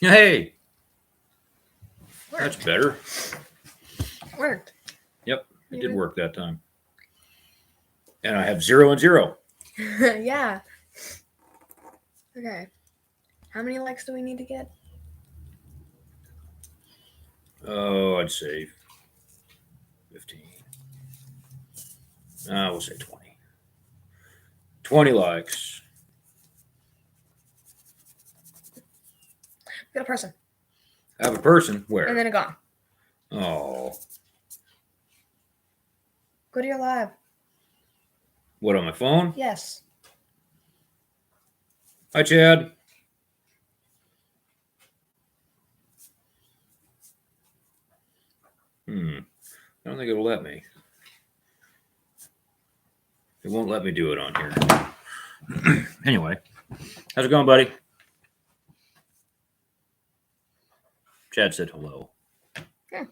Hey, Worked. that's better. Worked. Yep, it did Mhm. work that time. And I have 0 and 0. Yeah. Okay. How many likes do we need to get? Oh, I'd say 15. We'll say 20. 20 likes. We got a person. I have a person. Where? And then a gone. Oh, Go to your live. what, on my phone? Yes. Hi, Chad. I don't think it'll let me. It won't let me do it on here. Anyway, how's it going, buddy? Chad said hello. Yeah.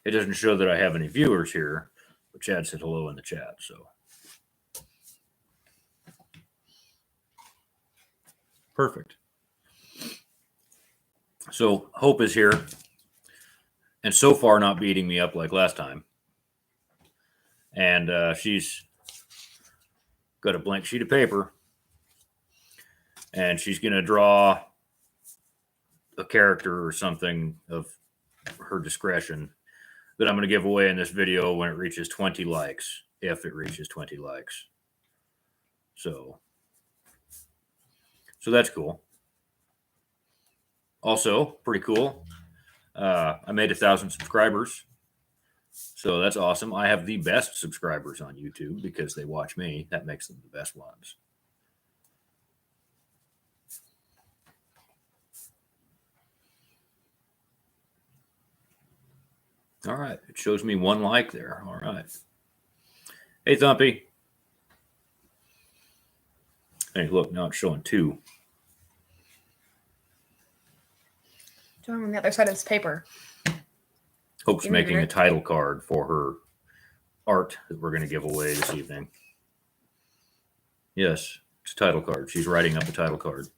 It doesn't show that I have any viewers here, but Chad said hello in the chat, so. Perfect. So Hope is here, and so far not beating me up like last time. And she's got a blank sheet of paper, and she's going to draw a character or something of her discretion that I'm going to give away in this video when it reaches 20 likes, if it reaches 20 likes. So that's cool. Also, pretty cool. I made 1,000 subscribers. So that's awesome. I have the best subscribers on YouTube because they watch me. That makes them the best ones. All right. It shows me 1 like there. All right. Hey, Thumpy. Hey, look, now it's showing 2. Join on the other side of this paper. Hope's Give me a making a minute. title card for her art that we're going to give away this evening. Yes, it's a title card. She's writing up a title card.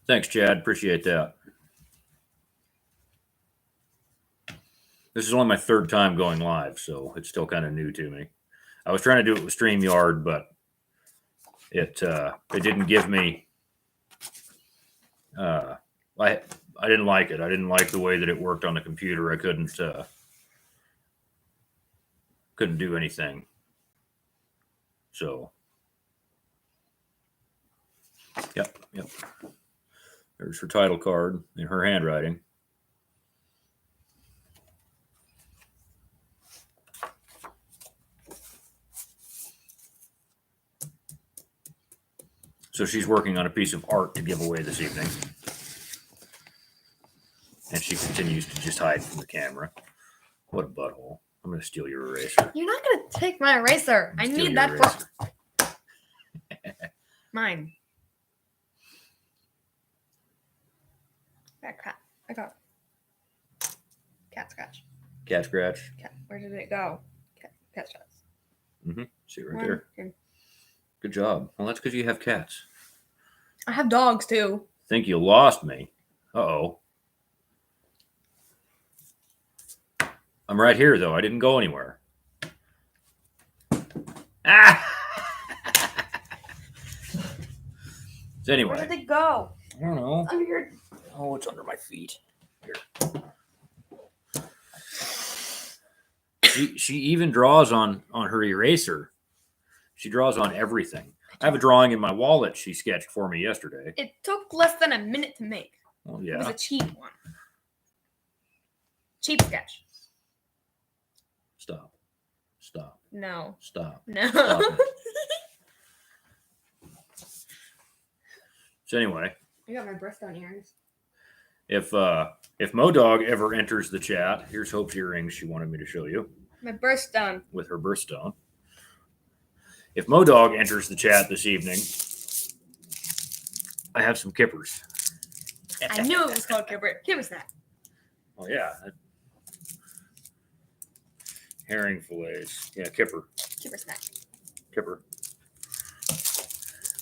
Thanks, Chad. Appreciate that. This is only my 3rd time going live, so it's still kind of new to me. I was trying to do it with StreamYard, but it didn't give me. I didn't like it. I didn't like the way that it worked on the computer. I couldn't do anything. So, yep. There's her title card in her handwriting. So she's working on a piece of art to give away this evening. And she continues to just hide from the camera. What a butthole. I'm going to steal your eraser. You're not going to take my eraser. I Steal need your that eraser. for mine. That cat. I got cat scratch. Cat scratch. Cat. Where did it go? Cat scratch. See it right One, there. two. Good job. Well, that's because you have cats. I have dogs too. Think you lost me. Uh-oh. I'm right here, though. I didn't go anywhere. Ah! So anyway. Where did they go? I don't know. Under your. Oh, it's under my feet. Here. She even draws on her eraser. She draws on everything. I have a drawing in my wallet she sketched for me yesterday. It took less than a minute to make. Well, It was yeah. a cheap one. Cheap sketch. Stop. No. Stop. No. Stop it. So anyway, I got my birthstone earrings. if MoDog ever enters the chat, here's Hope's earrings she wanted me to show you My birthstone. with her birthstone. If MoDog enters the chat this evening, I have some kippers. I knew it was called Kipper. Kipper snack. Oh yeah. Herring fillets. Yeah, kipper. Kipper snack. Kipper.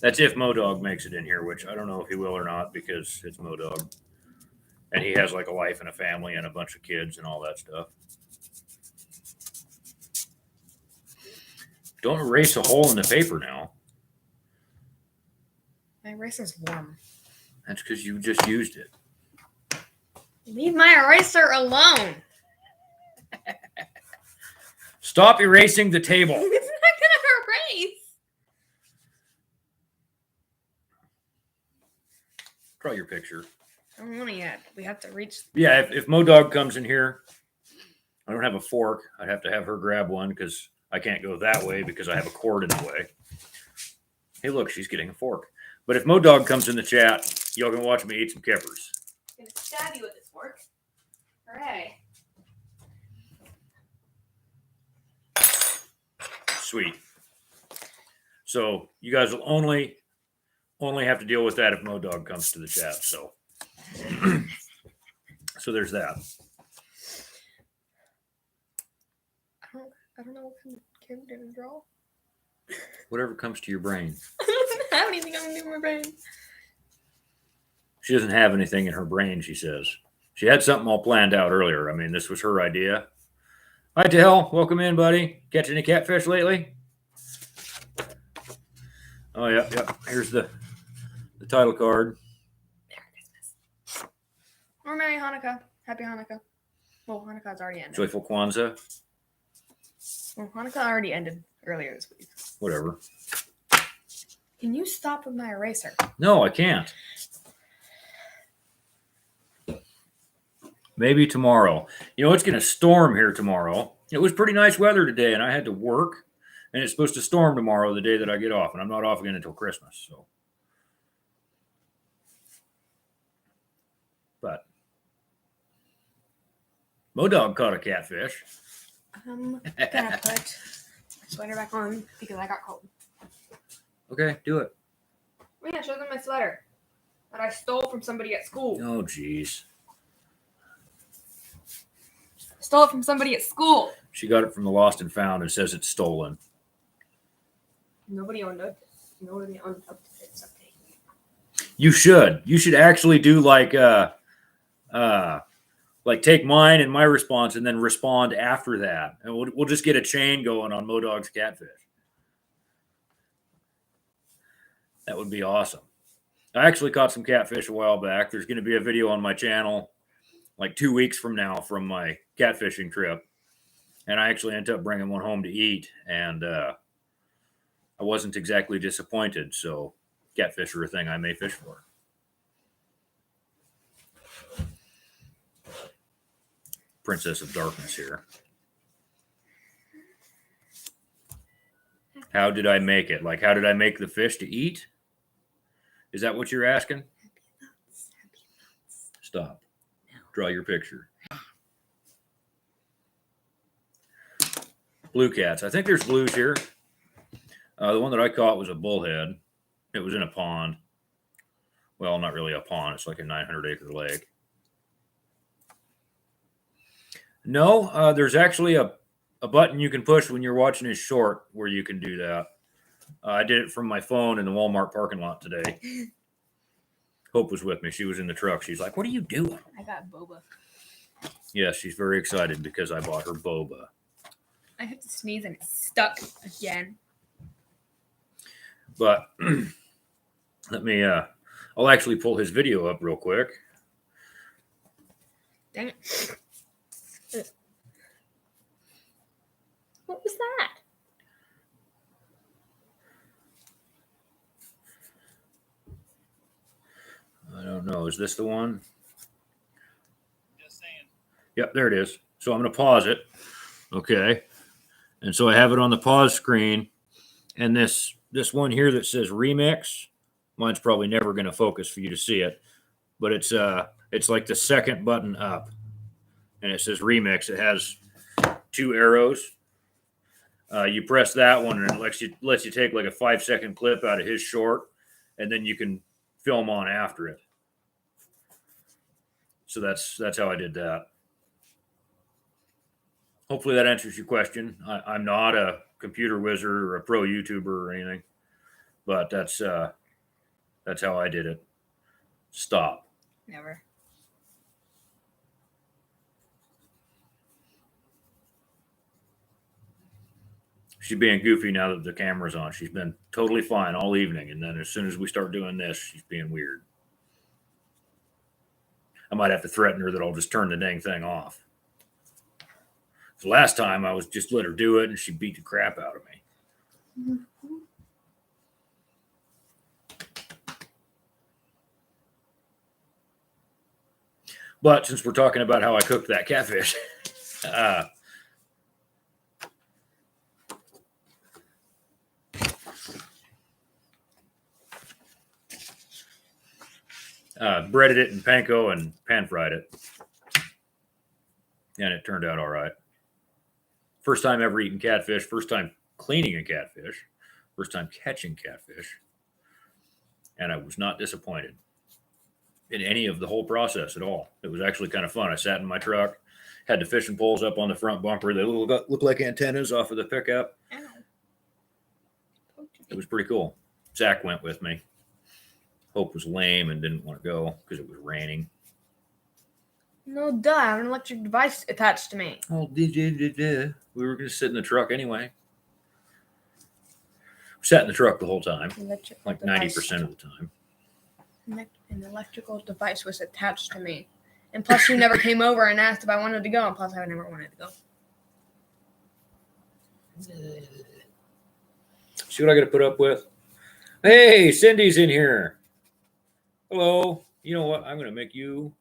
That's if Modog makes it in here, which I don't know if he will or not because it's Modog. And he has like a wife and a family and a bunch of kids and all that stuff. Don't erase a hole in the paper now. My eraser's warm. That's because you just used it. Leave my eraser alone. Stop erasing the table. It's not gonna erase. Draw your picture. I don't want to yet. We have to reach. Yeah, if Modog comes in here, I don't have a fork. I'd have to have her grab one because I can't go that way because I have a cord in the way. Hey, look, she's getting a fork. But if Modog comes in the chat, y'all can watch me eat some kippers. I'm gonna stab you with this fork. Hooray. Sweet. So you guys will only have to deal with that if Modog comes to the chat. So, so there's that. I don't know what kind of character to draw. Whatever comes to your brain. I don't have anything I'm gonna do with my brain. She doesn't have anything in her brain, she says. She had something all planned out earlier. I mean, this was her idea. Hi, Dale. Welcome in, buddy. Catch any catfish lately? Oh, yeah. Here's the title card. Merry Christmas. Or Merry Hanukkah. Happy Hanukkah. Well, Hanukkah's already ended. Joyful Kwanzaa. Well, Hanukkah already ended earlier this week. Whatever. Can you stop with my eraser? No, I can't. Maybe tomorrow. You know, it's going to storm here tomorrow. It was pretty nice weather today, and I had to work. And it's supposed to storm tomorrow, the day that I get off. And I'm not off again until Christmas. So, but Modog caught a catfish. I'm gonna put my sweater back on because I got cold. Okay, do it. Yeah, show them my sweater that I stole from somebody at school. Oh, jeez. Stole it from somebody at school. She got it from the Lost and Found and says it's stolen. Nobody owned it. Nobody owned up to it. Okay. You should. You should actually do like take mine and my response and then respond after that. And we'll just get a chain going on Modog's catfish. That would be awesome. I actually caught some catfish a while back. There's going to be a video on my channel like 2 weeks from now from my catfishing trip. And I actually ended up bringing one home to eat. And I wasn't exactly disappointed. So catfish are a thing I may fish for. Princess of Darkness here. How did I make it? Like, how did I make the fish to eat? Is that what you're asking? Stop. Draw your picture. Blue cats. I think there's blues here. The one that I caught was a bullhead. It was in a pond. Well, not really a pond. It's like a 900-acre lake. No, there's actually a button you can push when you're watching a short where you can do that. I did it from my phone in the Walmart parking lot today. Hope was with me. She was in the truck. She's like, "What are you doing?" I got boba. Yes, she's very excited because I bought her boba. I had to sneeze and it stuck again. But let me, I'll actually pull his video up real quick. Dang it. What was that? I don't know. Is this the one? Just saying. Yep, there it is. So I'm going to pause it. Okay. And so I have it on the pause screen. And this one here that says remix, mine's probably never going to focus for you to see it, but it's like the second button up. And it says remix. It has 2 arrows. You press that one and it lets you take like a 5-second clip out of his short, and then you can film on after it. So that's how I did that. Hopefully that answers your question. I'm not a computer wizard or a pro YouTuber or anything, but that's That's how I did it. Stop. Never. She's being goofy now that the camera's on. She's been totally fine all evening. And then as soon as we start doing this, she's being weird. I might have to threaten her that I'll just turn the dang thing off. The last time I was just let her do it and she beat the crap out of me. But since we're talking about how I cooked that catfish, breaded it in panko and pan fried it. And it turned out all right. First time ever eating catfish, first time cleaning a catfish, first time catching catfish. And I was not disappointed in any of the whole process at all. It was actually kind of fun. I sat in my truck, had the fishing poles up on the front bumper. They look like antennas off of the pickup. Ow. It was pretty cool. Zach went with me. Hope was lame and didn't want to go because it was raining. No, duh. I have an electric device attached to me. Oh, we were going to sit in the truck anyway. We sat in the truck the whole time, like 90% of the time. An electrical device was attached to me. And plus, you never came over and asked if I wanted to go. And plus, I never wanted to go. See what I got to put up with? Hey, Cindy's in here. Hello. You know what? I'm going to make you.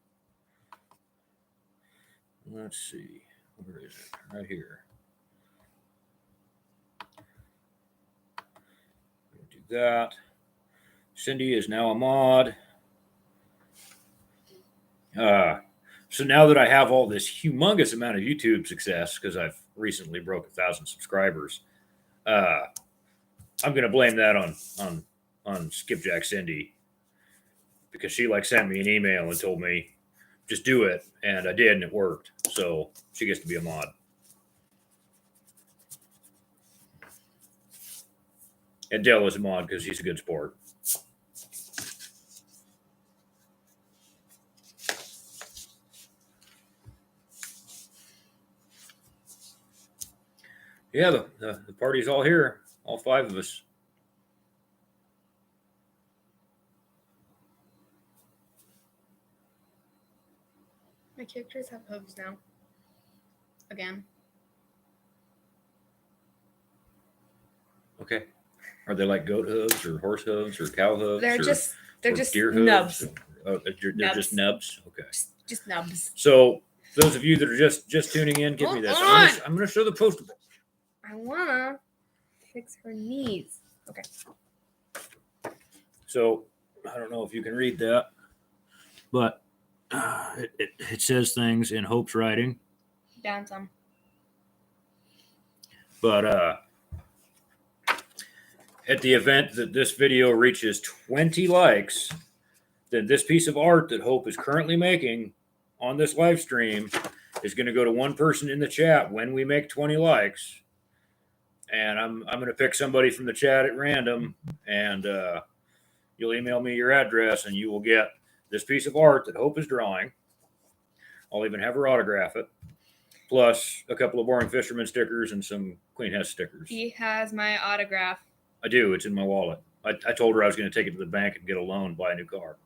Let's see. Where is it? Right here. Do that. Cindy is now a mod. So now that I have all this humongous amount of YouTube success, because I've recently broke 1,000 subscribers, I'm going to blame that on Skipjack Cindy, because she sent me an email and told me just do it, and I did, and it worked. So she gets to be a mod. And Dell is a mod because he's a good sport. Yeah, the party's all here, all 5 of us. My characters have hooves now. Again. Okay. Are they like goat hooves or horse hooves or cow hooves? They're or just deer hooves? nubs. Oh, they're just nubs? Okay. Just nubs. So those of you that are just tuning in, give me this. I'm going to show the postable. I wanna fix her knees. Okay. So I don't know if you can read that, but it says things in Hope's writing. Down some. But at the event that this video reaches 20 likes, then this piece of art that Hope is currently making on this live stream is going to go to one person in the chat when we make 20 likes. And I'm going to pick somebody from the chat at random, and you'll email me your address, and you will get this piece of art that Hope is drawing. I'll even have her autograph it, plus a couple of Boring Fisherman stickers and some Queen Hess stickers. He has my autograph. I do. It's in my wallet. I told her I was going to take it to the bank and get a loan, buy a new car.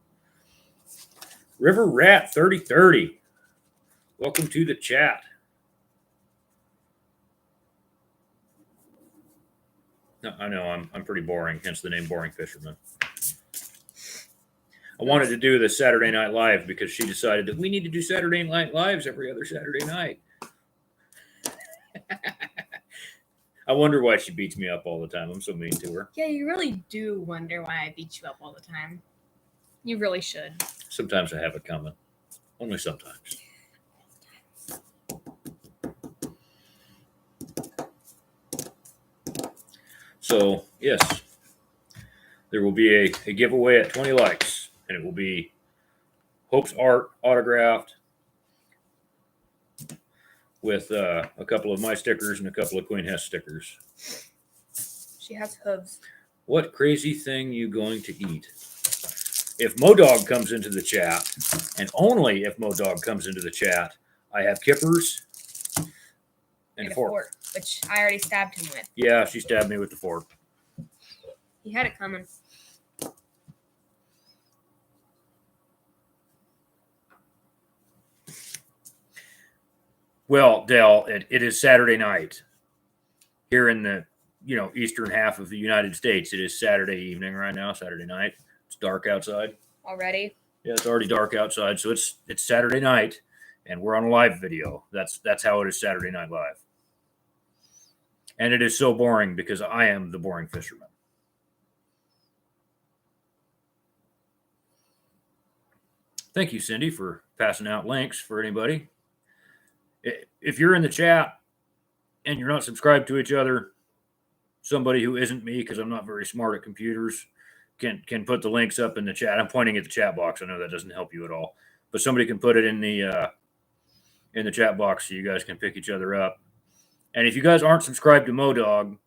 River Rat 3030. Welcome to the chat. No, I know I'm pretty boring, hence the name Boring Fisherman. I wanted to do the Saturday Night Live because she decided that we need to do Saturday Night Lives every other Saturday night. I wonder why she beats me up all the time. I'm so mean to her. Yeah, you really do wonder why I beat you up all the time. You really should. Sometimes I have it coming. Only sometimes. So, yes, there will be a giveaway at 20 likes, and it will be Hope's art autographed with a couple of my stickers and a couple of Queen Hess stickers. She has hooves. What crazy thing you going to eat? if Modog comes into the chat, and only if Modog comes into the chat, I have kippers and And a fork. which I already stabbed him with. Yeah, she stabbed me with the fork. He had it coming. Well, Dell, it is Saturday night here in the eastern half of the United States. It is Saturday evening right now, Saturday night. It's dark outside. Already? Yeah, it's already dark outside, so it's Saturday night, and we're on a live video. That's how it is Saturday Night Live. And it is so boring because I am the boring fisherman. Thank you, Cindy, for passing out links for anybody. If you're in the chat and you're not subscribed to each other, somebody who isn't me, because I'm not very smart at computers, can put the links up in the chat. I'm pointing at the chat box. I know that doesn't help you at all, but somebody can put it in the chat box so you guys can pick each other up. And if you guys aren't subscribed to Modog,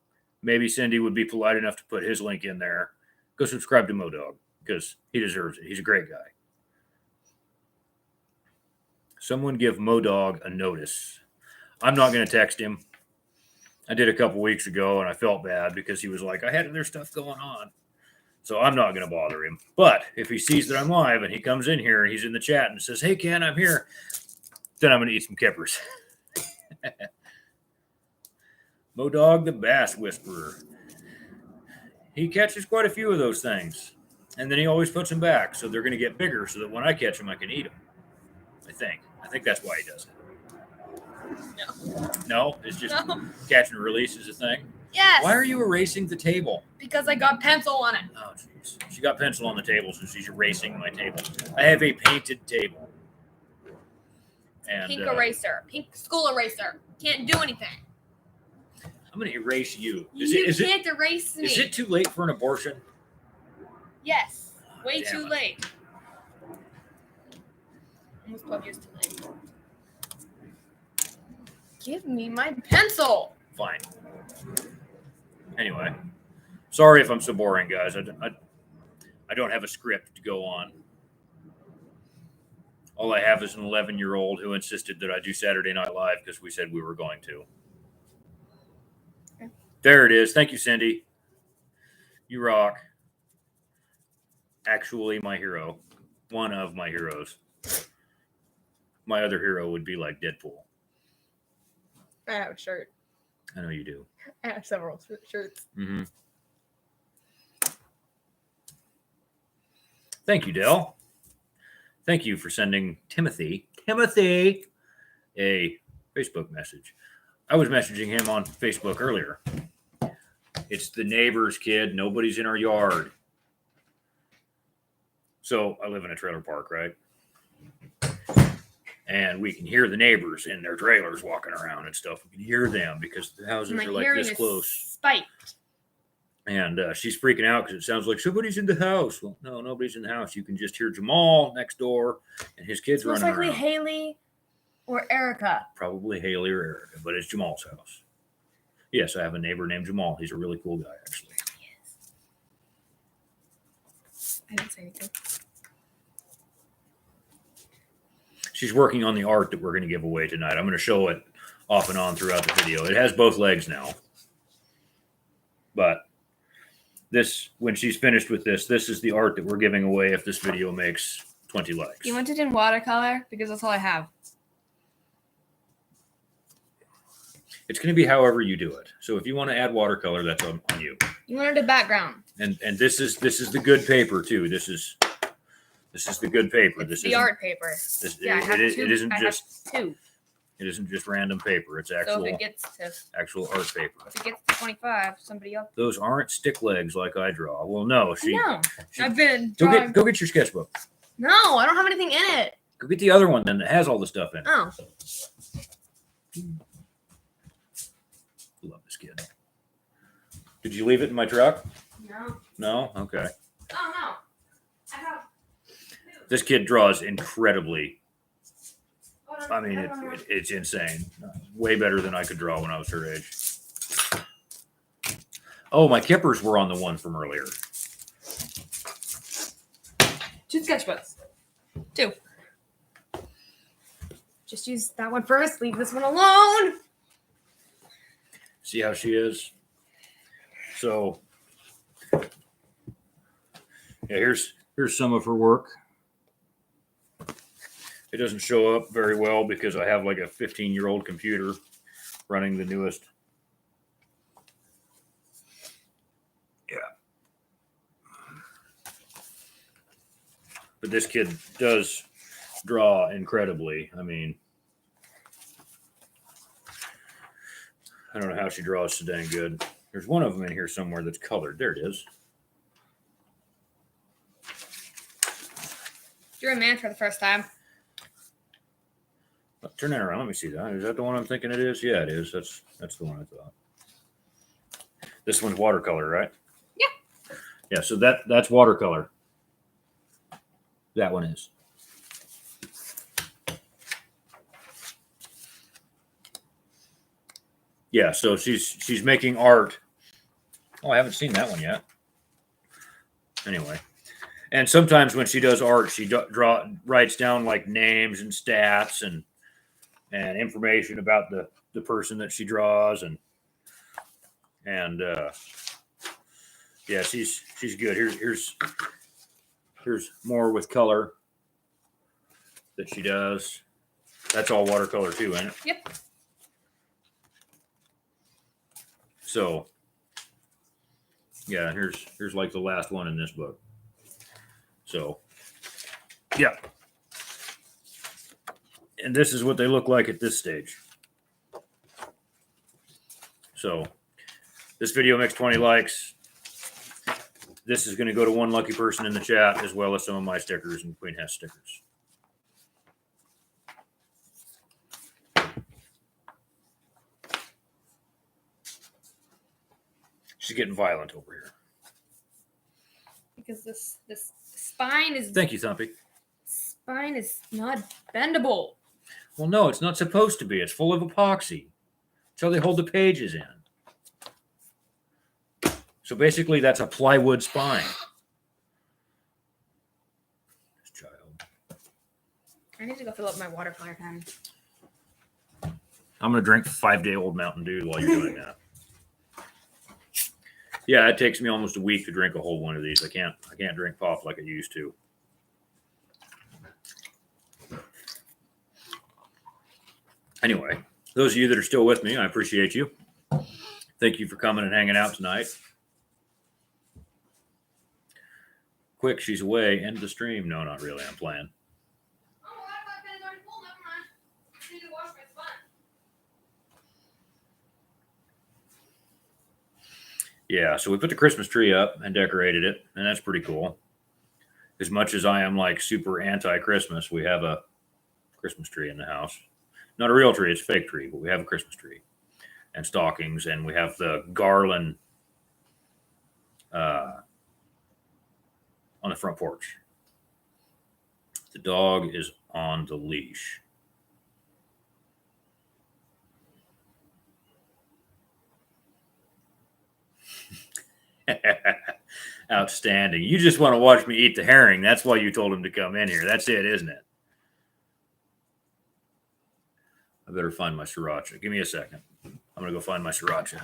maybe Cindy would be polite enough to put his link in there. Go subscribe to Modog because he deserves it. He's a great guy. Someone give Modog a notice. I'm not going to text him. I did a couple weeks ago, and I felt bad because he was like, I had other stuff going on. So I'm not going to bother him. But if he sees that I'm live and he comes in here and he's in the chat and says, hey, Ken, I'm here, then I'm going to eat some kippers. Modog the Bass Whisperer. He catches quite a few of those things. And then he always puts them back. So they're going to get bigger so that when I catch them, I can eat them. I think that's why he does it. No, it's just catch and release is a thing. Yes. Why are you erasing the table? Because I got pencil on it. Oh, jeez. She got pencil on the table, so she's erasing my table. I have a painted table. And, Pink eraser. Pink school eraser. Can't do anything. I'm going to erase you. You can't erase me. Is it too late for an abortion? Yes. Way Damn too it. late. Almost 12 years too late. Give me my pencil. Fine. Anyway, sorry if I'm so boring, guys. I don't have a script to go on. All I have is an 11-year-old who insisted that I do Saturday Night Live because we said we were going to. Okay. There it is. Thank you, Cindy. You rock. Actually, my hero. One of my heroes. My other hero would be like Deadpool. I have a shirt. I know you do. I have several shirts. Mm-hmm. Thank you, Dell. Thank you for sending Timothy a Facebook message. I was messaging him on Facebook earlier. It's the neighbor's kid. Nobody's in our yard. So I live in a trailer park, right? And we can hear the neighbors in their trailers walking around and stuff. We can hear them because the houses My are like hearing this is close. spiked. And she's freaking out because it sounds like somebody's in the house. Well, no, nobody's in the house. You can just hear Jamal next door and his kids Most running likely around. Haley or Erica. Probably Haley or Erica, but it's Jamal's house. Yes, I have a neighbor named Jamal. He's a really cool guy, actually. Yes. I didn't say anything. She's working on the art that we're going to give away tonight. I'm going to show it off and on throughout the video. It has both legs now. But this, when she's finished with this is the art that we're giving away if this video makes 20 likes. You want it in watercolor? Because that's all I have. It's going to be however you do it. So if you want to add watercolor, that's on you. You wanted a background. And this is the good paper too. This is the good paper. It's This the isn't- art paper. This, Yeah, I have it, two. it isn't I have just two. it isn't just random paper. It's So actual if it gets to art paper. 25, somebody else. Those aren't stick legs like I draw. Well, no, No, she- I've been go drawing. get your sketchbook. No, I don't have anything in it. Go get the other one then that has all the stuff in it. Oh, Love this kid. Did you leave it in my truck? no. No? Okay. Oh no. I have. This kid draws incredibly. Hold I on, mean, it's insane. Way better than I could draw when I was her age. Oh, my kippers were on the one from earlier. 2 sketchbooks. 2. Just use that one first. Leave this one alone. See how she is? So, yeah, here's some of her work. It doesn't show up very well because I have like a 15-year-old computer running the newest. Yeah. But this kid does draw incredibly. I mean, I don't know how she draws so dang good. There's one of them in here somewhere that's colored. There it is. You're a man for the first time. Turn that around. Let me see that. Is that the one I'm thinking it is? Yeah, it is. That's the one I thought. This one's watercolor, right? Yeah. Yeah, so that's watercolor. That one is. Yeah, so she's making art. Oh, I haven't seen that one yet. Anyway, and sometimes when she does art, she writes down like names and stats and information about the person that she draws and yeah, she's good. Here's more with color that she does. That's all watercolor too, ain't it? Yep. So, yeah, here's like the last one in this book. So, yeah. And this is what they look like at this stage. So, this video makes 20 likes. This is going to go to one lucky person in the chat, as well as some of my stickers and Queen Hess stickers. She's getting violent over here. Because this spine is Thank you, Thumpy. spine is not bendable. Well, no, it's not supposed to be. It's full of epoxy. That's how they hold the pages in. So basically, that's a plywood spine. This child. I need to go fill up my watercolor pen. I'm going to drink 5-day-old Mountain Dew while you're doing that. Yeah, it takes me almost a week to drink a whole one of these. I can't drink pop like I used to. Anyway, those of you that are still with me, I appreciate you. Thank you for coming and hanging out tonight. Quick, she's away. End the stream. No, not really. I'm playing. Oh, my pen's already full. Never mind. I need to wash my spine. Yeah, so we put the Christmas tree up and decorated it, and that's pretty cool. As much as I am like super anti-Christmas, we have a Christmas tree in the house. Not a real tree, it's a fake tree, but we have a Christmas tree and stockings, and we have the garland on the front porch. The dog is on the leash. Outstanding. You just want to watch me eat the herring. That's why you told him to come in here. That's it, isn't it? I better find my sriracha. Give me a second. I'm going to go find my sriracha.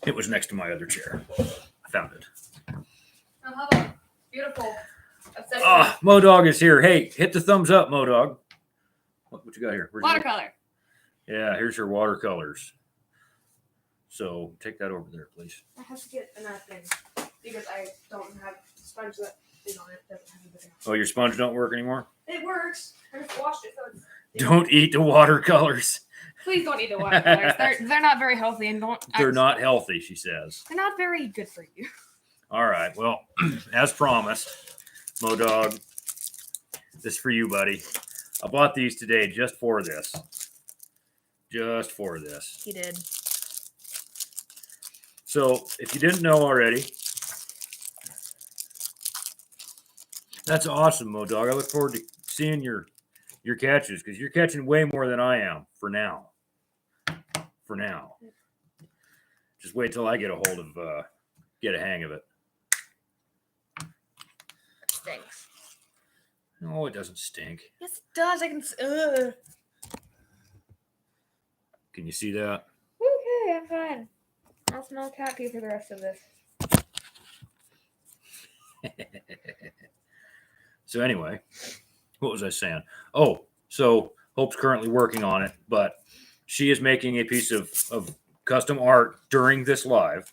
It was next to my other chair. I found it. Oh, how about beautiful. Ah, Modog is here. Hey, hit the thumbs up, Modog. What you got here? Where's your- Watercolor. Yeah, here's your watercolors. So take that over there, please. I have to get a napkin because I don't have a sponge that is on it. Doesn't have anything else. Oh, your sponge don't work anymore? It works. I just washed it. So it's, Don't eat the watercolors. please don't eat the watercolors. They're not very healthy and don't. They're not healthy, she says. They're not very good for you. All right. Well, as promised, Modog, this is for you, buddy. I bought these today just for this. Just for this. He did. So, if you didn't know already, that's awesome, Modog. I look forward to seeing your catches because you're catching way more than I am for now. For now. Just wait till I get a hold of get a hang of it. It stinks. No, it doesn't stink. Yes, it does. I can. Can you see that? Okay, I'm fine. I'll smell cat pee for the rest of this. So anyway, what was I saying? Oh, so Hope's currently working on it, but she is making a piece of custom art during this live.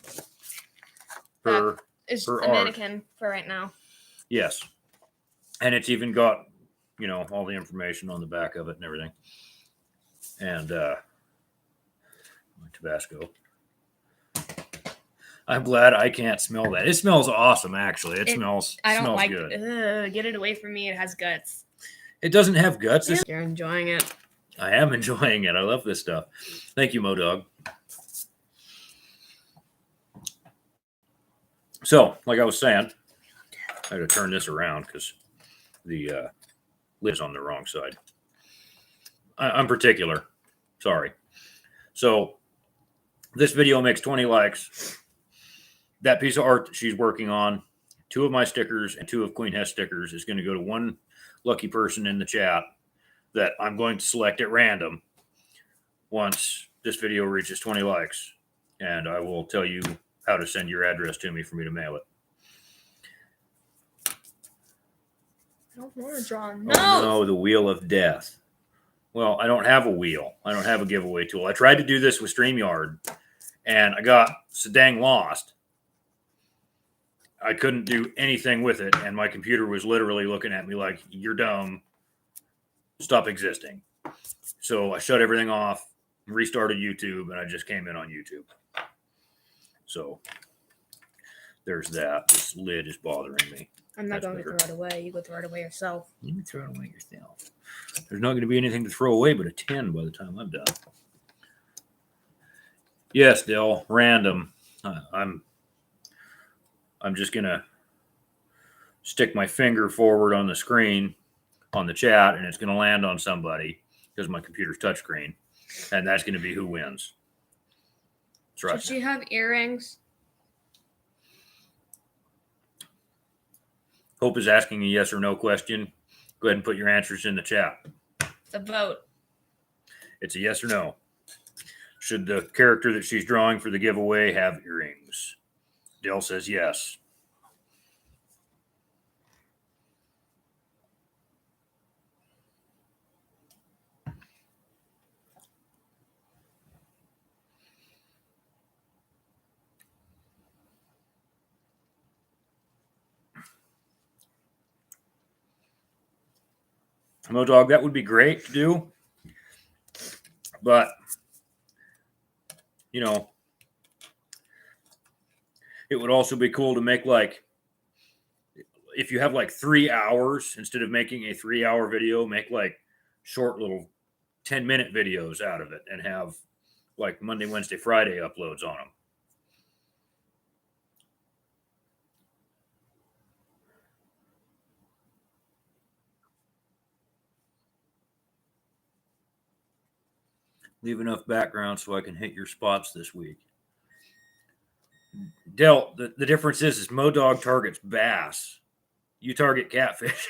It's her a art. mannequin for right now. Yes. And it's even got, all the information on the back of it and everything. And my Tabasco. I'm glad I can't smell that. It smells awesome, actually. It smells I don't smells like good. it. Get it away from me. It has guts. It doesn't have guts. You're enjoying it. I am enjoying it. I love this stuff. Thank you, Modog. So, like I was saying, I had to turn this around because the lid's on the wrong side. I'm particular. Sorry. So, this video makes 20 likes. That piece of art that she's working on, 2 of my stickers and 2 of Queen Hess stickers is going to go to one lucky person in the chat that I'm going to select at random once this video reaches 20 likes. And I will tell you how to send your address to me for me to mail it. I don't want to draw. Oh, no, the wheel of death. Well, I don't have a wheel. I don't have a giveaway tool. I tried to do this with StreamYard, and I got so dang lost. I couldn't do anything with it, and my computer was literally looking at me like, you're dumb. Stop existing. So I shut everything off, restarted YouTube, and I just came in on YouTube. So there's that. This lid is bothering me. I'm not That's going better. to throw it away. You go throw it away yourself. You can throw it away yourself. There's not going to be anything to throw away but a 10 by the time I'm done. Yes, Dell, random. I'm just going to stick my finger forward on the screen on the chat, and it's going to land on somebody because my computer's touchscreen, and that's going to be who wins. That's right. Should she have earrings? Hope is asking a yes or no question. Go ahead and put your answers in the chat. It's a vote. It's a yes or no. Should the character that she's drawing for the giveaway have earrings? Dell says yes. Modog, that would be great to do. But, it would also be cool to make if you have 3 hours, instead of making a 3-hour video, make short little 10-minute videos out of it and have Monday, Wednesday, Friday uploads on them. Leave enough background so I can hit your spots this week. Del, the difference is Modog targets bass. You target catfish.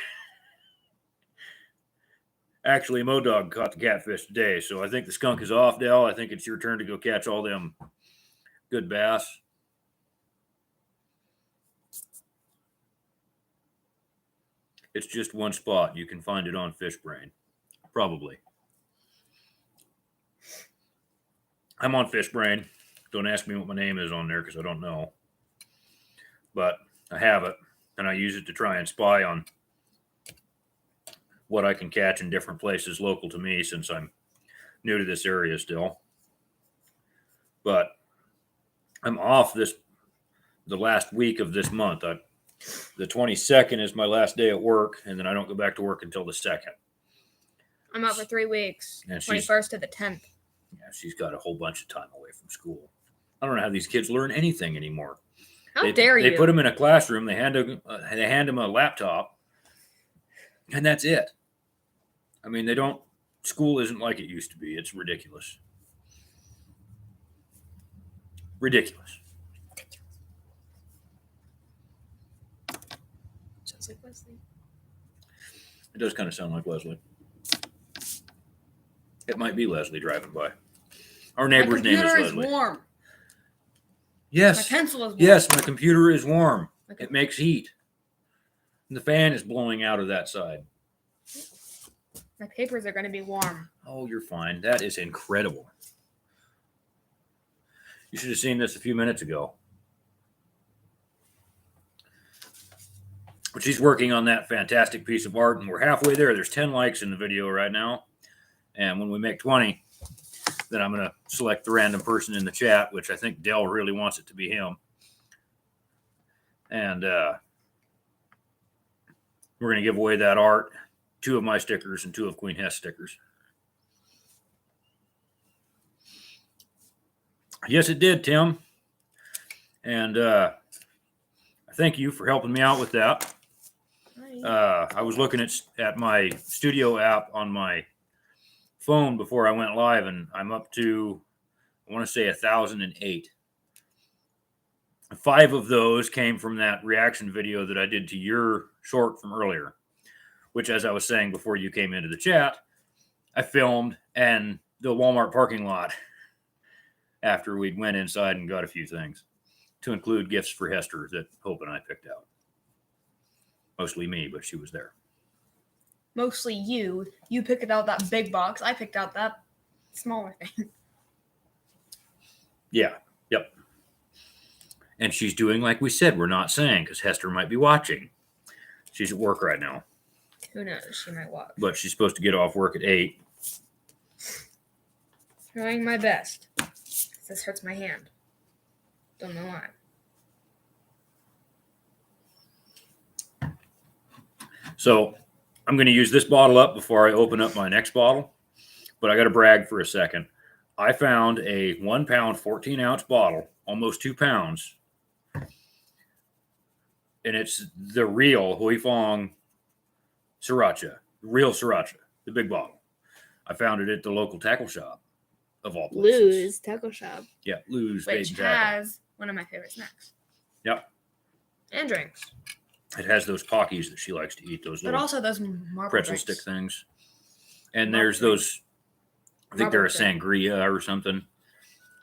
Actually, Modog caught the catfish today, so I think the skunk is off, Del. I think it's your turn to go catch all them good bass. It's just one spot. You can find it on FishBrain. Probably. I'm on FishBrain. Don't ask me what my name is on there because I don't know. But I have it, and I use it to try and spy on what I can catch in different places local to me since I'm new to this area still. But I'm off the last week of this month. The 22nd is my last day at work, and then I don't go back to work until the 2nd. I'm out for 3 weeks. And she's- 21st to the 10th. Yeah, she's got a whole bunch of time away from school. I don't know how these kids learn anything anymore. How dare you? They put them in a classroom. They hand them a laptop, and that's it. I mean, school isn't like it used to be. It's ridiculous. Ridiculous. Sounds like Leslie. It does kind of sound like Leslie. It might be Leslie driving by. Our neighbor's name is My computer Leslie. is warm. Yes. My pencil is warm. Yes, my computer is warm. Okay. It makes heat. And the fan is blowing out of that side. My papers are going to be warm. Oh, you're fine. That is incredible. You should have seen this a few minutes ago. But she's working on that fantastic piece of art, and we're halfway there. There's 10 likes in the video right now. And when we make 20, then I'm going to select the random person in the chat, which I think Dell really wants it to be him. And we're going to give away that art, 2 of my stickers and 2 of Queen Hess stickers. Yes, it did, Tim. And thank you for helping me out with that. I was looking at my studio app on my phone before I went live, and I'm up to, I want to say 1,008. 5 of those came from that reaction video that I did to your short from earlier, which, as I was saying before you came into the chat, I filmed in the Walmart parking lot after we went inside and got a few things, to include gifts for Hester that Hope and I picked out. Mostly me, but she was there. Mostly you. You picked out that big box. I picked out that smaller thing. Yeah. Yep. And she's doing like we said we're not saying, because Hester might be watching. She's at work right now. Who knows? She might watch. But she's supposed to get off work at 8. Trying my best. This hurts my hand. Don't know why. So I'm going to use this bottle up before I open up my next bottle. But I got to brag for a second. I found a 1 pound, 14 ounce bottle, almost 2 pounds. And it's the real Hui Fong Sriracha, real Sriracha, the big bottle. I found it at the local tackle shop, of all places. Lou's Tackle Shop. Yeah, Lou's Which Bait and Tackle. has one of my favorite snacks. Yep. And drinks. It has those Pockies that she likes to eat, those But little also those marble pretzel drinks. stick things. And Marble there's those, I think they're a Marble drink. sangria or something.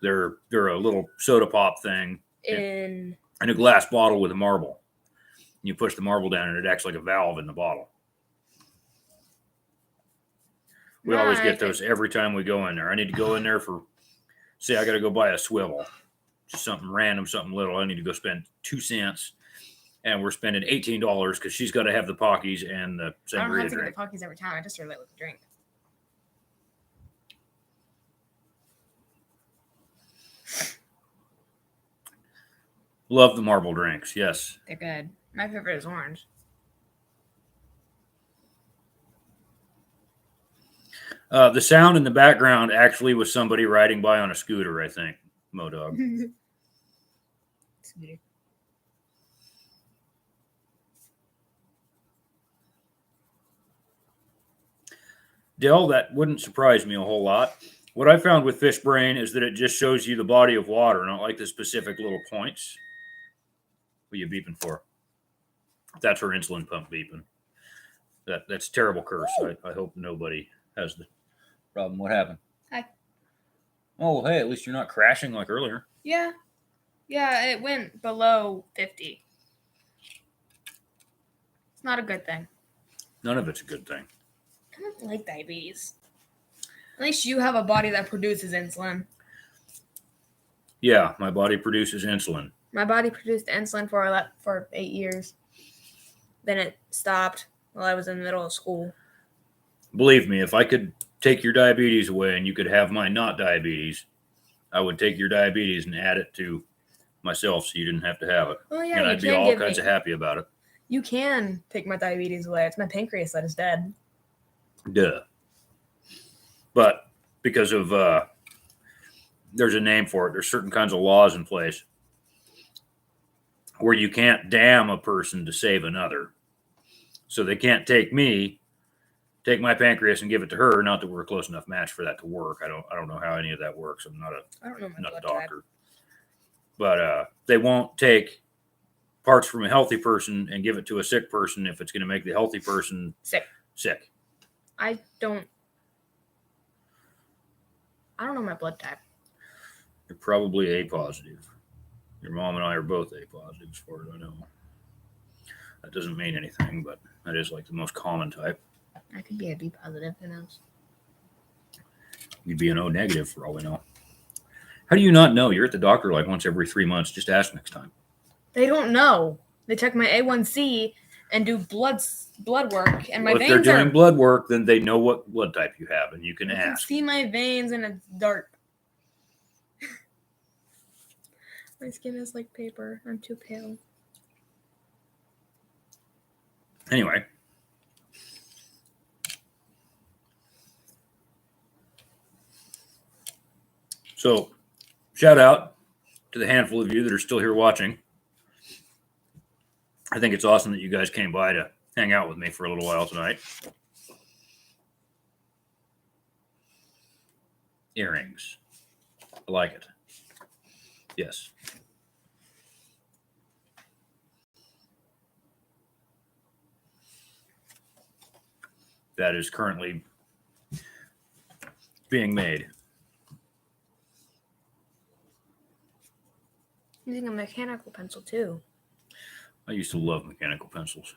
They're a little soda pop thing In in a glass bottle with a marble. You push the marble down and it acts like a valve in the bottle. We always get those every time we go in there. I need to go in there for, say I got to go buy a swivel. Just something random, something little. I need to go spend 2 cents. And we're spending $18 because she's got to have the Pockies and the I don't sangria have to drink. get the Pockies every time. I just serve it with a drink. Love the marble drinks. Yes. They're good. My favorite is orange. The sound in the background actually was somebody riding by on a scooter, I think. Modog. Scooter. Dell, that wouldn't surprise me a whole lot. What I found with Fish Brain is that it just shows you the body of water, not like the specific little points. What are you beeping for? That's her insulin pump beeping. That's a terrible curse. I hope nobody has the problem. What happened? Hi. Oh, hey, at least you're not crashing like earlier. Yeah. Yeah, it went below 50. It's not a good thing. None of it's a good thing. I don't like diabetes. At least you have a body that produces insulin. Yeah, my body produces insulin. My body produced insulin for 8 years. Then it stopped while I was in the middle of school. Believe me, if I could take your diabetes away and you could have my not diabetes, I would take your diabetes and add it to myself so you didn't have to have it. Oh yeah, And you I'd be can all give kinds me. of happy about it. You can take my diabetes away. It's my pancreas that is dead. Duh. But because of, there's a name for it. There's certain kinds of laws in place where you can't damn a person to save another. So they can't take me take my pancreas and give it to her. Not that we're a close enough match for that to work. I don't know how any of that works. I'm not I don't know my not a blood type. doctor. But they won't take parts from a healthy person and give it to a sick person if it's going to make the healthy person Sick. I don't know my blood type. You're probably A positive. Your mom and I are both A positive, as far as I know. That doesn't mean anything, but that is like the most common type. I could be a B positive. Who knows? You'd be an O negative for all we know. How do you not know? You're at the doctor like once every 3 months. Just ask next time. They don't know. They check my A1C and do blood work, and my Well, if they're veins doing are. blood work, then they know what blood type you have, and you can I can ask. see my veins, and it's dark. My skin is like paper. I'm too pale. Anyway. So, shout out to the handful of you that are still here watching. I think it's awesome that you guys came by to hang out with me for a little while tonight. Earrings. I like it. Yes. That is currently being made. Using a mechanical pencil too. I used to love mechanical pencils.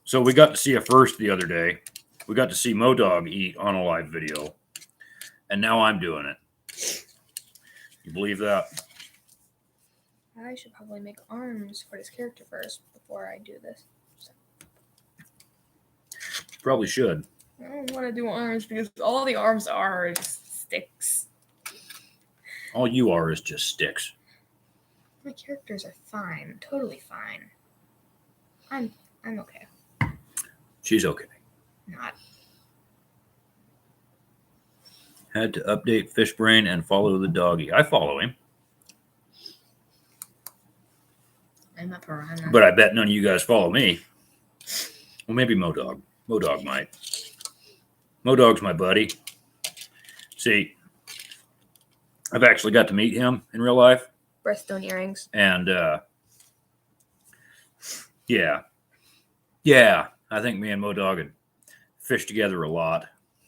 So we got to see a first the other day. We got to see Modog eat on a live video. And now I'm doing it. You believe that? I should probably make arms for this character first before I do this. Probably should. I don't want to do arms because all the arms are just sticks. All you are is just sticks. My characters are fine, totally fine. I'm okay. She's okay. Not. Had to update Fishbrain and follow the doggy. I follow him. I'm a piranha. But I bet none of you guys follow me. Well, maybe Modog. Modog might. Modog's my buddy. See, I've actually got to meet him in real life. Breaststone earrings. And, yeah, I think me and Modog had fished together a lot.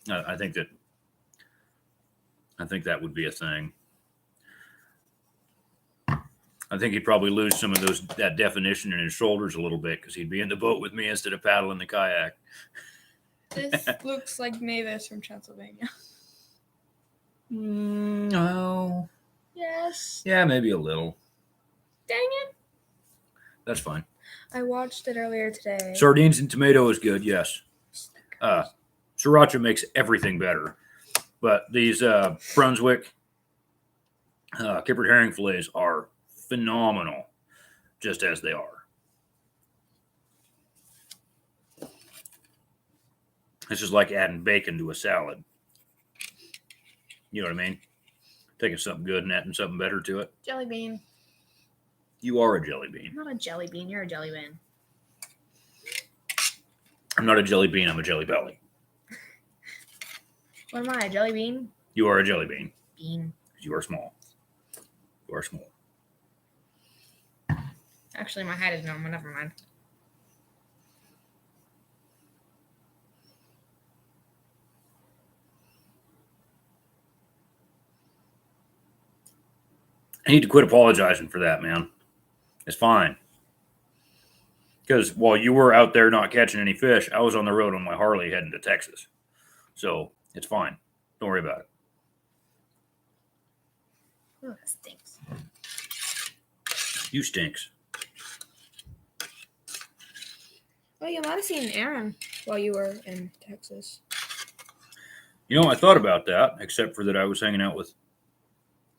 I think that would be a thing. I think he'd probably lose some of that definition in his shoulders a little bit because he'd be in the boat with me instead of paddling the kayak. This looks like Mavis from Transylvania. No. Yes. Yeah, maybe a little. Dang it. That's fine. I watched it earlier today. Sardines and tomato is good, yes. Sriracha makes everything better. But these Brunswick kippered herring fillets are phenomenal, just as they are. This is like adding bacon to a salad. You know what I mean? Taking something good and adding something better to it. Jelly bean. You are a jelly bean. I'm not a jelly bean. You're a jelly bean. I'm not a jelly bean. I'm a jelly belly. What am I? A jelly bean? You are a jelly bean. Bean. You are small. You are small. Actually, my height is normal. Never mind. I need to quit apologizing for that, man. It's fine. Because while you were out there not catching any fish, I was on the road on my Harley heading to Texas. So it's fine. Don't worry about it. Oh, that stinks. You stinks. Well, you might have seen Aaron while you were in Texas. You know, I thought about that, except for that I was hanging out with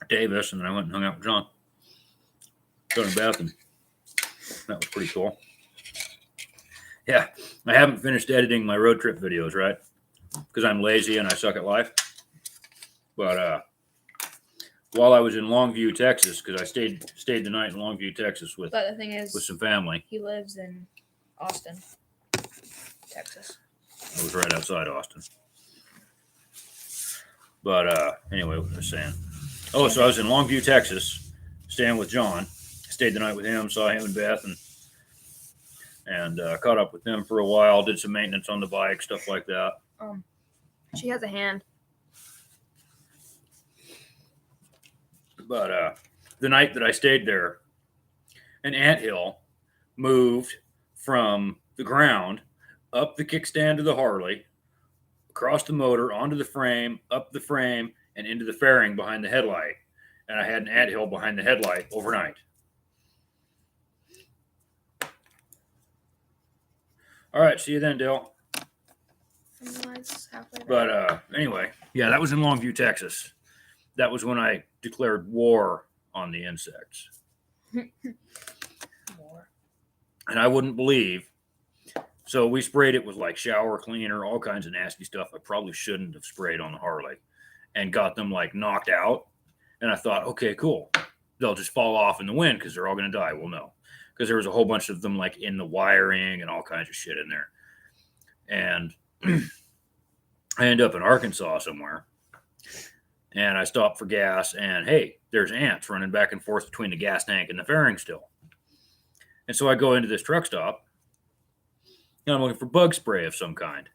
Davis, and then I went and hung out with John. Got in the bathroom. That was pretty cool. Yeah, I haven't finished editing my road trip videos, right? Because I'm lazy and I suck at life. But while I was in Longview, Texas, because I stayed the night in Longview, Texas with But the thing is, some family. he lives in Austin, Texas. I was right outside Austin. But anyway, what was I saying? Oh, so I was in Longview, Texas, staying with John. Stayed the night with him, saw him and Beth, and caught up with them for a while. Did some maintenance on the bike, stuff like that. She has a hand. But the night that I stayed there, an anthill moved from the ground up the kickstand of the Harley, across the motor, onto the frame, up the frame, and into the fairing behind the headlight. And I had an anthill behind the headlight overnight. All right, see you then, Dale. But anyway, yeah, that was in Longview, Texas. That was when I declared war on the insects. More. And I wouldn't believe. So we sprayed it with like shower cleaner, all kinds of nasty stuff I probably shouldn't have sprayed on the Harley, and got them like knocked out. And I thought, okay, cool. They'll just fall off in the wind because they're all going to die. Well, no, because there was a whole bunch of them like in the wiring and all kinds of shit in there. And I ended up in Arkansas somewhere. And I stopped for gas, and hey, there's ants running back and forth between the gas tank and the fairing still. And so I go into this truck stop, and I'm looking for bug spray of some kind.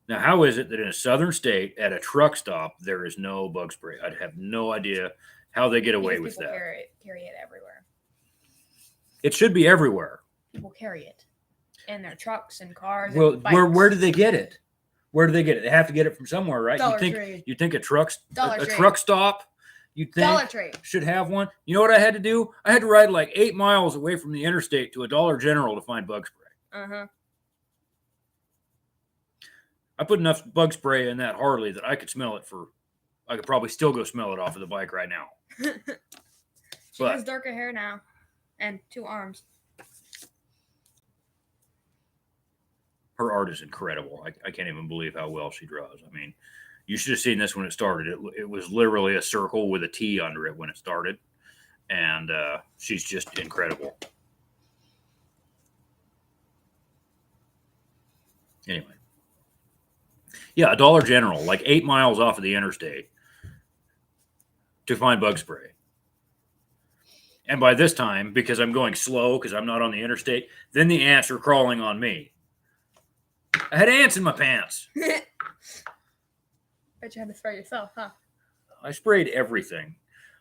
Now, how is it that in a southern state at a truck stop there is no bug spray? I'd have no idea how they get away with People that. carry it everywhere. It should be everywhere. People carry it in their trucks and cars. Well, and bikes. where do they get it? Where do they get it? They have to get it from somewhere, right? Dollar Tree. You think a truck Dollar Tree. truck stop you think Dollar Tree. should have one? You know what I had to do? I had to ride like 8 miles away from the interstate to a Dollar General to find bug spray. Uh-huh. I put enough bug spray in that Harley that I could smell it for. I could probably still go smell it off of the bike right now. She has darker hair now and 2 arms. Her art is incredible. I can't even believe how well she draws. I mean, you should have seen this when it started. It was literally a circle with a T under it when it started. And she's just incredible. Anyway. Yeah, a Dollar General, like 8 miles off of the interstate to find bug spray. And by this time, because I'm going slow, because I'm not on the interstate, then the ants are crawling on me. I had ants in my pants. Bet you had to spray yourself, huh? I sprayed everything.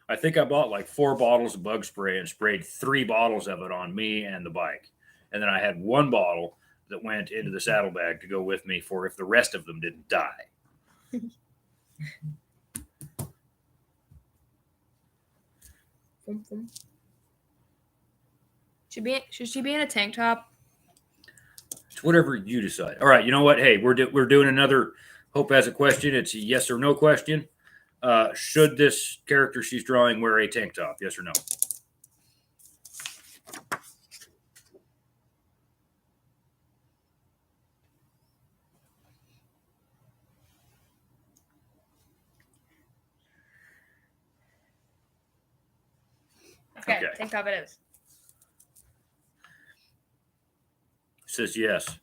I think I bought like 4 bottles of bug spray and sprayed 3 bottles of it on me and the bike. And then I had 1 bottle that went into the saddlebag to go with me for if the rest of them didn't die. Should she be in a tank top? It's whatever you decide. All right, you know what? Hey, we're doing another Hope has a question. It's a yes or no question. Should this character she's drawing wear a tank top? Yes or no? Okay, Okay. tank top it is. Says yes.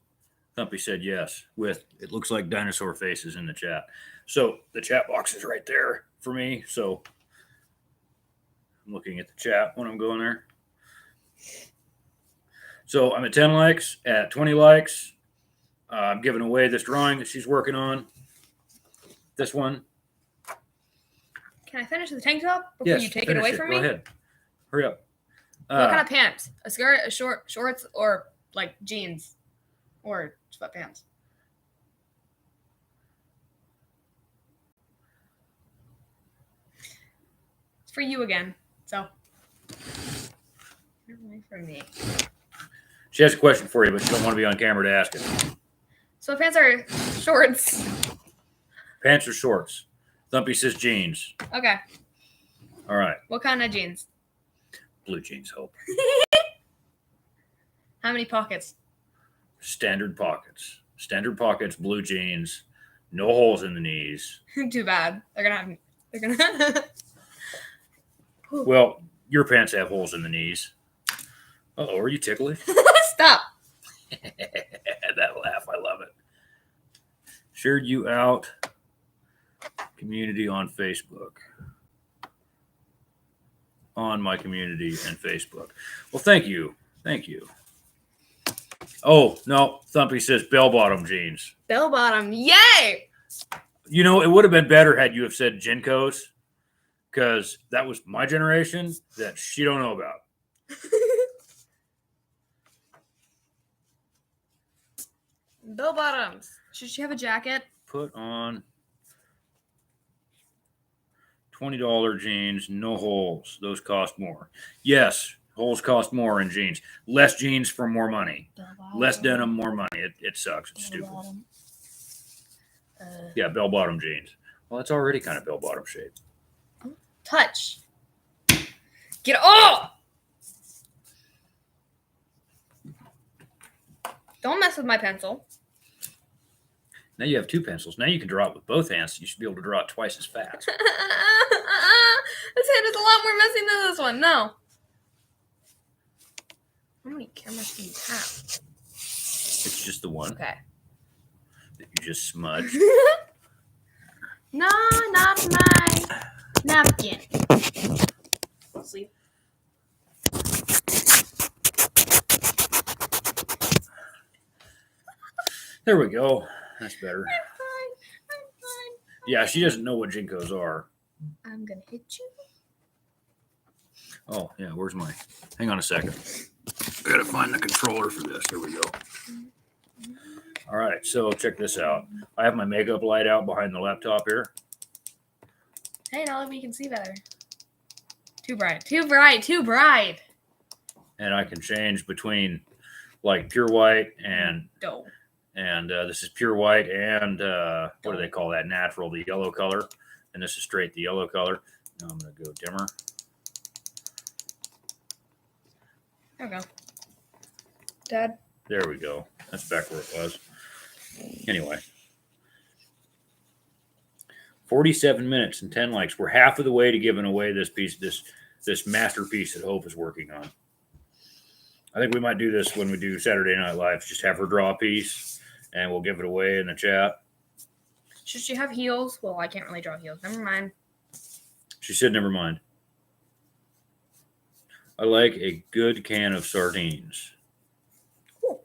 Thumpy said yes with, it looks like dinosaur faces in the chat. So the chat box is right there for me. So I'm looking at the chat when I'm going there. So I'm at 10 likes, at 20 likes. I'm giving away this drawing that she's working on. This one. Can I finish the tank top before you take it away from me? Go ahead. Hurry up. What kind of pants? A skirt, a shorts, or like jeans, or sweatpants? It's for you again. So, get away from me. She has a question for you, but she don't want to be on camera to ask it. Sweatpants are shorts. Pants or shorts? Thumpy says jeans. Okay. All right. What kind of jeans? Blue jeans, Hope. How many pockets? Standard pockets. Standard pockets, blue jeans, no holes in the knees. Too bad. They're gonna. Well, your pants have holes in the knees. Uh-oh, are you ticklish? Stop. That laugh, I love it. Shared you out. Community on Facebook. On my community and Facebook. Well, thank you. Thank you. Oh, no. Thumpy says bell-bottom jeans. Bell bottom. Yay. You know, it would have been better had you have said Jinkos, because that was my generation that she don't know about. Bell bottoms. Should she have a jacket? Put on $20 jeans, no holes. Those cost more. Yes, holes cost more in jeans. Less jeans for more money. Less denim, more money. It sucks. It's stupid. Yeah, bell-bottom jeans. Well, it's already kind of bell-bottom shape. Touch. Get off. Don't mess with my pencil. Now you have two pencils. Now you can draw it with both hands. You should be able to draw it twice as fast. This hand is a lot more messy than this one. No. How many cameras do you have? It's just the one Okay. that you just smudged. No, not my napkin. Sleep. There we go. That's better. I'm fine. Yeah, she doesn't know what Jinkos are. I'm gonna hit you. Oh, yeah, where's my... Hang on a second. I gotta find the controller for this. Here we go. All right, so check this out. I have my makeup light out behind the laptop here. Hey, now we can see better. Too bright. Too bright. Too bright. And I can change between like pure white and Dope. this is pure white and what do they call that? Natural, the yellow color. And this is straight the yellow color. Now I'm going to go dimmer. There we go. Dad. There we go. That's back where it was. Anyway. 47 minutes and 10 likes. We're half of the way to giving away this piece, this masterpiece that Hope is working on. I think we might do this when we do Saturday Night Live. Just have her draw a piece, and we'll give it away in the chat. Should she have heels? Well, I can't really draw heels. Never mind. She said, never mind. I like a good can of sardines. Cool.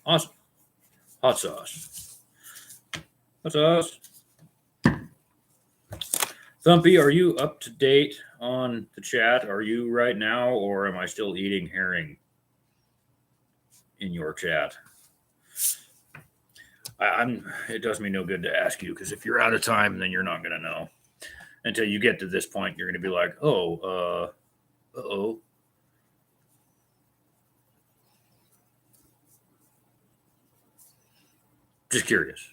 Awesome. Hot sauce. Hot sauce. Thumpy, are you up to date on the chat? Are you right now, or am I still eating herring in your chat? It does me no good to ask you, because if you're out of time, then you're not going to know. Until you get to this point, you're going to be like, oh, uh-oh. Just curious.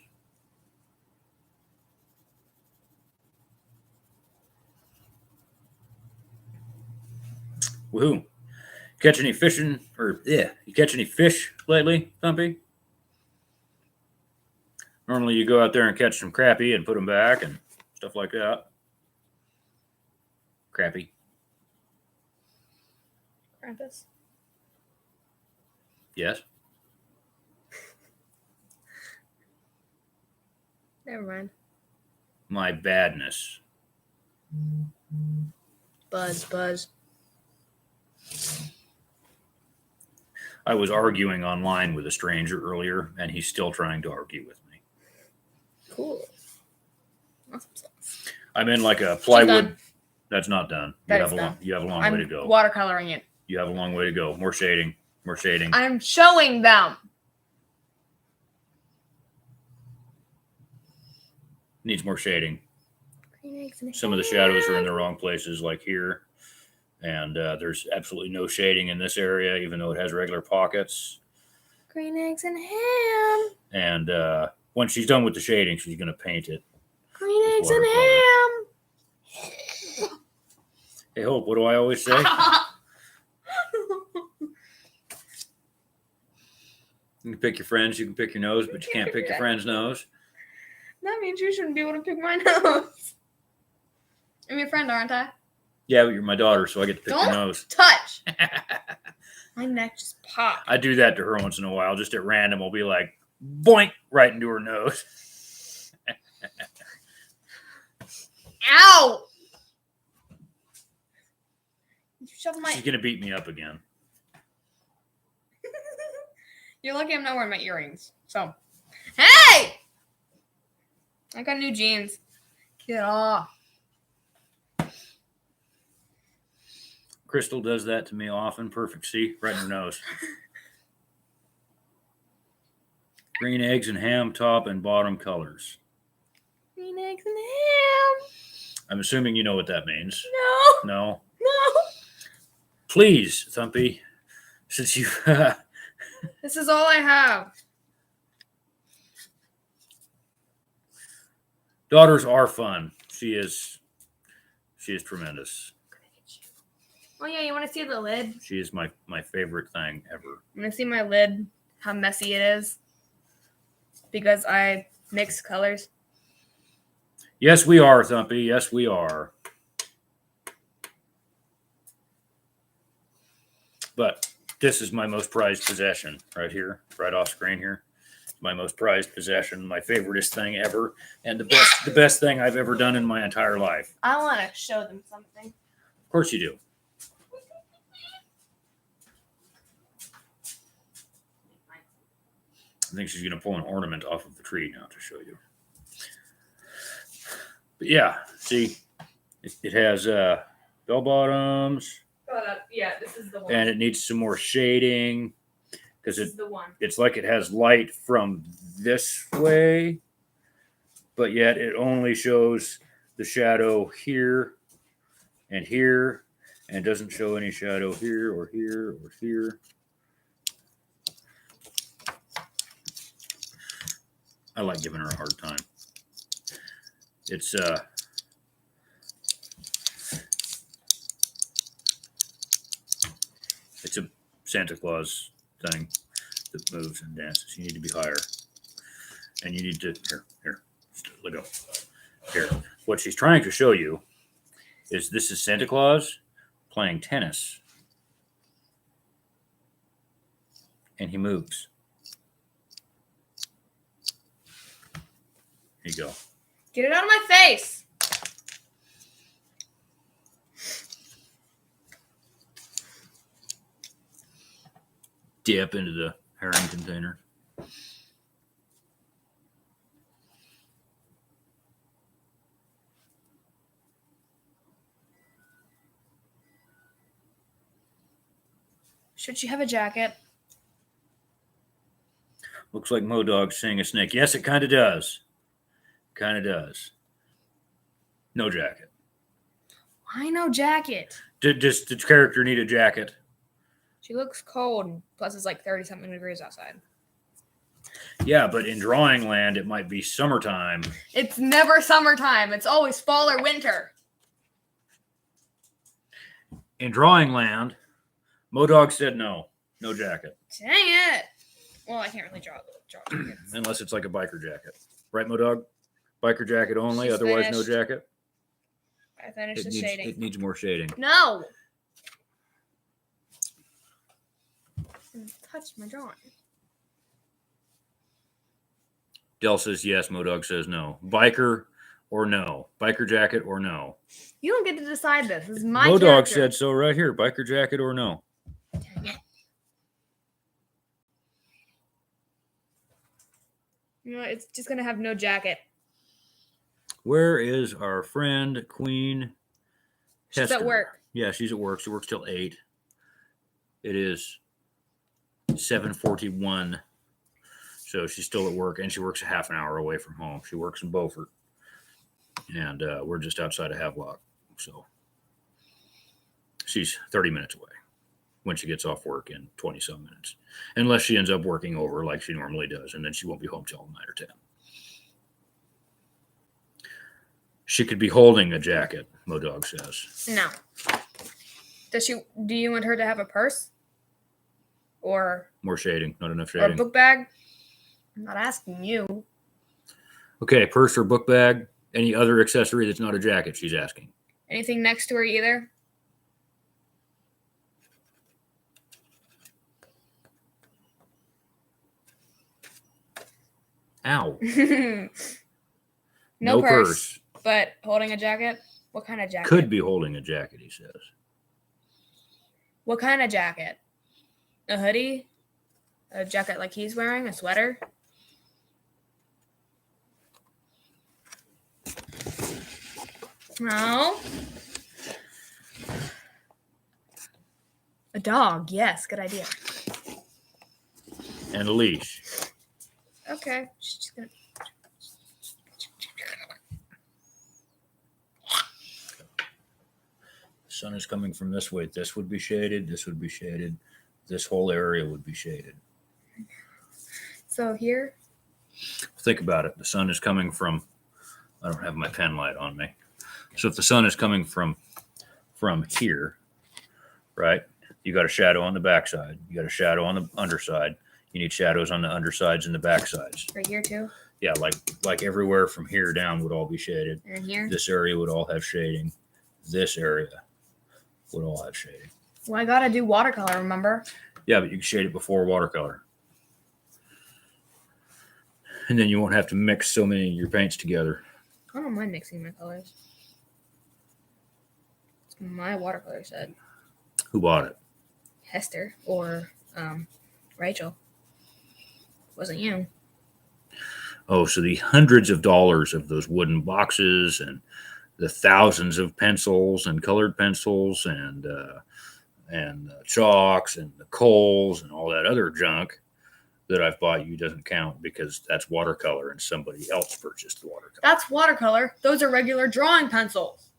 Woohoo. Catch any fishing, or yeah, you catch any fish lately, Thumpy? Normally you go out there and catch some crappie and put them back and stuff like that. Crappie. Krampus. Yes. Never mind. My badness. Buzz. I was arguing online with a stranger earlier, and he's still trying to argue with me. Cool. Awesome sauce. I'm in like a done. plywood. That's not done. That is done. You have a long I'm way to go. watercoloring it. You have a long way to go. More shading. More shading. I'm showing them. Needs more shading. Green eggs and Some of the shadows are in the wrong places, like here. And there's absolutely no shading in this area, even though it has regular pockets. Green eggs and ham. And when she's done with the shading, she's going to paint it. Green With eggs and watercolor. ham. Hey, Hope, what do I always say? You can pick your friends, you can pick your nose, but you can't pick your friend's nose. That means you shouldn't be able to pick my nose. I'm your friend, aren't I? Yeah, but you're my daughter, so I get to pick your Don't nose. touch. My neck just popped. I do that to her once in a while, just at random. I'll be like, boink, right into her nose. Ow! You shoved my. She's gonna beat me up again. You're lucky I'm not wearing my earrings. So, hey! I got new jeans. Get off. Crystal does that to me often. Perfect. See, right in her nose. Green eggs and ham top and bottom colors. Green eggs and ham. I'm assuming you know what that means. No, No? no. Please, Thumpy, since you... This is all I have. Daughters are fun. She is tremendous. Oh yeah, you want to see the lid? She is my favorite thing ever. You want to see my lid? How messy it is? Because I mix colors. Yes, we are, Thumpy. Yes, we are. But this is my most prized possession right here, right off screen here. My most prized possession, my favoriteest thing ever, and the best thing I've ever done in my entire life. I want to show them something. Of course you do. I think she's going to pull an ornament off of the tree now to show you. But yeah, see, it has bell bottoms, Yeah, this is the one. and it needs some more shading because This is the one. it's like it has light from this way, but yet it only shows the shadow here and here, and doesn't show any shadow here or here or here. I like giving her a hard time. It's a Santa Claus thing that moves and dances. You need to be higher, and you need to here. Let go. Here, what she's trying to show you is this is Santa Claus playing tennis, and he moves. Here you go. Get it out of my face. Dip into the herring container. Should she have a jacket? Looks like Modog seeing a snake. Yes, it kind of does. Kind of does. No jacket. Why no jacket? Does the character need a jacket? She looks cold. Plus, it's like 30-something degrees outside. Yeah, but in drawing land, it might be summertime. It's never summertime. It's always fall or winter. In drawing land, Modog said no. No jacket. Dang it. Well, I can't really draw jackets. Unless it's like a biker jacket. Right, Modog? Biker jacket only, She's otherwise no finished. jacket? I finished the It shading. needs more shading. No. Touch my drawing. Dell says yes, Modog says no. Biker or no. Biker jacket or no. You don't get to decide this. This is my Modog character. said so right here. Biker jacket or no. Dang it. You know, it's just gonna have no jacket. Where is our friend Queen She's Hester? at work. Yeah, she's at work. She works till 8. It is 7:41. So she's still at work, and she works a half an hour away from home. She works in Beaufort, and we're just outside of Havelock. So she's 30 minutes away when she gets off work in 20-some minutes, unless she ends up working over like she normally does, and then she won't be home till 9 or 10. She could be holding a jacket, Modog says. No. Do you want her to have a purse? Or More shading, not enough a shading. book bag? I'm not asking you. Okay, purse or book bag. Any other accessory that's not a jacket, she's asking. Anything next to her either? Ow. No purse, but holding a jacket. What kind of jacket? Could be holding a jacket, he says. What kind of jacket? A hoodie? A jacket like he's wearing? A sweater? No. A dog. Yes, good idea. And a leash. Okay. She's just gonna. The sun is coming from this way. This would be shaded. This would be shaded. This whole area would be shaded. So here. Think about it. The sun is coming from. I don't have my pen light on me. So if the sun is coming from here, right? You got a shadow on the backside. You got a shadow on the underside. You need shadows on the undersides and the backsides. Right here too. Yeah, like everywhere from here down would all be shaded. And here. This area would all have shading. This area would all have shading. Well, I gotta do watercolor. Remember? Yeah, but you can shade it before watercolor. And then you won't have to mix so many of your paints together. I don't mind mixing my colors. It's my watercolor set. Who bought it? Hester or Rachel. Wasn't you? Oh, so the hundreds of dollars of those wooden boxes and the thousands of pencils and colored pencils and chalks and the coals and all that other junk that I've bought you doesn't count because that's watercolor and somebody else purchased the watercolor. That's watercolor. Those are regular drawing pencils.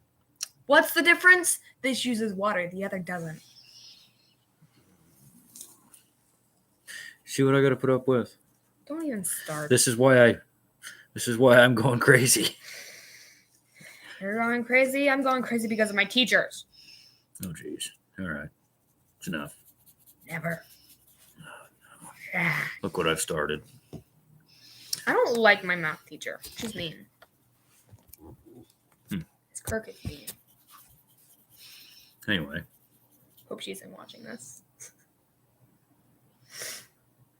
What's the difference? This uses water. The other doesn't. See what I got to put up with? Don't even start. This is why I'm going crazy. You're going crazy. I'm going crazy because of my teachers. Oh, geez. All right. It's enough. Never. Look what I've started. I don't like my math teacher. She's mean. It's crooked mean. Anyway, Hope she isn't watching this.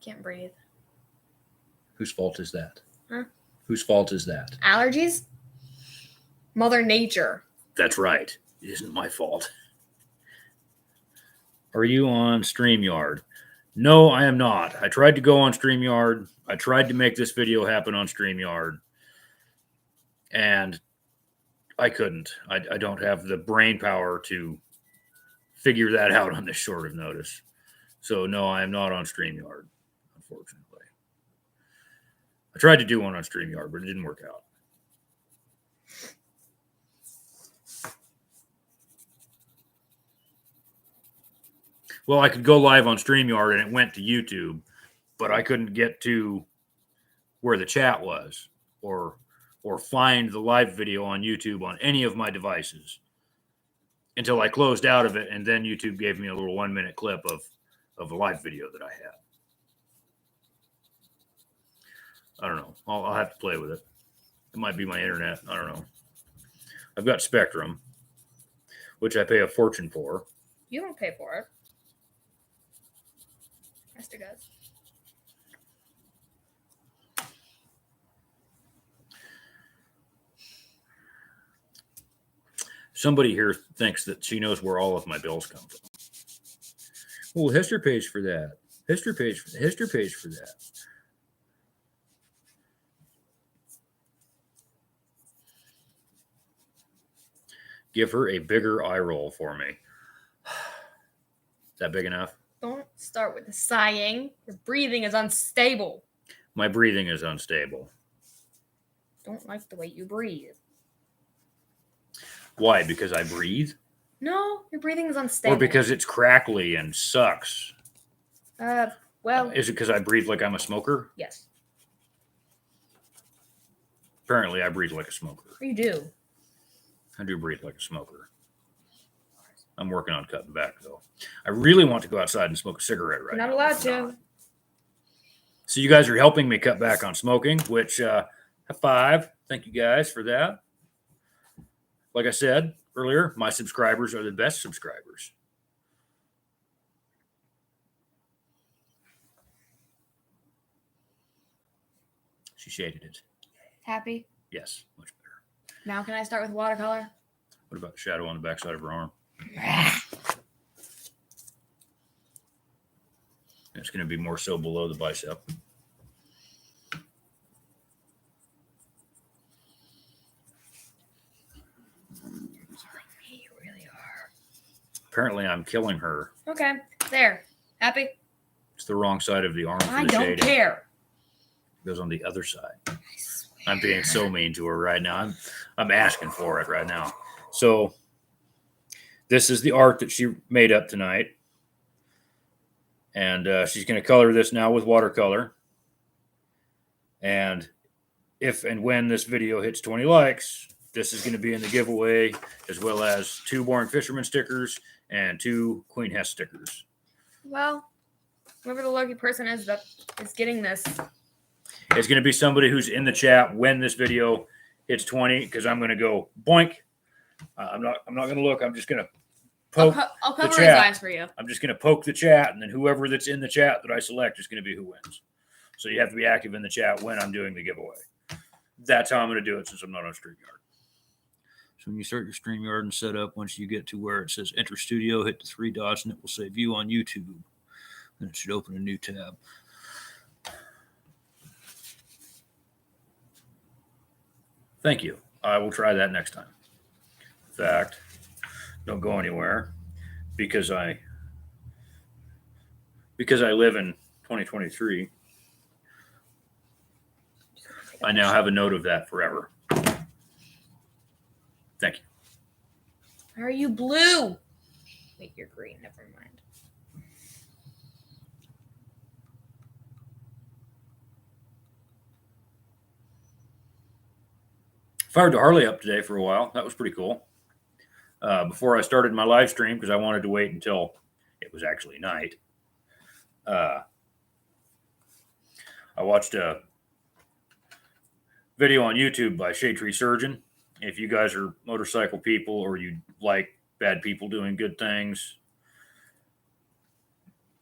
Can't breathe. whose fault is that? Huh? Whose fault is that? Allergies? Mother Nature. That's right. It isn't my fault. Are you on StreamYard? No, I am not. I tried to go on StreamYard. I tried to make this video happen on StreamYard. And I couldn't. I don't have the brain power to figure that out on this short of notice. So, no, I am not on StreamYard, unfortunately. I tried to do one on StreamYard, but it didn't work out. Well, I could go live on StreamYard and it went to YouTube, but I couldn't get to where the chat was or find the live video on YouTube on any of my devices until I closed out of it, and then YouTube gave me a little 1-minute clip of a live video that I had. I don't know. I'll have to play with it. It might be my internet. I don't know. I've got Spectrum, which I pay a fortune for. You don't pay for it. Esther does. Somebody here thinks that she knows where all of my bills come from. Well, history page for that. History page for that. Give her a bigger eye roll for me. Is that big enough? Don't start with the sighing. Your breathing is unstable. My breathing is unstable. Don't like the way you breathe. Why? Because I breathe? No, your breathing is unstable. Or because it's crackly and sucks? Well, Is it because I breathe like I'm a smoker? yes. Apparently, I breathe like a smoker. You do. I do breathe like a smoker. I'm working on cutting back, though. I really want to go outside and smoke a cigarette right You're now. not allowed but to. I'm not. So you guys are helping me cut back on smoking, which, high five. Thank you guys for that. Like I said earlier, my subscribers are the best subscribers. She shaded it. Happy. Yes, much better. Now can I start with watercolor? What about the shadow on the backside of her arm? It's going to be more so below the bicep. You really are. Apparently, I'm killing her. Okay. There. Happy? It's the wrong side of the arm for I the don't shading. care. It goes on the other side. I swear. I'm being so mean to her right now. I'm asking for it right now. So this is the art that she made up tonight. And she's going to color this now with watercolor. And if and when this video hits 20 likes, this is going to be in the giveaway, as well as 2 Boring Fisherman stickers and 2 Queen Hess stickers. Well, whoever the lucky person is that is getting this. It's going to be somebody who's in the chat when this video hits 20, because I'm going to go boink. I'm not going to look. I'm just going to poke. I'll the cover his chat. eyes for you. I'm just going to poke the chat, and then whoever that's in the chat that I select is going to be who wins. So you have to be active in the chat when I'm doing the giveaway. That's how I'm going to do it, since I'm not on StreamYard. So when you start your StreamYard and set up, once you get to where it says Enter Studio, hit the 3 dots, and it will say View on YouTube. Then it should open a new tab. Thank you. I will try that next time. In fact, don't go anywhere, because I live in 2023. I now have a note of that forever. Thank you. Why are you blue? Wait, you're green. Never mind. Fired the Harley up today for a while. That was pretty cool. Before I started my live stream, because I wanted to wait until it was actually night, I watched a video on YouTube by Shade Tree Surgeon. If you guys are motorcycle people or you like bad people doing good things,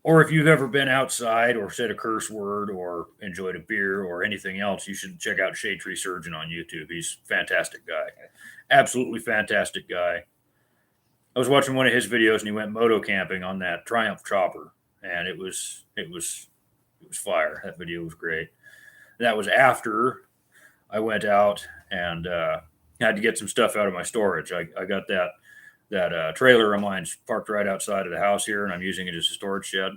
or if you've ever been outside or said a curse word or enjoyed a beer or anything else, you should check out Shade Tree Surgeon on YouTube. He's a fantastic guy. Absolutely fantastic guy. I was watching one of his videos and he went moto camping on that Triumph chopper, and it was fire. That video was great. That was after I went out and had to get some stuff out of my storage. I got that trailer of mine's parked right outside of the house here, and I'm using it as a storage shed.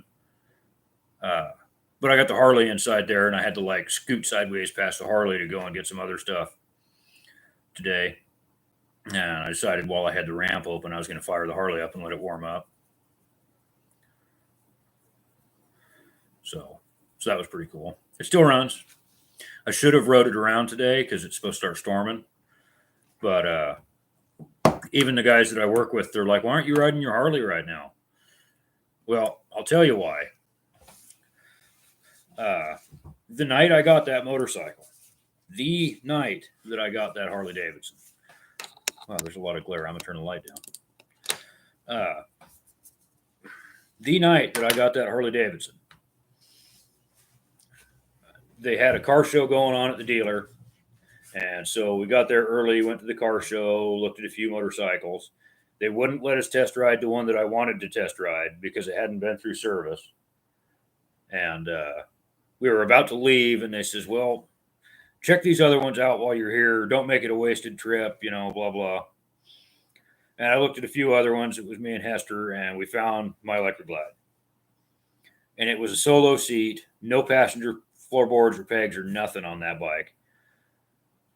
But I got the Harley inside there, and I had to like scoot sideways past the Harley to go and get some other stuff today. And I decided while I had the ramp open, I was going to fire the Harley up and let it warm up. So that was pretty cool. It still runs. I should have rode it around today because it's supposed to start storming. But even the guys that I work with, they're like, why aren't you riding your Harley right now? Well, I'll tell you why. The night I got that motorcycle, the night that I got that Harley Davidson. Wow, there's a lot of glare. I'm going to turn the light down. The night that I got that Harley Davidson, they had a car show going on at the dealer. And so we got there early, went to the car show, looked at a few motorcycles. They wouldn't let us test ride the one that I wanted to test ride because it hadn't been through service. And we were about to leave, and they says, well, check these other ones out while you're here. Don't make it a wasted trip, blah, blah. And I looked at a few other ones. It was me and Hester, and we found my Electra Glide. And it was a solo seat, no passenger floorboards or pegs or nothing on that bike.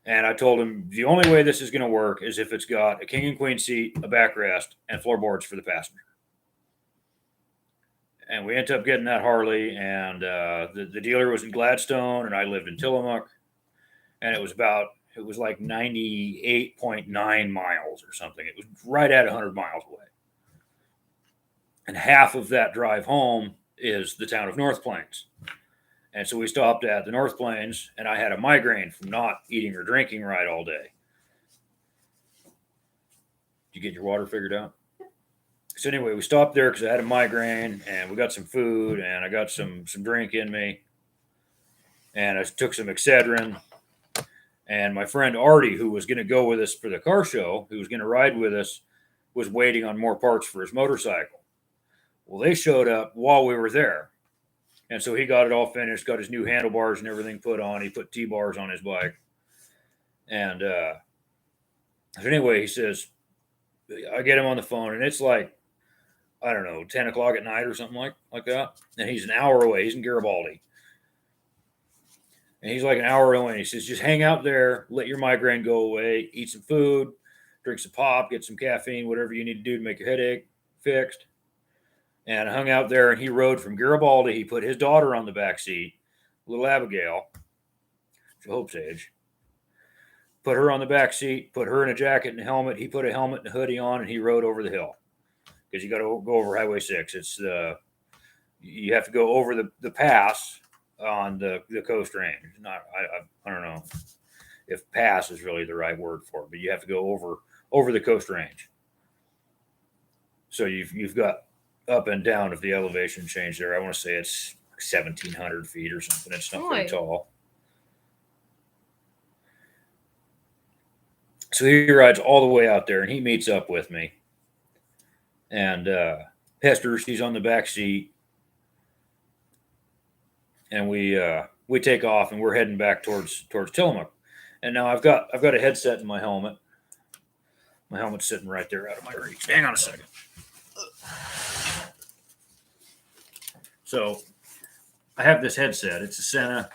And I told him the only way this is going to work is if it's got a king and queen seat, a backrest, and floorboards for the passenger. And we ended up getting that Harley, and the dealer was in Gladstone, and I lived in Tillamook. And it was like 98.9 miles or something. It was right at 100 miles away. And half of that drive home is the town of North Plains. And so we stopped at the North Plains, and I had a migraine from not eating or drinking right all day. Did you get your water figured out? So anyway, we stopped there because I had a migraine, and we got some food, and I got some drink in me. and I took some Excedrin. And my friend Artie, who was going to go with us for the car show, who was going to ride with us, was waiting on more parts for his motorcycle. Well, they showed up while we were there. And so he got it all finished, got his new handlebars and everything put on. He put T-bars on his bike. And so anyway, he says, I get him on the phone, and it's like, I don't know, 10 o'clock at night or something like that. And he's an hour away. He's in Garibaldi. And he's like an hour away. And he says, just hang out there, let your migraine go away, eat some food, drink some pop, get some caffeine, whatever you need to do to make your headache fixed. And I hung out there, and he rode from Garibaldi. He put his daughter on the back seat, little Abigail, Hope's age. Put her on the back seat, put her in a jacket and a helmet. He put a helmet and a hoodie on, and he rode over the hill because you got to go over Highway 6. It's you have to go over the pass on the Coast Range. I don't know if pass is really the right word for it, but you have to go over the Coast Range. So you've got up and down of the elevation change there. I want to say it's 1,700 feet or something. It's not very tall. So he rides all the way out there, and he meets up with me. And Hester, she's on the back seat, and we take off, and we're heading back towards Tillamook. And now I've got a headset in my helmet. My helmet's sitting right there out of my reach. Hang on a second. So I have this headset. It's a Sena.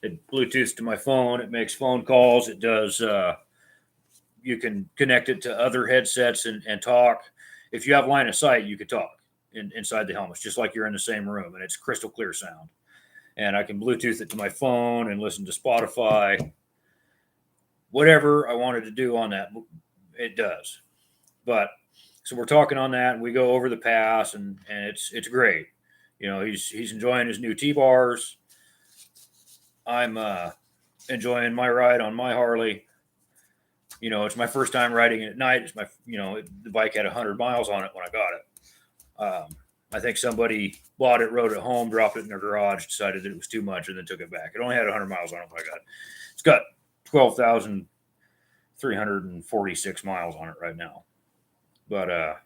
It Bluetooths to my phone. It makes phone calls. It does. You can connect it to other headsets and talk. If you have line of sight, you could talk inside the helmets, just like you're in the same room, and it's crystal clear sound. And I can Bluetooth it to my phone and listen to Spotify. Whatever I wanted to do on that, it does. But so we're talking on that, and we go over the pass, and it's great. You know, he's enjoying his new T-bars. I'm enjoying my ride on my Harley. You know, it's my first time riding it at night. It's the bike had 100 miles on it when I got it. I think somebody bought it, rode it home, dropped it in their garage, decided that it was too much, and then took it back. It only had 100 miles on it when I got it. It's got 12,346 miles on it right now. But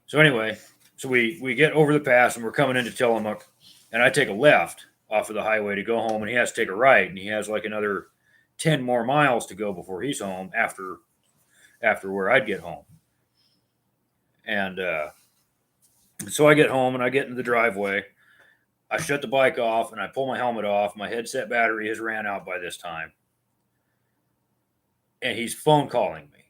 so anyway, so we get over the pass, and we're coming into Tillamook, and I take a left off of the highway to go home, and he has to take a right, and he has like another 10 more miles to go before he's home after where I'd get home. And so I get home, and I get in the driveway. I shut the bike off, and I pull my helmet off. My headset battery has ran out by this time. And he's phone calling me.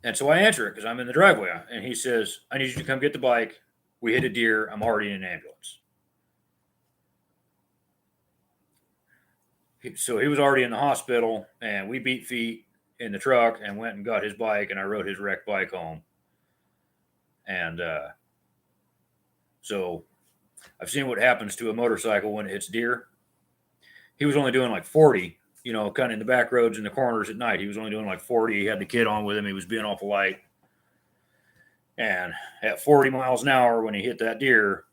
And so I answer it because I'm in the driveway. And he says, I need you to come get the bike. We hit a deer. I'm already in an ambulance. So he was already in the hospital, and we beat feet in the truck and went and got his bike, and I rode his wrecked bike home. And so I've seen what happens to a motorcycle when it hits deer. He was only doing like 40, you know, kind of in the back roads and the corners at night. He was only doing like 40. He had the kid on with him. He was being awful light. And at 40 miles an hour, when he hit that deer,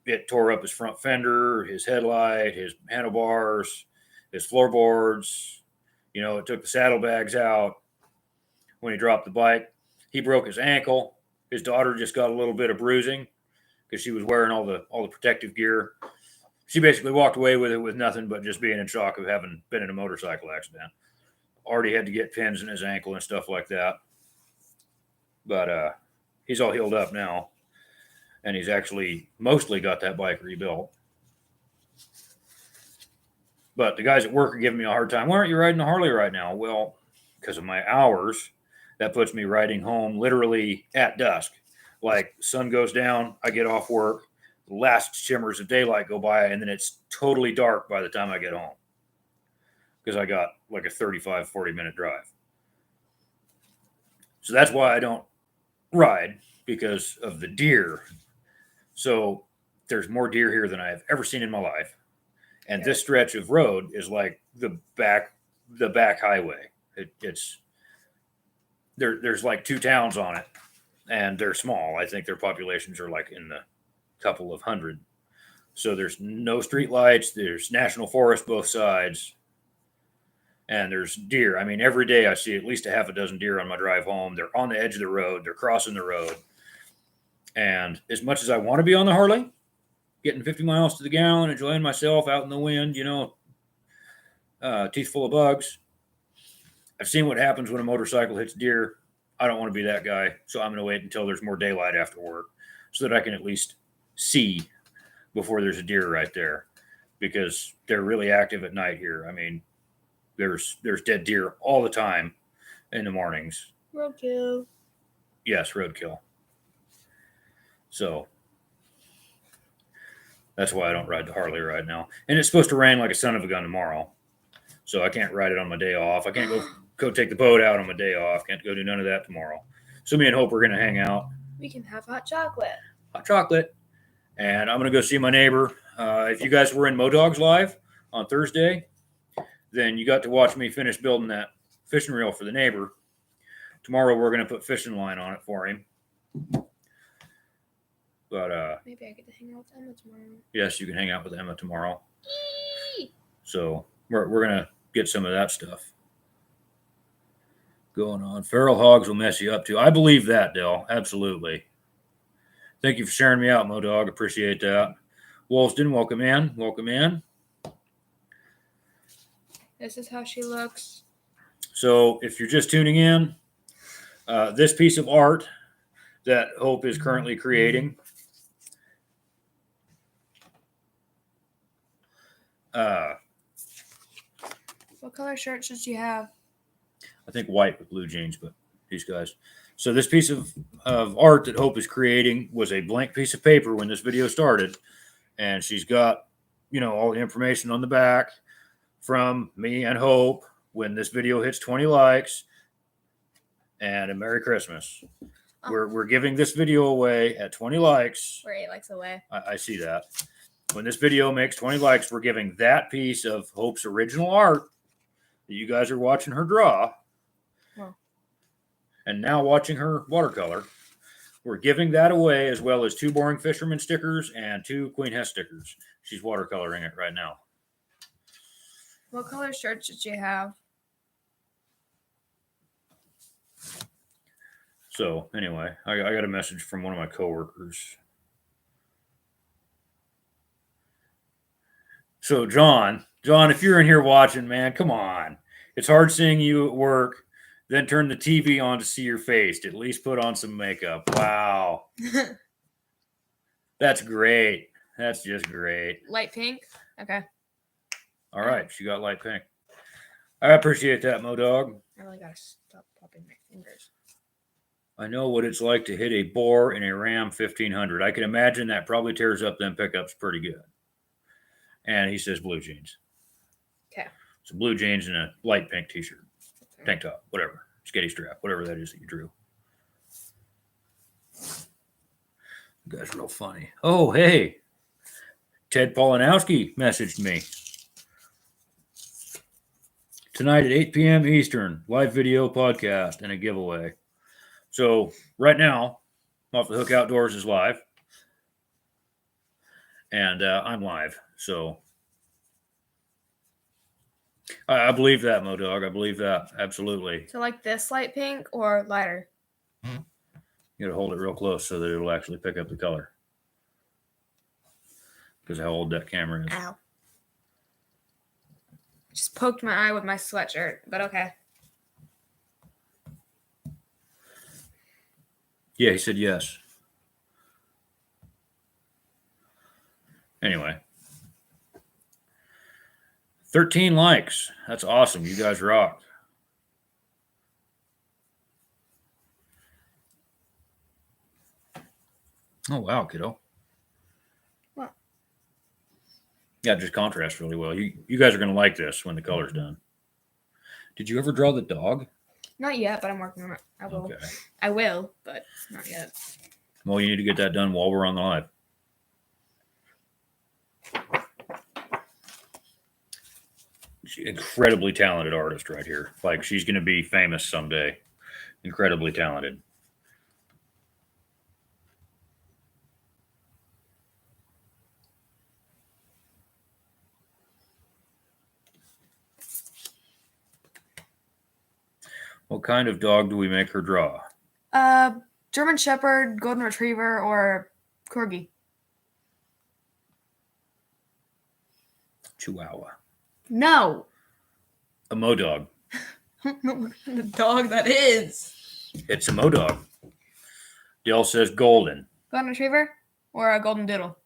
it tore up his front fender, his headlight, his handlebars, his floorboards. You know, it took the saddlebags out. When he dropped the bike, he broke his ankle. His daughter just got a little bit of bruising because she was wearing all the protective gear. She basically walked away with it with nothing but just being in shock of having been in a motorcycle accident. Already had to get pins in his ankle and stuff like that. But he's all healed up now. And he's actually mostly got that bike rebuilt. But the guys at work are giving me a hard time. Why aren't you riding a Harley right now? Well, because of my hours, that puts me riding home literally at dusk. Like, sun goes down, I get off work, the last shimmers of daylight go by, and then it's totally dark by the time I get home. Because I got like a 35, 40-minute drive. So that's why I don't ride, because of the deer. So there's more deer here than I have ever seen in my life. And this stretch of road is like the back highway. There's like 2 towns on it, and they're small. I think their populations are like in the couple of hundred. So there's no street lights. There's national forest both sides. And there's deer. I mean, every day I see at least a half a dozen deer on my drive home. They're on the edge of the road. They're crossing the road. And as much as I want to be on the Harley, getting 50 miles to the gallon, enjoying myself out in the wind, teeth full of bugs. I've seen what happens when a motorcycle hits deer. I don't want to be that guy. So I'm going to wait until there's more daylight after work so that I can at least see before there's a deer right there, because they're really active at night here. I mean, there's dead deer all the time in the mornings. Roadkill. Yes, roadkill. So that's why I don't ride the Harley right now. And it's supposed to rain like a son of a gun tomorrow. So I can't ride it on my day off. I can't go take the boat out on my day off. Can't go do none of that tomorrow. So me and Hope are going to hang out. We can have hot chocolate. Hot chocolate. And I'm going to go see my neighbor. If you guys were in Modogs Live on Thursday, then you got to watch me finish building that fishing reel for the neighbor. Tomorrow we're going to put fishing line on it for him. But maybe I get to hang out with Emma tomorrow. yes, you can hang out with Emma tomorrow. Eee! So we're going to get some of that stuff going on. Feral hogs will mess you up too. I believe that, Dell. Absolutely. Thank you for sharing me out, Modog. Appreciate that. Wolston, welcome in. Welcome in. This is how she looks. So if you're just tuning in, this piece of art that Hope is currently creating, What color shirt should she have? I think white with blue jeans, but these guys. So this piece of art that Hope is creating was a blank piece of paper when this video started. And she's got, all the information on the back from me and Hope when this video hits 20 likes. And a Merry Christmas. Oh. We're giving this video away at 20 likes. We're 8 likes away. I see that. When this video makes 20 likes, we're giving that piece of Hope's original art that you guys are watching her draw. Wow. And now watching her watercolor. We're giving that away, as well as 2 Boring Fisherman stickers and 2 Queen Hess stickers. She's watercoloring it right now. What color shirt should she have? So anyway, I got a message from one of my coworkers. So John, if you're in here watching, man, come on. It's hard seeing you at work, then turn the TV on to see your face. At least put on some makeup. Wow. That's great. That's just great. Light pink? Okay. All right. She got light pink. I appreciate that, Modog. I really gotta stop popping my fingers. I know what it's like to hit a boar in a Ram 1500. I can imagine that probably tears up them pickups pretty good. And he says blue jeans. Okay. So blue jeans and a light pink t-shirt, tank top, whatever, sketty strap, whatever that is that you drew. You guys are real funny. Oh, hey. Ted Polanowski messaged me. Tonight at 8 p.m. Eastern, live video podcast and a giveaway. So right now, Off the Hook Outdoors is live. And I'm live. So I believe that, Modog. I believe that. Absolutely. So like this light pink or lighter? You got to hold it real close so that it'll actually pick up the color. Because how old that camera is. Ow. Just poked my eye with my sweatshirt, but okay. Yeah, he said yes. Anyway. 13 likes. That's awesome. You guys rock. Oh, wow, kiddo. What? Yeah, it just contrasts really well. You guys are going to like this when the color's done. Did you ever draw the dog? Not yet, but I'm working on it. I will. Okay. I will, but not yet. Well, you need to get that done while we're on the live. She's an incredibly talented artist right here. Like, she's going to be famous someday. Incredibly talented. What kind of dog do we make her draw? German Shepherd, Golden Retriever, or Corgi. Chihuahua. No. A Modog. I don't know what kind of dog that is. It's a Modog. Dale says golden. Golden Retriever or a Golden Doodle?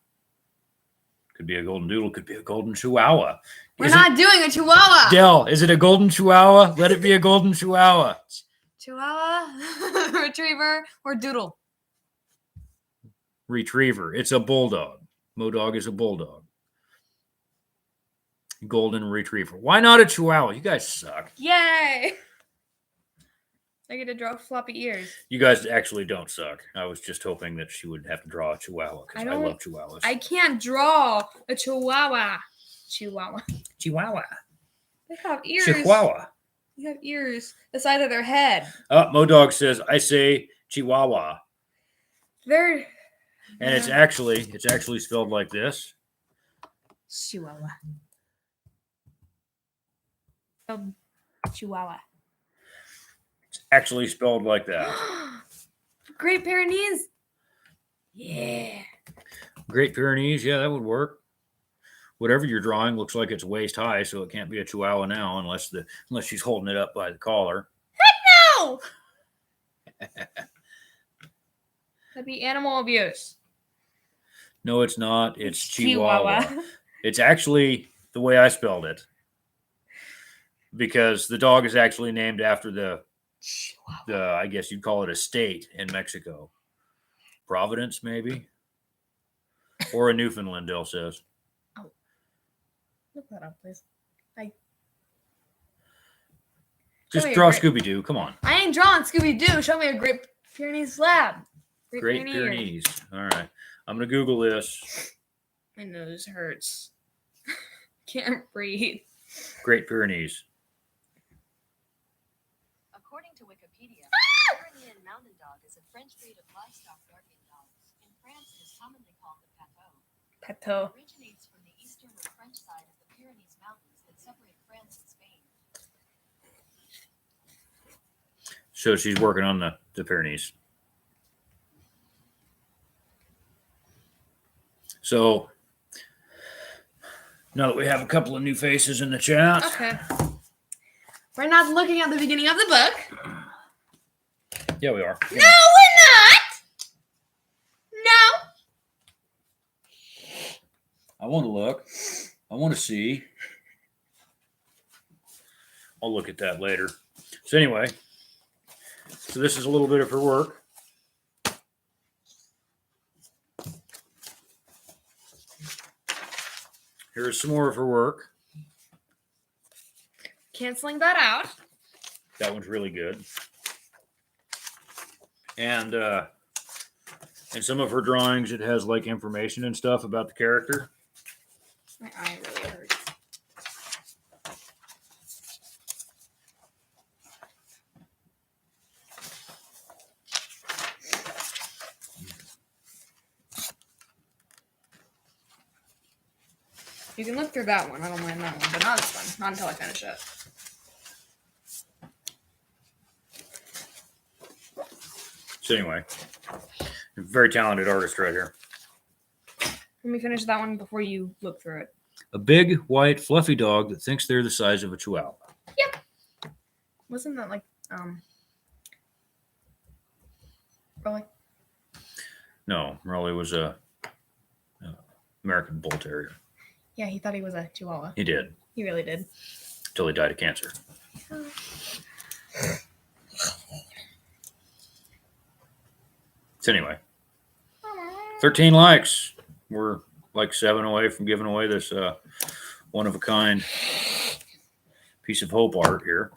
Could be a golden doodle. Could be a golden Chihuahua. We're Is not doing a Chihuahua. Dell, is it a golden Chihuahua? Let it be a golden Chihuahua. Chihuahua, Retriever, or Doodle? Retriever. It's a bulldog. Modog is a bulldog. Golden Retriever. Why not a Chihuahua? You guys suck. Yay! I get to draw floppy ears. You guys actually don't suck. I was just hoping that she would have to draw a Chihuahua because I don't- love Chihuahuas. I can't draw a Chihuahua. Chihuahua. Chihuahua. They have ears. Chihuahua. They have ears the size of their head. Modog says, I say Chihuahua. They're And it's actually spelled like this. Chihuahua. Chihuahua. It's actually spelled like that. Great Pyrenees. Yeah. Great Pyrenees, yeah, that would work. Whatever you're drawing looks like it's waist high, so it can't be a Chihuahua now unless she's holding it up by the collar. No. That'd be animal abuse. No, it's not. It's Chihuahua. It's actually the way I spelled it. Because the dog is actually named after the I guess you'd call it a state in Mexico. Providence, maybe? Or a Newfoundland, Dale says. Look that up, please. Just me a draw great- Scooby-Doo. Come on. I ain't drawing Scooby-Doo. Show me a Great Pyrenees slab. Great Pyrenees. All right. I'm going to Google this. My nose hurts. Can't breathe. Great Pyrenees. According to Wikipedia, the Pyrenean Mountain Dog is a French breed of livestock guardian dogs. In France, it is commonly called the Pateau. Pateau. It originates from the eastern or French side of the Pyrenees Mountains that separate France and Spain. So she's working on the Pyrenees. So now that we have a couple of new faces in the chat, Okay. We're not looking at the beginning of the book. yeah, we are. No, we're not. No. I want to look. I want to see. I'll look at that later. So anyway, so this is a little bit of her work. Here's some more of her work. Canceling that out. That one's really good. And in some of her drawings, it has like information and stuff about the character. My eye really hurts. You can look through that one. I don't mind that one, but not this one. Not until I finish it. So anyway, a very talented artist right here. Let me finish that one before you look through it. A big, white, fluffy dog that thinks they're the size of a chihuahua. Wasn't that like Really? No, Raleigh was a American Bull Terrier. Yeah, he thought he was a Chihuahua. He did, He really did. until he died of cancer. So anyway, 13 likes. We're like 7 away from giving away this one-of-a-kind piece of hope art here.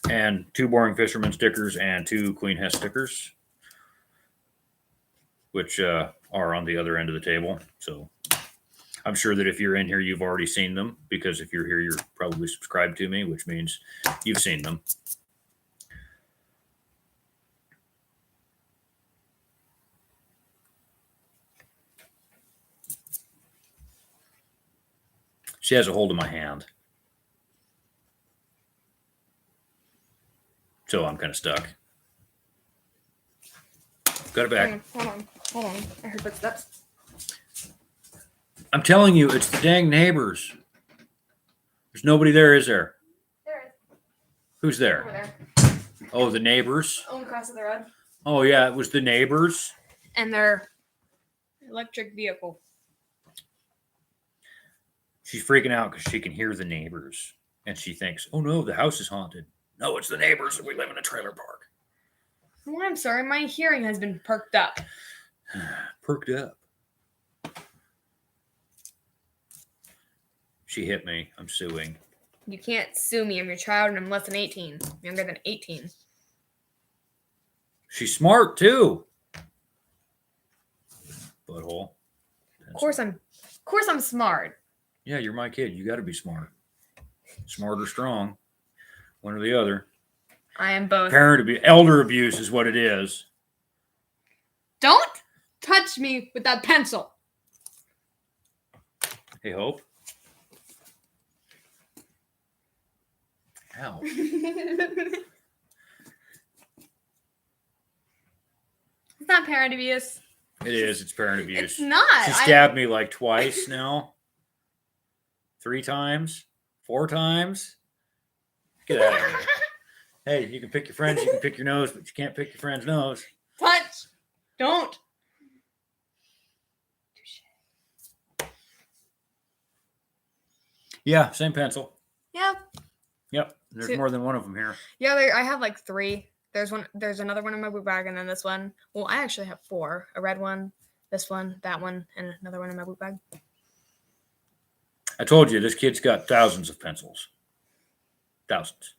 And 2 Boring Fisherman stickers and 2 Queen Hess stickers, which are on the other end of the table. So I'm sure that if you're in here, you've already seen them, because if you're here, you're probably subscribed to me, which means you've seen them. She has a hold of my hand. So I'm kind of stuck. Got it back. Hold on. I heard footsteps. I'm telling you, it's the dang neighbors. There's nobody there, is there? There it Who's is. Over there? there. Oh, the neighbors. On the cross of the road. Oh, yeah, it was the neighbors. And their electric vehicle. She's freaking out because she can hear the neighbors. And she thinks, oh, no, the house is haunted. No, it's the neighbors. We live in a trailer park. Oh, I'm sorry. My hearing has been perked up. Perked up. She hit me. I'm suing. You can't sue me. I'm your child and I'm less than 18. Younger than 18. She's smart, too. Butthole. Of course I'm smart. Yeah, you're my kid. You got to be smart. Smart or strong. One or the other. I am both. Elder abuse is what it is. Don't touch me with that pencil. Hey, Hope. Ow. It's not parent abuse. It is. It's parent abuse. It's not. She stabbed me like twice now. 3 times. 4 times. Get out of here. Hey, you can pick your friends. You can pick your nose, but you can't pick your friend's nose. Touch. Don't. Yeah, same pencil. Yeah. Yep. There's So- more than one of them here. Yeah, I have like 3. There's another one in my boot bag, and then this one. Well, I actually have 4. A red one, this one, that one, and another one in my boot bag. I told you, this kid's got thousands of pencils. Thousands.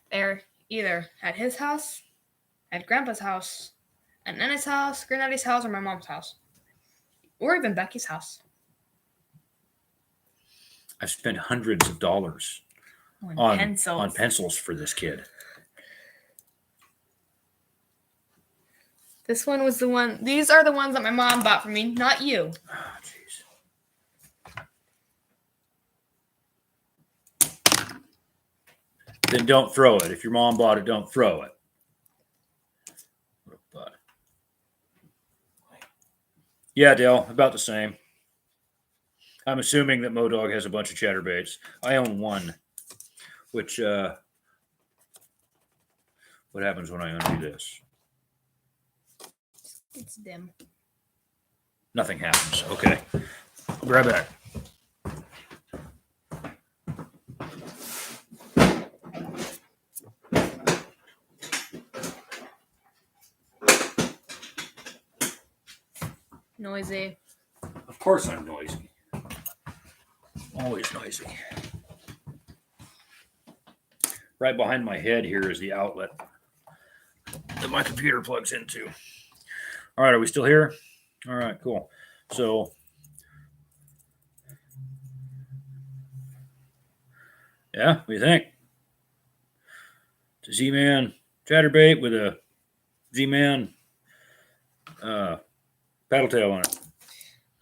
They're either at his house, at Grandpa's house, at Nana's house, Granddaddy's house, or my mom's house. Or even Becky's house. I've spent hundreds of dollars On pencils. on pencils for this kid. This one was the one. These are the ones that my mom bought for me, not you. Oh, jeez. Then don't throw it. If your mom bought it, don't throw it. What a butt. Yeah, Dale, about the same. I'm assuming that MoDog has a bunch of chatterbaits. I own one, which, what happens when I undo this? It's dim. Nothing happens. Okay. I'll be right back. Noisy. Of course I'm noisy. Always noisy. Right behind my head here is the outlet that my computer plugs into. All right, are we still here? All right, cool. So, yeah, what do you think? It's a Z-Man chatterbait with a Z-Man paddle tail on it.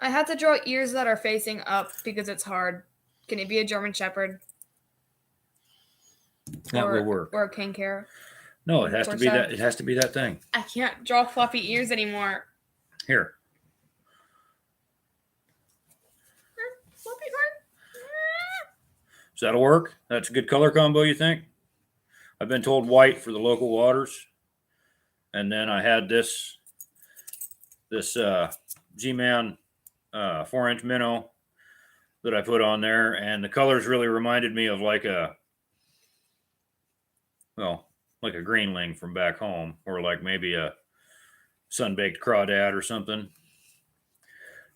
I had to draw ears that are facing up because it's hard. Can it be a German Shepherd? That will work. Or a King Carrot? No, it has to be Torso. that. It has to be that thing. I can't draw fluffy ears anymore. Here. Fluffy heart. So that'll work. That's a good color combo, you think? I've been told white for the local waters. And then I had this G-Man 4-inch minnow that I put on there. And the colors really reminded me of like a greenling from back home, or like maybe a sun-baked crawdad or something.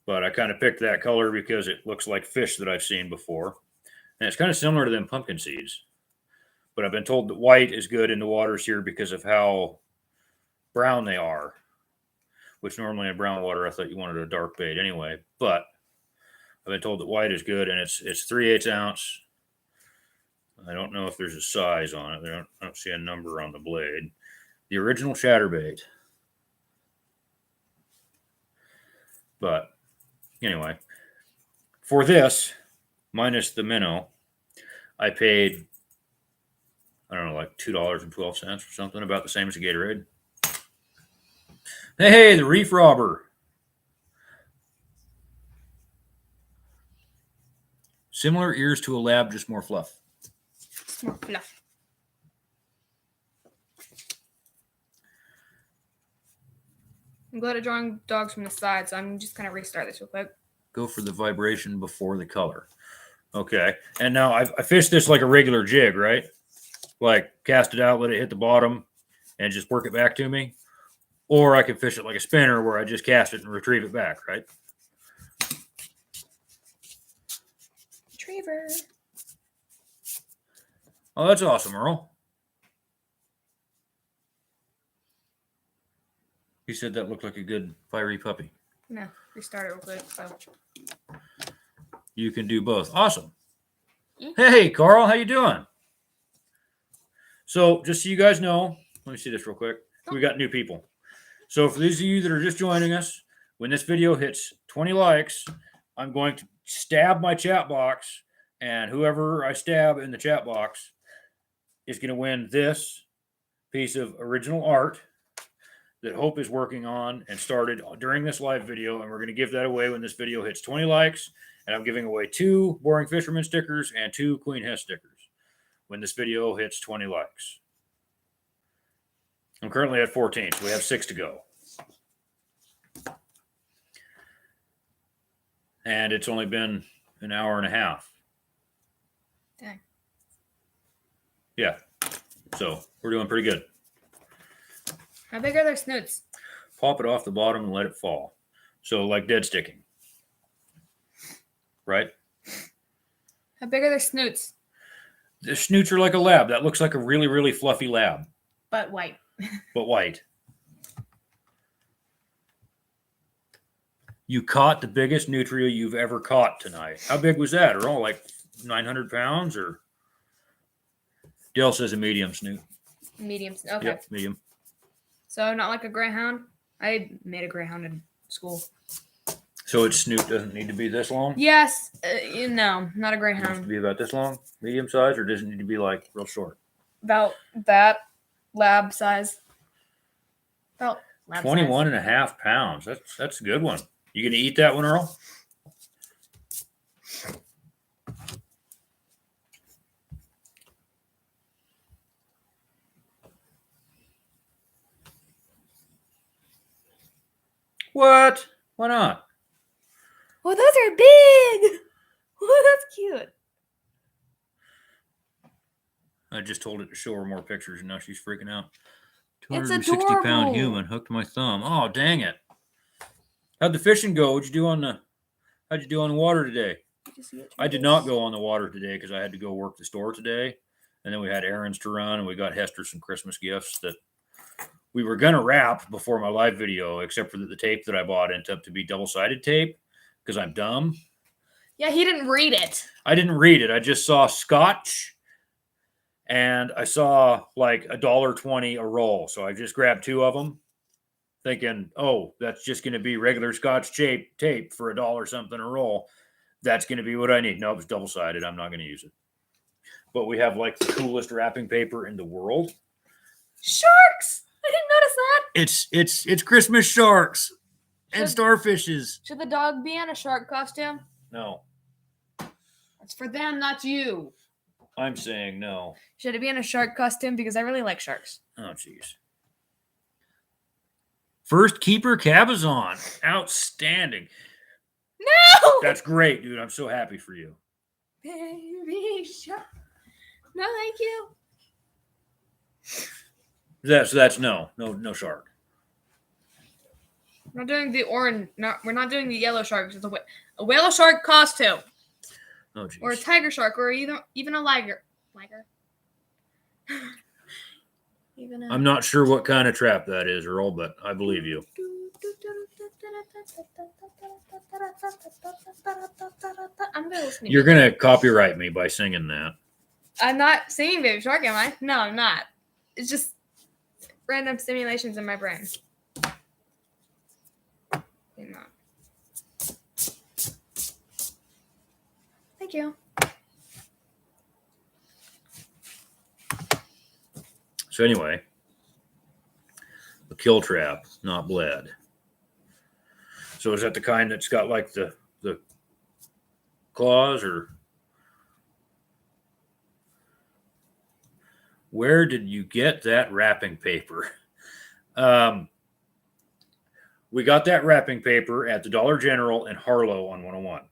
But I kind of picked that color because it looks like fish that I've seen before. And it's kind of similar to them pumpkin seeds. But I've been told that white is good in the waters here because of how brown they are. Which normally in brown water, I thought you wanted a dark bait anyway. But I've been told that white is good, and it's 3/8 ounce. I don't know if there's a size on it. I don't see a number on the blade. The original chatterbait. But anyway, for this, minus the minnow, I paid I don't know, like $2.12 or something, about the same as a Gatorade. Hey, the Reef Robber. Similar ears to a lab, just more fluff. It's more fluff. I'm good at drawing dogs from the side, so I'm just gonna restart this real quick. Go for the vibration before the color. Okay. And now I fished this like a regular jig, right? Like cast it out, let it hit the bottom, and just work it back to me. Or I can fish it like a spinner where I just cast it and retrieve it back, right? Retriever. Oh, that's awesome, Earl. You said that looked like a good fiery puppy. No, restart it real quick. So You can do both. Awesome. Mhm. Hey, Carl, how you doing? So, just so you guys know, let me see this real quick. We got new people. So, for those of you that are just joining us, when this video hits 20 likes, I'm going to stab my chat box, and whoever I stab in the chat box is going to win this piece of original art that Hope is working on and started during this live video, and we're going to give that away when this video hits 20 likes. And I'm giving away 2 Boring Fisherman stickers and 2 Queen Hess stickers when this video hits 20 likes. I'm currently at 14, so we have 6 to go. And it's only been an hour and a half. dang. Yeah. So we're doing pretty good. How big are their snoots? Pop it off the bottom and let it fall. So like dead sticking. Right? How big are their snoots? The snoots are like a lab. That looks like a really, really fluffy lab, But white. but white. You caught the biggest nutria you've ever caught tonight. How big was that? Or all like 900 pounds? Or Dale says a medium snoot. Medium. Okay. Yep, medium. So not like a greyhound. I made a greyhound in school. So its snoot doesn't need to be this long? Yes. No, not a It needs to greyhound. be about this long, medium size, or does it need to be like real short? About that lab size. About lab 21 size. and a half pounds. That's a good one. You gonna eat that one, Earl? What? Why not? Oh, those are big. Oh, that's cute. I just told it to show her more pictures, and now she's freaking out. It's 260-pound adorable. human hooked my thumb. Oh, dang it! How'd the fishing go? How'd you do on the water today? I did not go on the water today because I had to go work the store today, and then we had errands to run, and we got Hester some Christmas gifts that we were gonna wrap before my live video, except for that the tape that I bought ended up to be double-sided tape because I'm dumb. Yeah, he didn't read it. I didn't read it. I just saw Scotch, and I saw like $1.20 a roll. So I just grabbed 2 of them, thinking, oh, that's just going to be regular Scotch tape for $1 something a roll. That's going to be what I need. No, it's double-sided. I'm not going to use it. But we have like the coolest wrapping paper in the world. Sharks. I didn't notice that. It's Christmas sharks and Should- starfishes. Should the dog be in a shark costume? No, It's for them, not you. I'm saying no. Should it be in a shark costume? Because I really like sharks. Oh, jeez. First keeper Cabazon. Outstanding. No! That's great, dude. I'm so happy for you. Baby shark. No, thank you. That's no shark. We're not doing the orange. No, we're not doing the yellow shark. It's a whale shark costume, Oh, jeez. or a tiger shark, or even a liger. Even a. I'm not sure what kind of trap that is, Earl, but I believe you. I'm gonna listen to You're you. gonna copyright me by singing that. I'm not singing Baby Shark, am I? No, I'm not. It's just random stimulations in my brain. I'm not. Thank you. So anyway, a kill trap, not bled. So is that the kind that's got like the claws, or where did you get that wrapping paper? We got that wrapping paper at the Dollar General in Harlow on 101.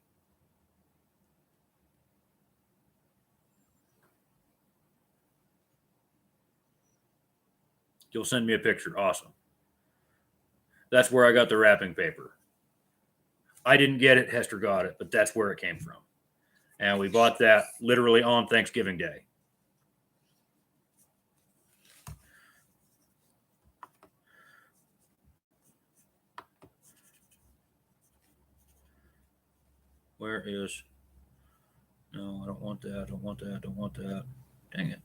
You'll send me a picture. Awesome. That's where I got the wrapping paper. I didn't get it. Hester got it, but that's where it came from. And we bought that literally on Thanksgiving Day. Where is... No, I don't want that. I don't want that. I don't want that. Dang it.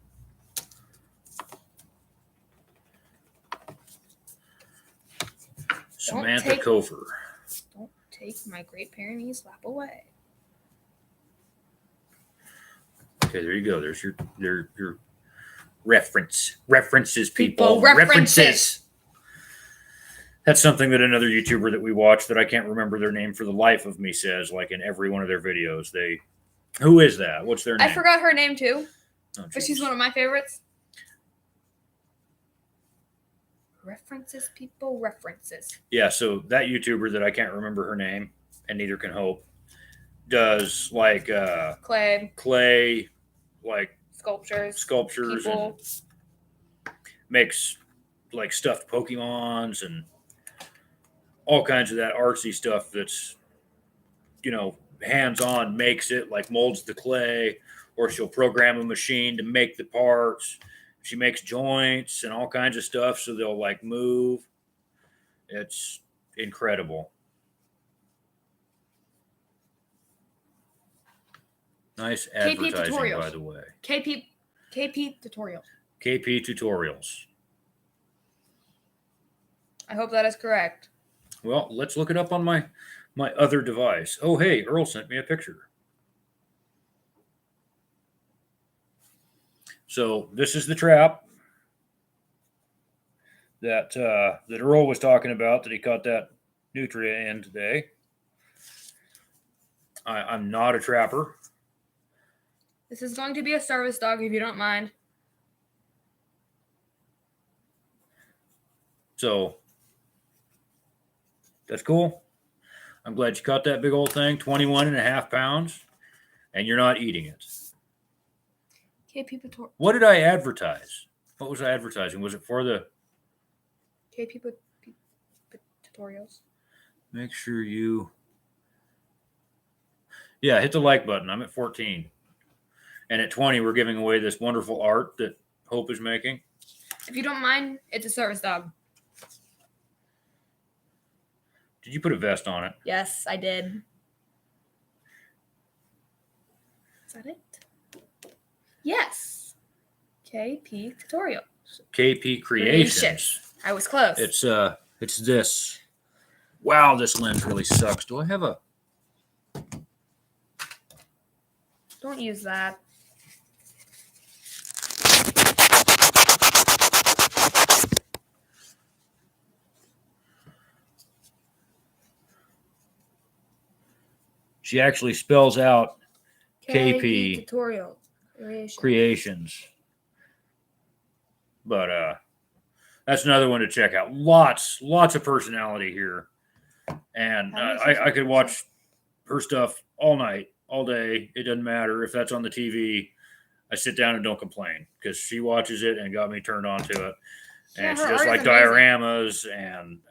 Samantha take- Kofer. Don't take my Great Pyrenees lap away. Okay, there you go. There's your references, People, people. references. That's something that another YouTuber that we watch that I can't remember their name for the life of me says, like in every one of their videos. Who is that? What's their name? I forgot her name too, Oh, but she's jeez. one of my favorites. References, people, references. Yeah, so that YouTuber that I can't remember her name, and neither can Hope, does like Clay, like sculptures, sculptures, people. and makes like stuffed Pokemons and all kinds of that artsy stuff that's, hands-on, makes it, like molds the clay, or she'll program a machine to make the parts. She makes joints and all kinds of stuff so they'll like move. It's incredible. Nice advertising, Tutorials. by the way. KP tutorial. KP Tutorials. I hope that is correct. Well, let's look it up on my other device. Oh, hey, Earl sent me a picture. So this is the trap that Earl was talking about that he caught that nutria in today. I'm not a trapper. This is going to be a service dog, if you don't mind. So that's cool. I'm glad you caught that big old thing, 21.5 pounds, and you're not eating it. KP tutorial. What did I advertise? What was I advertising? Was it for the... KP tutorials. Make sure you... Yeah, hit the like button. I'm at 14. And at 20, we're giving away this wonderful art that Hope is making. If you don't mind, it's a service dog. Did you put a vest on it? Yes, I did. Is that it? Yes. KP tutorial. KP Creations. I was close. It's this. Wow, this lens really sucks. Do I have a... Don't use that. She actually spells out KP tutorial Creations. But that's another one to check out. Lots of personality here. And I could watch her stuff all night, all day. It doesn't matter if that's on the TV. I sit down and don't complain because she watches it and got me turned on to it. Yeah, And she her does art like is amazing. dioramas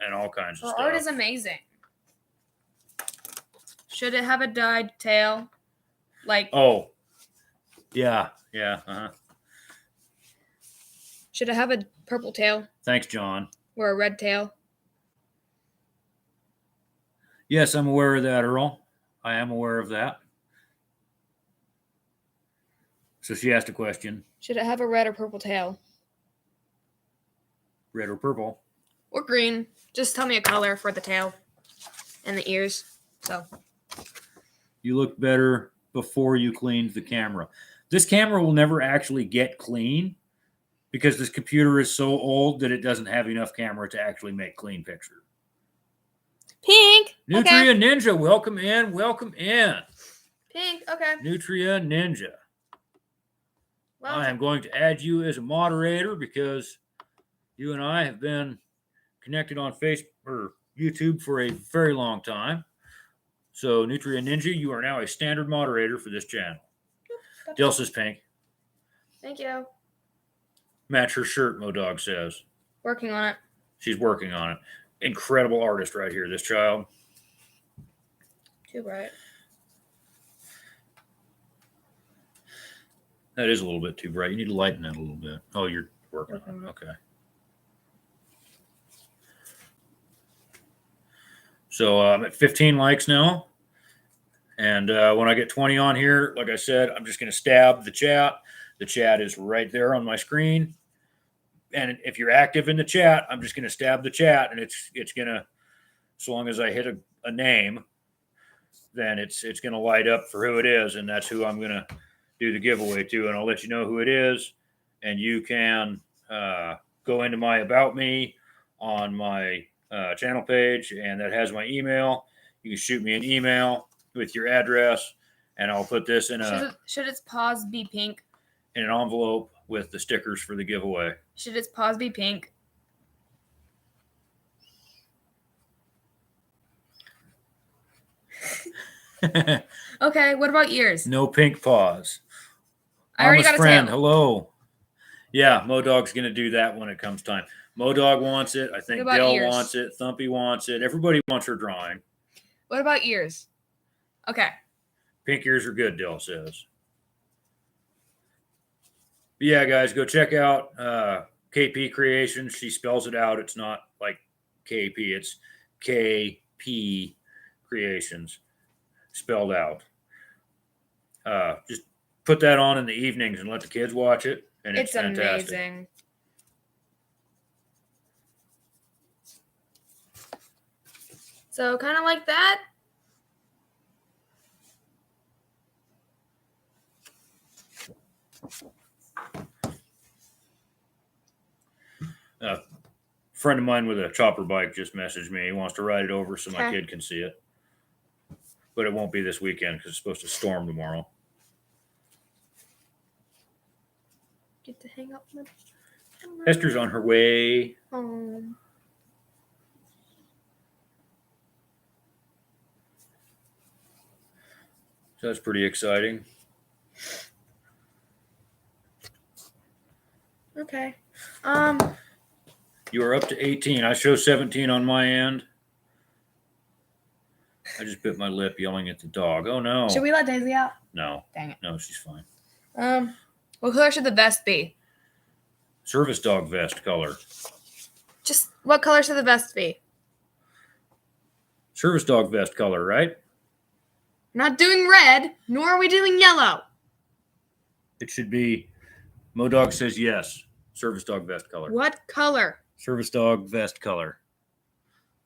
and all kinds of Her stuff. art is amazing. Should it have a dyed tail? Like, Oh, yeah. Uh-huh. should it have a purple tail Thanks, John. or a red tail? Yes, I'm aware of that, Earl. I am aware of that. So she asked a question. Should it have a red or purple tail? Red or purple? Or green? Just tell me a color for the tail and the ears. So, You look better before you cleaned the camera. This camera will never actually get clean because this computer is so old that it doesn't have enough camera to actually make clean picture. Pink. Nutria Okay. Ninja, welcome in. Welcome in. Pink. Okay. Nutria Ninja. Well, I am going to add you as a moderator because you and I have been connected on Facebook or YouTube for a very long time. So, Nutria Ninja, you are now a standard moderator for this channel. Delsa's pink. thank you. Match her shirt, Modog says. Working on it. She's working on it. Incredible artist right here, this child. Too bright. That is a little bit too bright. You need to lighten that a little bit. Oh, you're working on Working it. on it. Okay. So I'm at 15 likes now. And when I get 20 on here, like I said, I'm just going to stab the chat. The chat is right there on my screen. And if you're active in the chat, I'm just going to stab the chat. And it's going to, as long as I hit a name, then it's going to light up for who it is. And that's who I'm going to do the giveaway to. And I'll let you know who it is. And you can go into my About Me on my channel page. And that has my email. You can shoot me an email with your address. And I'll put this in Should its paws be pink? in an envelope with the stickers for the giveaway. Should its paws be pink? Okay. What about ears? No pink paws. I already got a friend, tail. hello. Yeah, Modog's going to do that when it comes time. Modog wants it. I think What about Dell ears? wants it. Thumpy wants it. Everybody wants her drawing. What about ears? Okay. Pink ears are good, Dell says. But yeah, guys, go check out KP Creations. She spells it out. It's not like KP. It's KP Creations spelled out. Just put that on in the evenings and let the kids watch it. And it's fantastic. Amazing. So kind of like that. A friend of mine with a chopper bike just messaged me. He wants to ride it over so my Okay. kid can see it. But it won't be this weekend because it's supposed to storm tomorrow. Get to hang up my Esther's on her way. home. So that's pretty exciting. Okay. You are up to 18. I show 17 on my end. I just bit my lip yelling at the dog. Oh, no. Should we let Daisy out? No. Dang it. No, she's fine. What color should the vest be? Service dog vest color. Just what color should the vest be? Service dog vest color, right? We're not doing red, nor are we doing yellow. It should be. Modog says yes. Service dog vest color. What color? Service dog vest color.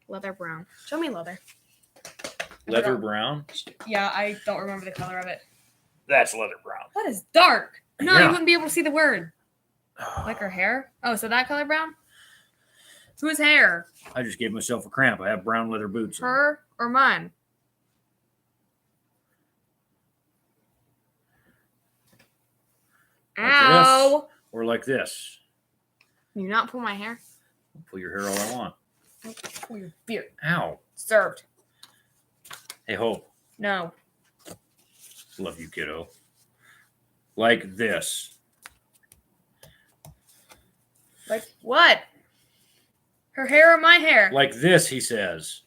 Leather brown. Show me leather. Leather forgot. brown. Yeah, I don't remember the color of it. That's leather brown. That is dark. No, Yeah. you wouldn't be able to see the word. Like her hair? Oh, so that color brown? Whose hair? I just gave myself a cramp. I have brown leather boots. on. Her or mine? Like Ow! Or like this. Can you not pull my hair? I'll pull your hair all I want. Pull your beard. Ow. Served. Hey, Hope. No. Love you, kiddo. Like this. Like what? Her hair or my hair? Like this, he says.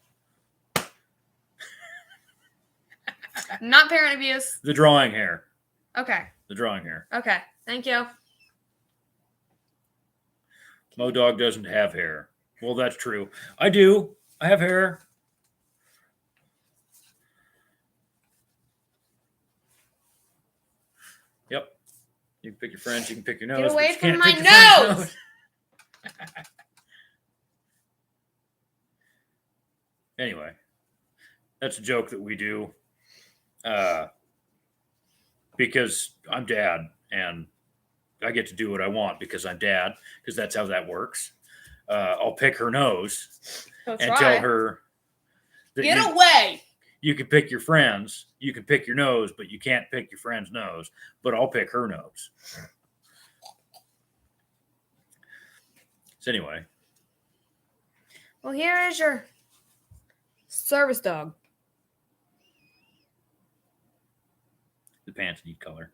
Not parent abuse. The drawing hair. Okay. The drawing hair. Okay. Thank you. Modog doesn't have hair. Well, that's true. I do. I have hair. Yep. You can pick your friends. You can pick your nose. Get but away you from can't my pick your friend's nose! Anyway, that's a joke that we do because I'm dad and I get to do what I want because I'm dad, because that's how that works. I'll pick her nose and tell her that Get away. you can pick your friends, you can pick your nose, but you can't pick your friend's nose. But I'll pick her nose. So anyway, Well, here is your service dog. the pants need color.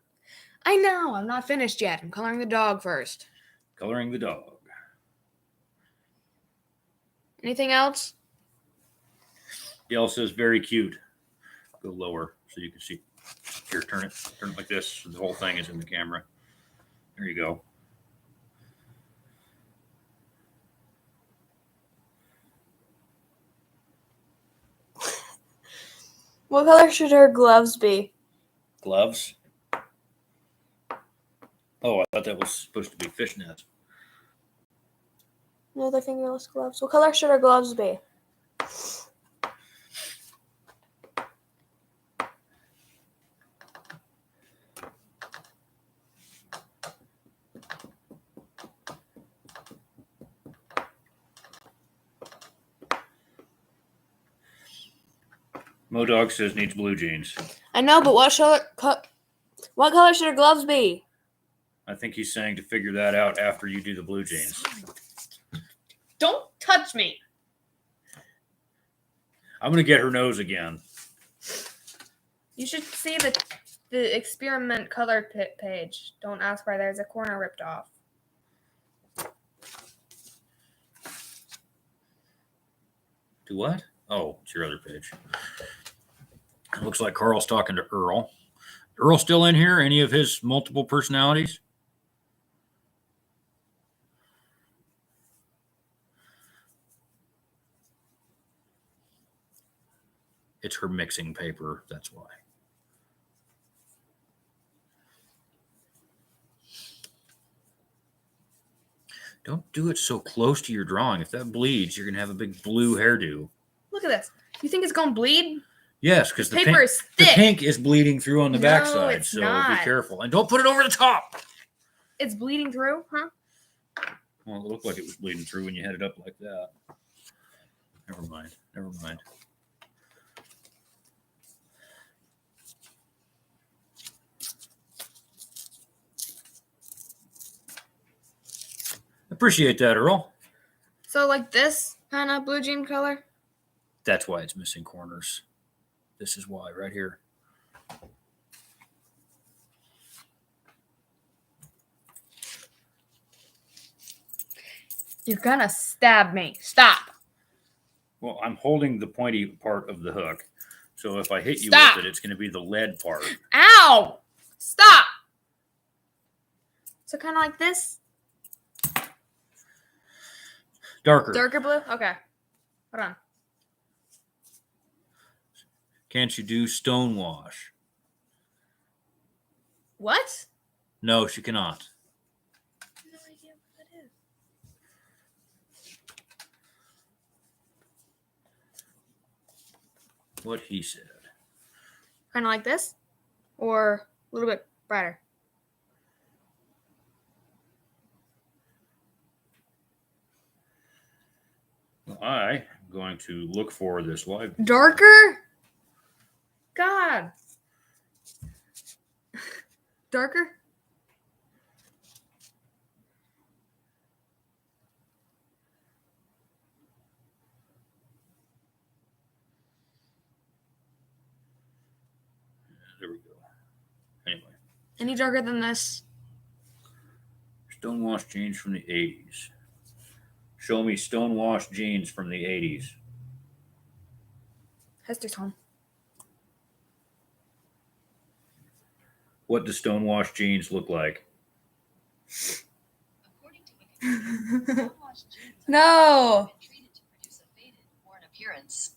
I know. I'm not finished yet. I'm coloring the dog first. Coloring the dog. Anything else? Gail says very cute. Go lower so you can see. Here, turn it like this. So the whole thing is in the camera. There you go. What color should her gloves be? Gloves. Oh, I thought that was supposed to be fishnet. No, they're fingerless gloves. What color should her gloves be? Modog says needs blue jeans. I know, but what color should her gloves be? I think he's saying to figure that out after you do the blue jeans. Don't touch me. I'm going to get her nose again. You should see the experiment color page. Don't ask why there's a corner ripped off. To what? Oh, it's your other page. It looks like Carl's talking to Earl. Earl still in here? Any of his multiple personalities? It's her mixing paper. That's why. Don't do it so close to your drawing. If that bleeds, you're going to have a big blue hairdo. Look at this. You think it's gonna bleed? Yes, because the Paper is the thick. pink is bleeding through on the No, backside. it's So not. be careful. And don't put it over the top. It's bleeding through, huh? Well, it looked like it was bleeding through when you had it up like that. Never mind. Never mind. Appreciate that, Earl. So like this kind of blue jean color. That's why it's missing corners. This is why, right here. You're gonna stab me. Stop. Well, I'm holding the pointy part of the hook. So if I hit you Stop. with it, it's going to be the lead part. Ow! Stop. So kind of like this. Darker. Darker blue? Okay. Hold on. Can't you do stone wash? What? No, she cannot. No idea what that is. What he said. Kind of like this? Or a little bit brighter? Well, I'm going to look for this live. Darker? God. Darker? There we go. Anyway, Any darker than this? stonewash jeans from the 80s. Show me stonewash jeans from the 80s. Hester's home. What do stonewash jeans look like? According to Wikipedia, stonewash jeans No. have been treated to produce a faded, worn appearance.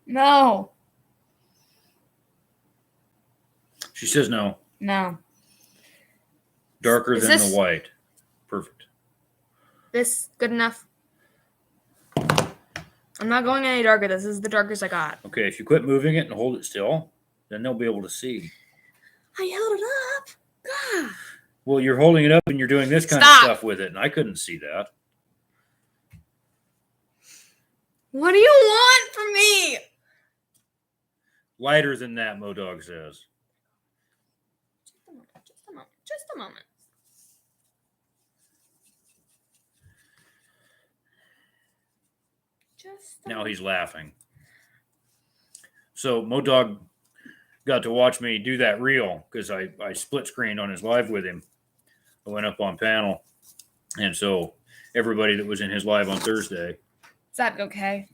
No. She says no. No. Darker Is than this- the white. Perfect. This good enough? I'm not going any darker. This is the darkest I got. Okay, if you quit moving it and hold it still, then they'll be able to see. I held it up. God. Well, you're holding it up and you're doing this kind Stop. of stuff with it, and I couldn't see that. What do you want from me? Lighter than that, Modog says. Just a moment. Just a moment. Just a moment. Just a Now moment. he's laughing. So Modog got to watch me do that reel because I split screened on his live with him. I went up on panel. And so everybody that was in his live on Thursday, Is that okay?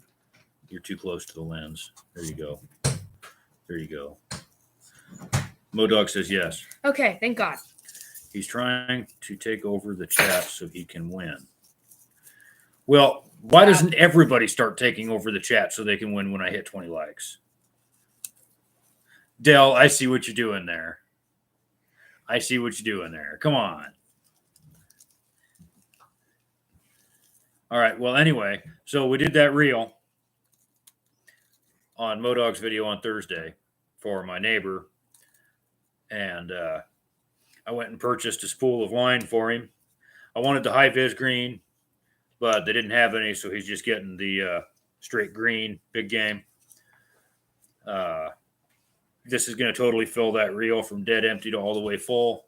you're too close to the lens. There you go. There you go. Modog says yes. Okay, thank God. He's trying to take over the chat so he can win. Well, why doesn't everybody start taking over the chat so they can win when I hit 20 likes? Dell, I see what you're doing there. I see what you're doing there. Come on. All right. Well, anyway, so we did that reel on Modog's video on Thursday for my neighbor. And I went and purchased a spool of line for him. I wanted the high vis green, but they didn't have any, so he's just getting the straight green big game. This is going to totally fill that reel from dead empty to all the way full.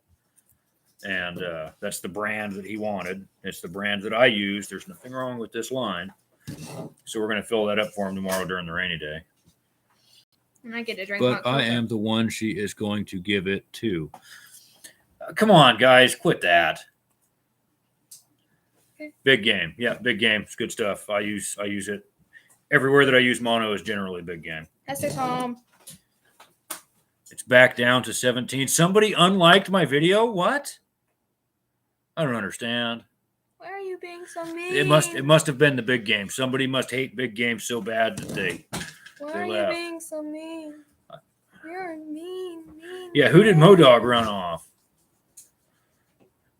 And that's the brand that he wanted. It's the brand that I use. There's nothing wrong with this line. So we're going to fill that up for him tomorrow during the rainy day. And I get to drink hot But I cocoa. am the one she is going to give it to. Come on, guys. Quit that. Okay. Big game. Yeah, big game. It's good stuff. I use it. Everywhere that I use mono is generally big game. Esther's home. It's back down to 17. Somebody unliked my video? What? I don't understand. Why are you being so mean? It must have been the big game. Somebody must hate big game so bad that they Why they are left. you being so mean? You're mean. Yeah, who did Modog run off?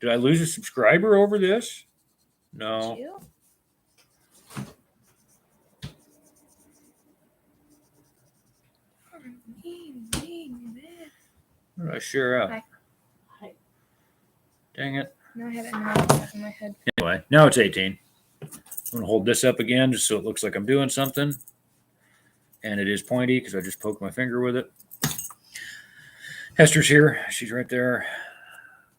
Did I lose a subscriber over this? No. You? Mean. What did I share out? Hi. Dang it. No, I have it in the back of my head. Anyway, now it's 18. I'm going to hold this up again just so it looks like I'm doing something. And it is pointy because I just poked my finger with it. Hester's here. She's right there.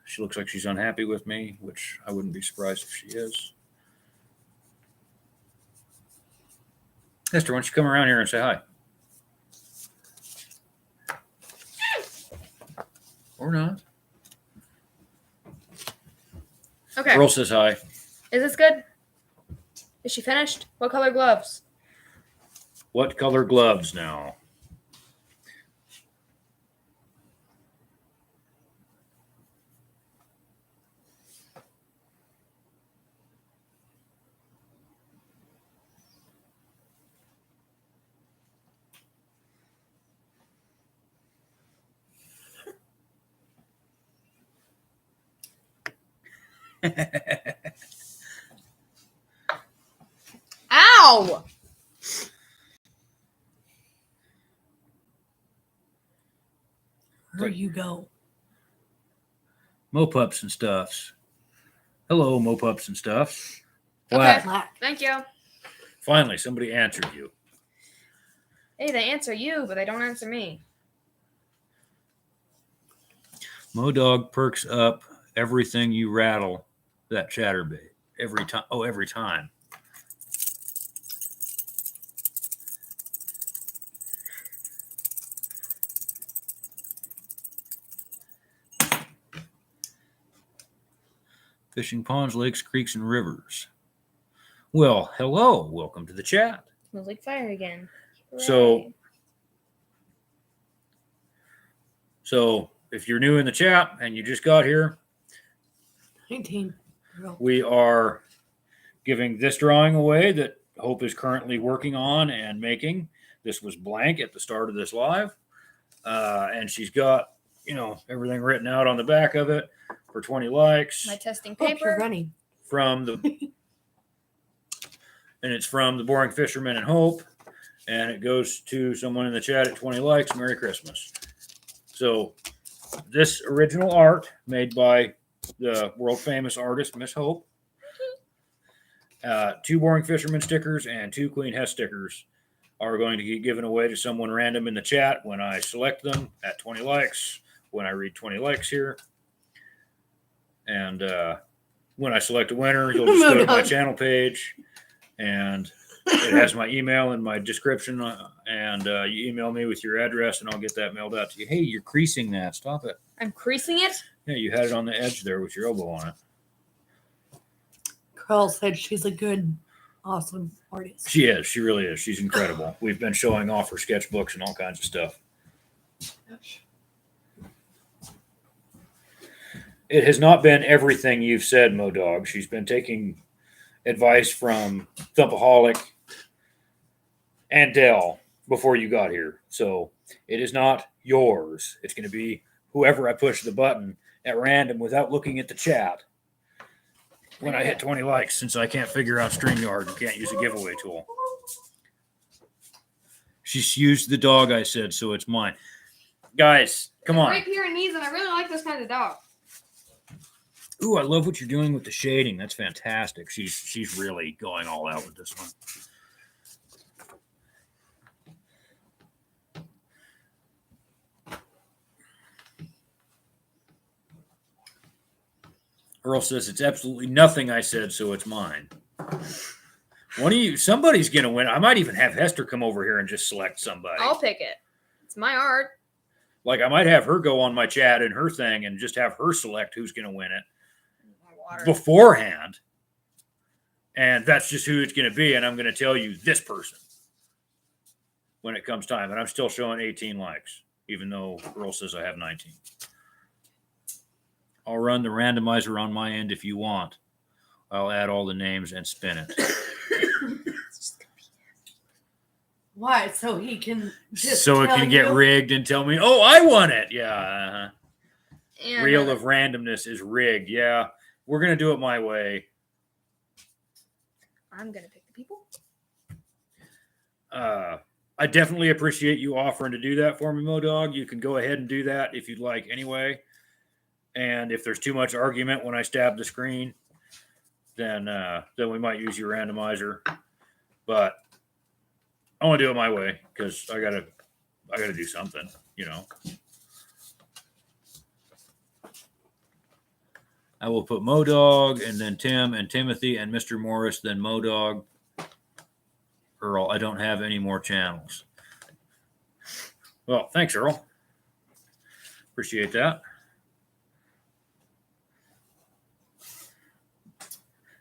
She looks like she's unhappy with me, which I wouldn't be surprised if she is. Hester, why don't you come around here and say hi? Or not. Okay. Earl says hi. Is this good? Is she finished? What color gloves? What color gloves now? Ow! Where you go? Mopups and stuffs. Hello, Mopups and stuffs. Okay. Black. Thank you. Finally, somebody answered you. Hey, they answer you, but they don't answer me. Modog perks up everything you rattle that chatterbait every time. Oh, every time. Fishing ponds, lakes, creeks, and rivers. Well, hello. Welcome to the chat. Smells like fire again. So if you're new in the chat and you just got here, 19. we are giving this drawing away that Hope is currently working on and making. This was blank at the start of this live. And she's got, everything written out on the back of it for 20 likes my testing Oh, you're paper. running. from the, and it's from the Boring Fisherman and Hope. And it goes to someone in the chat at 20 likes. Merry Christmas. So this original art made by the world famous artist, Miss Hope. 2 Boring Fisherman stickers and 2 Queen Hess stickers are going to get given away to someone random in the chat when I select them at 20 likes, when I read 20 likes here. And when I select a winner, you'll just go to my channel page, and it has my email in my description, and you email me with your address, and I'll get that mailed out to you. Hey, you're creasing that. Stop it. I'm creasing it. Yeah, you had it on the edge there with your elbow on it. Carl said she's a good, awesome artist. She is. She really is. She's incredible. We've been showing off her sketchbooks and all kinds of stuff. It has not been everything you've said, Modog. She's been taking advice from Thumpaholic and Dell before you got here. So it is not yours. It's going to be whoever I push the button at random without looking at the chat when I hit 20 likes, since I can't figure out StreamYard and can't use a giveaway tool. She's used the dog, I said, so it's mine. Guys, come on. Right here and knees, and I really like this kind of dog. Ooh, I love what you're doing with the shading. That's fantastic. She's really going all out with this one. Earl says it's absolutely nothing I said, so it's mine. One of you, somebody's gonna win. I might even have Hester come over here and just select somebody. I'll pick it. It's my art. Like I might have her go on my chat and her thing and just have her select who's gonna win it beforehand. And that's just who it's gonna be. And I'm gonna tell you this person when it comes time. And I'm still showing 18 likes, even though Earl says I have 19. I'll run the randomizer on my end if you want. I'll add all the names and spin it. Why? So he can just So it tell can get you? rigged and tell me, oh, I won it. Yeah. Uh-huh. And Reel of randomness is rigged. Yeah. We're going to do it my way. I'm gonna pick the people. I definitely appreciate you offering to do that for me, Modog. You can go ahead and do that if you'd like anyway. And if there's too much argument when I stab the screen, then we might use your randomizer. But I want to do it my way because I gotta do something, you know. I will put Modog and then Tim and Timothy and Mr. Morris, then Modog. Earl, I don't have any more channels. Well, thanks, Earl. Appreciate that.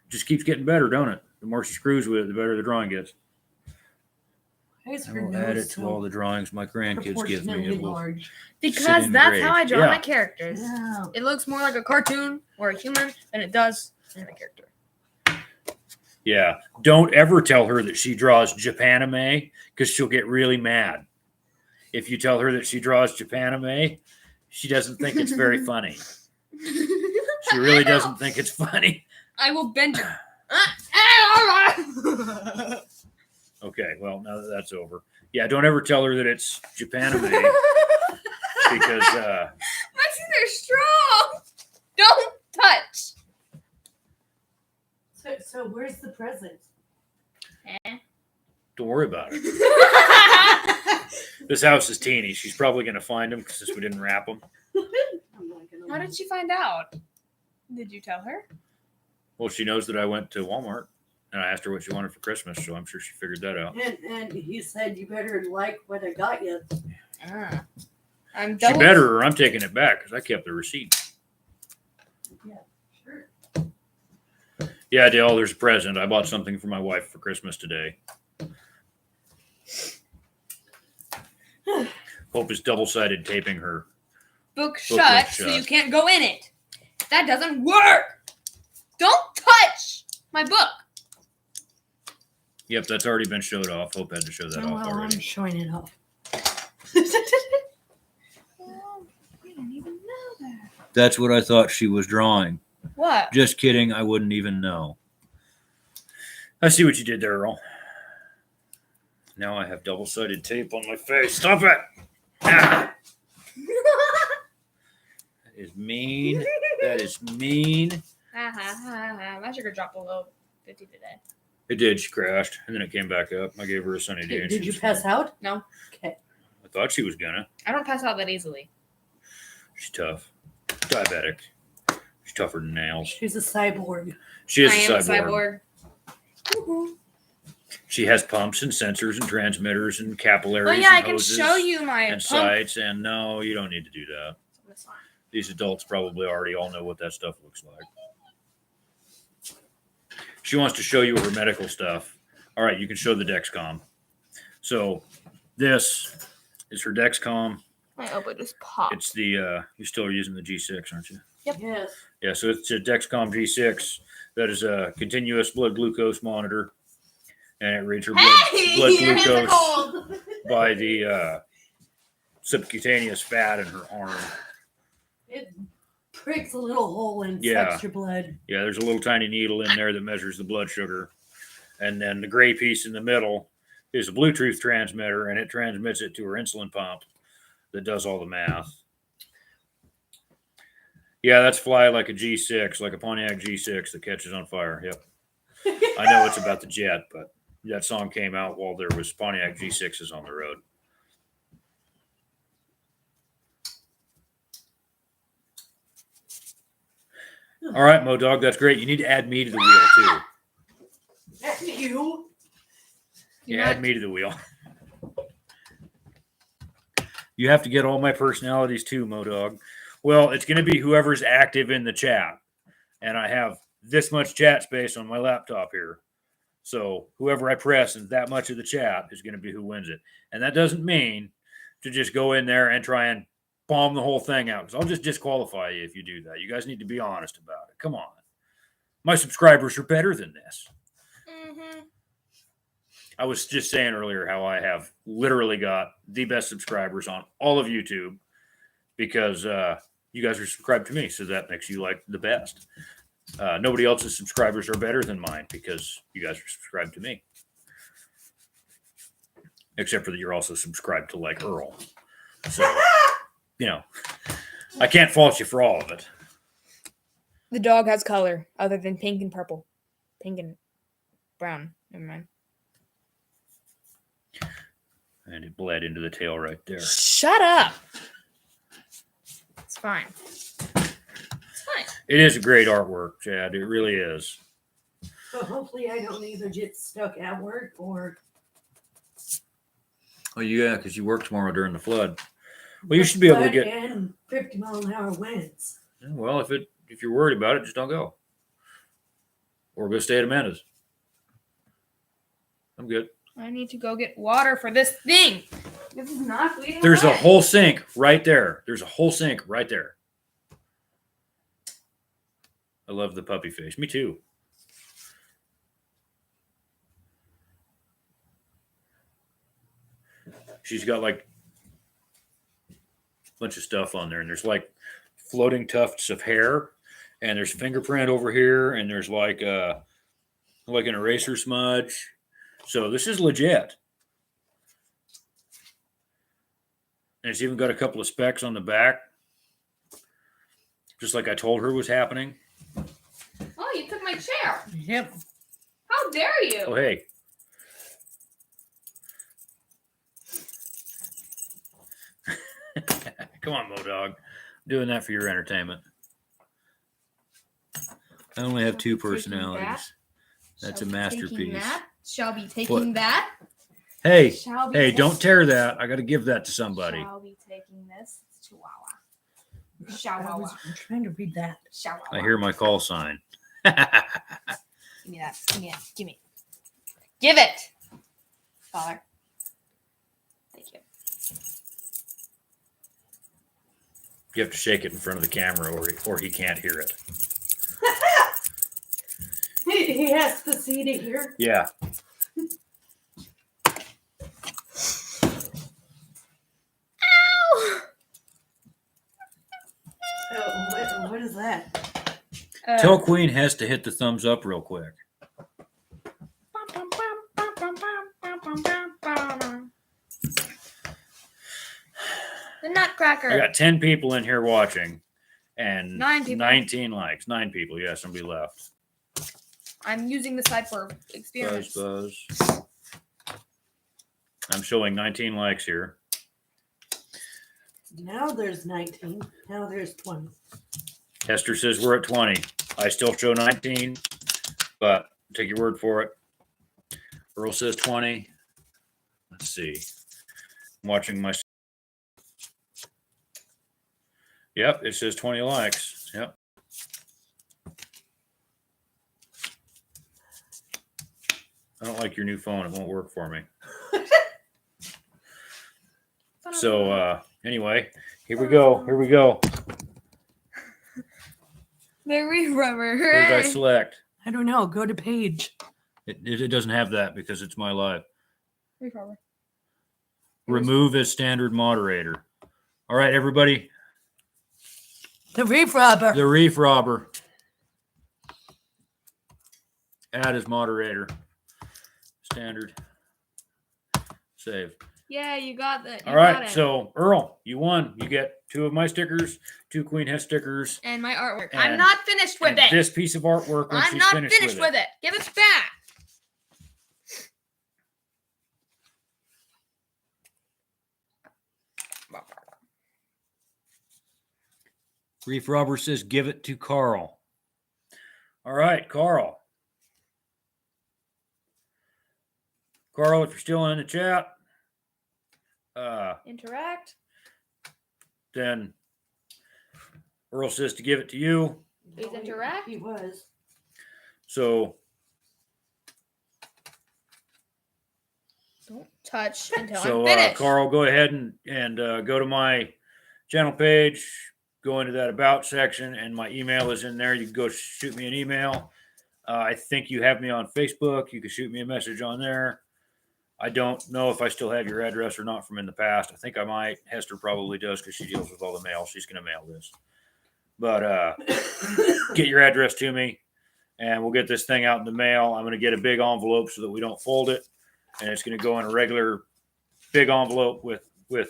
Just keeps getting better, don't it? The more she screws with it, the better the drawing gets. Why is I her will add nose it to so all the drawings my grandkids give me. proportionately It will large? Because sit that's engraved. how I draw Yeah. my characters. Yeah. It looks more like a cartoon or a human than it does in a character. Yeah. Don't ever tell her that she draws Japanime because she'll get really mad. If you tell her that she draws Japanime, she doesn't think it's very funny. She really doesn't think it's funny. I will bend you. Okay, well, now that that's over. Yeah, don't ever tell her that it's Japanime because My teeth are strong. Don't touch. So where's the present? don't worry about it. This house is teeny. She's probably going to find them since we didn't wrap them. How did she find out? Did you tell her? Well, she knows that I went to Walmart and I asked her what she wanted for Christmas, so I'm sure she figured that out. And he said you better like what I got you. I'm She better, or I'm taking it back because I kept the receipt. Sure. Yeah, Dale, there's a present. I bought something for my wife for Christmas today. Hope is double-sided taping her. book Book shut, was so shut. you can't go in it. That doesn't work. Don't touch my book. Yep, that's already been showed off. Hope had to show that Oh, off well, I'm already. showing it off. You didn't even know that. That's what I thought she was drawing. What? Just kidding. I wouldn't even know. I see what you did there, Earl. Now I have double-sided tape on my face. Stop it! Ah, is mean. That is mean. My sugar dropped below 50 today. It did. She crashed, and then it came back up. I gave her a sunny day. and Did she you was pass fine. out? No, Okay. I thought she was gonna. I don't pass out that easily. She's tough. Diabetic. She's tougher than nails. She's a cyborg. She is I am a cyborg. Woohoo. She has pumps and sensors and transmitters and capillaries. Oh yeah, I and can hoses show you my and pump. sites. And no, you don't need to do that. That's fine. These adults probably already all know what that stuff looks like. She wants to show you her medical stuff. All right, you can show the Dexcom. So this is her Dexcom. My elbow just popped. It's the you're still using the G6, aren't you? Yes. Yeah, so it's a Dexcom G6 that is a continuous blood glucose monitor, and it reads her blood your hands are glucose cold. by the subcutaneous fat in her arm. It pricks a little hole and Yeah. sucks your blood. Yeah, there's a little tiny needle in there that measures the blood sugar. And then the gray piece in the middle is a Bluetooth transmitter, and it transmits it to her insulin pump that does all the math. Yeah, that's fly like a G6, like a Pontiac G6 that catches on fire. Yep. I know it's about the jet, but that song came out while there was Pontiac G6s on the road. All right, Mo Dog, that's great. You need to add me to the wheel too. And you? Yeah, add me to the wheel. You have to get all my personalities too, Mo Dog. Well, it's going to be whoever's active in the chat. And I have this much chat space on my laptop here. So whoever I press in that much of the chat is going to be who wins it. And that doesn't mean to just go in there and try and bomb the whole thing out, because I'll just disqualify you if you do that. You guys need to be honest about it. Come on. My subscribers are better than this. Mm-hmm. I was just saying earlier how I have literally got the best subscribers on all of YouTube because you guys are subscribed to me. So that makes you like the best. Nobody else's subscribers are better than mine because you guys are subscribed to me. Except for that you're also subscribed to like Earl. So, you know, I can't fault you for all of it. The dog has color other than pink and purple. Pink and brown. Never mind. And it bled into the tail right there. Shut up. It's fine. It's fine. It is a great artwork, Chad. It really is. So hopefully I don't either get stuck at work or. Oh, yeah, because you work tomorrow during the flood. Well, you should be able to get. And 50-mile-an-hour winds. Well, if you're worried about it, just don't go. Or go stay at Amanda's. I'm good. I need to go get water for this thing. This is not bleeding. There's a away. whole sink right there. There's a whole sink right there. I love the puppy face. Me too. She's got like a bunch of stuff on there, and there's like floating tufts of hair, and there's fingerprint over here, and there's like an eraser smudge. So this is legit. And it's even got a couple of specks on the back, just like I told her was happening. Oh, you took my chair. Yep. How dare you? Oh, hey. Come on, Mo-Dog. I'm doing that for your entertainment. I only have two Taking personalities. That's a Shall be taking masterpiece. that. Shall be taking What? that. Hey, Shall be hey, taking- don't tear that. I got to give that to somebody. Shall be taking this. It's Chihuahua. I Chihuahua. was trying to read that. Chihuahua. I hear my call sign. Give me that. Give me that. Give me. Give it. Father. Thank you. You have to shake it in front of the camera or he can't hear it. He has to see to hear. Yeah. Ow! Oh, what is that? Tell Queen has to hit the thumbs up real quick. The Nutcracker. I got 10 people in here watching, And 9 people. 19 likes. 9 people. Yeah, somebody left. I'm using the site for experience. Buzz. I'm showing 19 likes here. Now there's 19. Now there's 20. Hester says we're at 20. I still show 19, but take your word for it. Earl says 20. Let's see. I'm watching my. Yep, it says 20 likes. Yep. I don't like your new phone. It won't work for me. So anyway, here we go. Here we go. The rubber. Who did I select? I don't know. Go to page. It doesn't have that because it's my live. Rubber. Remove as standard moderator. All right, everybody. The reef robber. The reef robber. Add as moderator. Standard. Save. Yeah, you got that. You All got right, it. so Earl, you won. You get 2 of my stickers, 2 Queen Hess stickers, And my artwork. I'm And- not finished with and it. this piece of artwork when I'm she's not finished, finished with it. Give it back. Reef robber says give it to Carl. All right, Carl. Carl, if you're still in the chat, Interact. then Earl says to give it to you. Please interact. He was. So Don't touch until So, I'm finished. Carl, go ahead and go to my channel page, go into that about section, and my email is in there. You can go shoot me an email. I think you have me on Facebook. You can shoot me a message on there. I don't know if I still have your address or not from in the past. I think I might. Hester probably does because she deals with all the mail. She's going to mail this. But get your address to me, and we'll get this thing out in the mail. I'm going to get a big envelope so that we don't fold it. And it's going to go in a regular big envelope with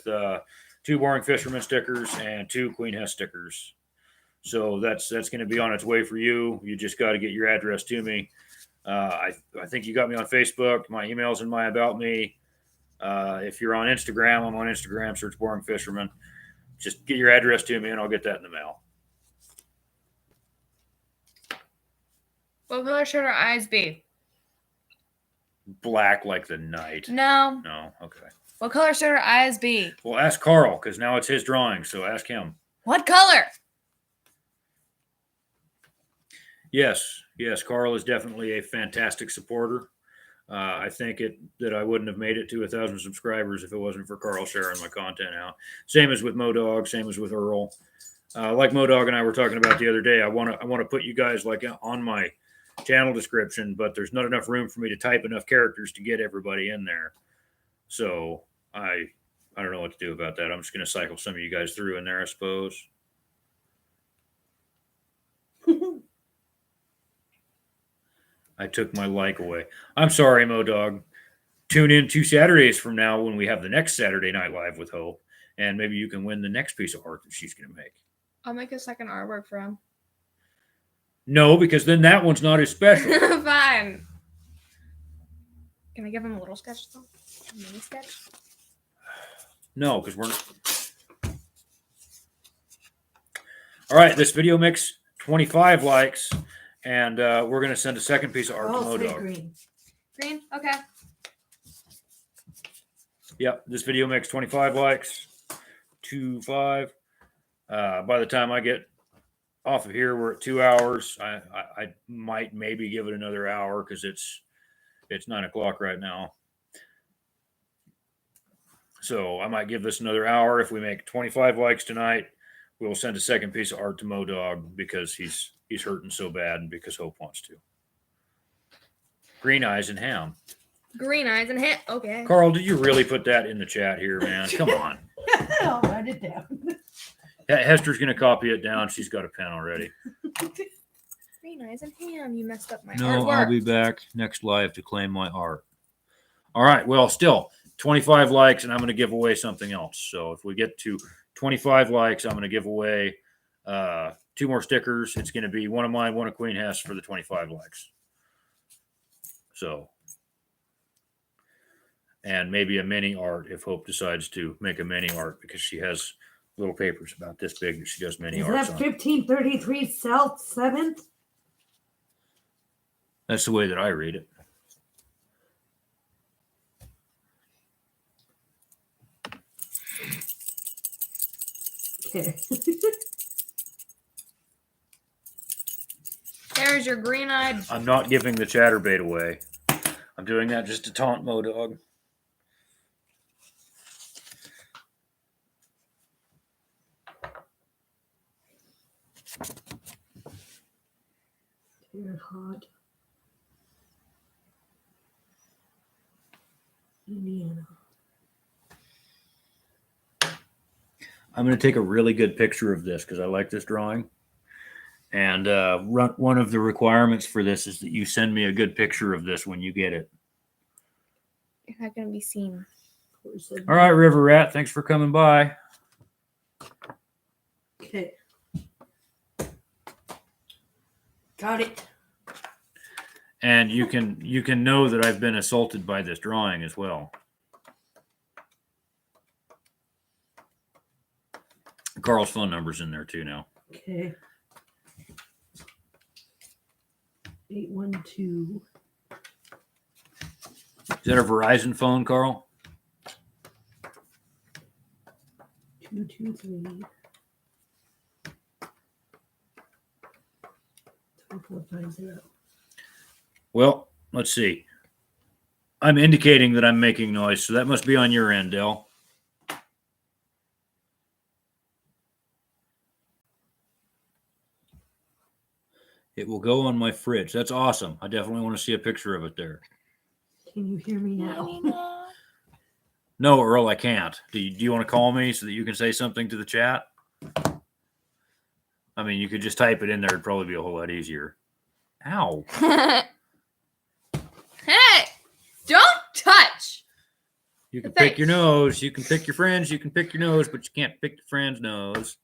2 Boring Fisherman stickers and 2 Queen Hess stickers. So that's going to be on its way for you. You just got to get your address to me. I think you got me on Facebook. My email's in my About Me. If you're on Instagram, I'm on Instagram. Search Boring Fisherman. Just get your address to me, and I'll get that in the mail. What color should our eyes be? Black like the night. No. No? Okay. What color should our eyes be? Well, ask Carl because now it's his drawing. So ask him. What color? Yes, Carl is definitely a fantastic supporter. I think that I wouldn't have made it to 1,000 subscribers if it wasn't for Carl sharing my content out. Same as with MoDog, same as with Earl. Like MoDog and I were talking about the other day, I want to put you guys like on my channel description, but there's not enough room for me to type enough characters to get everybody in there. So I don't know what to do about that. I'm just going to cycle some of you guys through in there, I suppose. I took my like away. I'm sorry, MoDog. Tune in 2 Saturdays from now when we have the next Saturday Night Live with Hope, and maybe you can win the next piece of art that she's going to make. I'll make a second artwork for him. No, because then that one's not as special. Fine. Can I give him a little sketch though? A mini sketch? No, because we're not. All right, this video makes 25 likes, and we're going to send a second piece of art to Oh, say MoDog. green. Green? Okay. Yep, this video makes 25 likes. 25. By the time I get off of here, we're at 2 hours. I might maybe give it another hour because it's 9 o'clock right now. So I might give this another hour. If we make 25 likes tonight, we'll send a second piece of art to MoDog because he's hurting so bad and because Hope wants to. Green eyes and ham. Green eyes and hit. Okay. Carl, did you really put that in the chat here, man? Come on. I'll write it down. Hester's going to copy it down. She's got a pen already. Green eyes and ham. You messed up my No, artwork. I'll be back next live to claim my art. All right. Well, still 25 likes, and I'm going to give away something else. So if we get to 25 likes, I'm going to give away 2 more stickers. It's going to be one of mine, one of Queen Hess for the 25 likes. So, and maybe a mini art if Hope decides to make a mini art, because she has little papers about this big that she does mini Is arts that on. 1533 South 7th? That's the way that I read it. Okay. There's your green-eyed. I'm not giving the chatterbait away. I'm doing that just to taunt Modog. You're hot. Indiana. I'm going to take a really good picture of this because I like this drawing. And one of the requirements for this is that you send me a good picture of this when you get it. You're not gonna be seen. All right, River Rat, thanks for coming by. Okay. Got it. And you can know that I've been assaulted by this drawing as well. Carl's phone number's in there too now. Okay. 812. Is that a Verizon phone, Carl? 223. 3450. Well, let's see. I'm indicating that I'm making noise, so that must be on your end, Dell. It will go on my fridge. That's awesome. I definitely want to see a picture of it there. Can you hear me now? No, Earl, I can't. Do you want to call me so that you can say something to the chat? I mean, you could just type it in there. It'd probably be a whole lot easier. Ow. Hey! Don't touch! You can pick your nose. You can pick your friends. You can pick your nose, but you can't pick your friend's nose.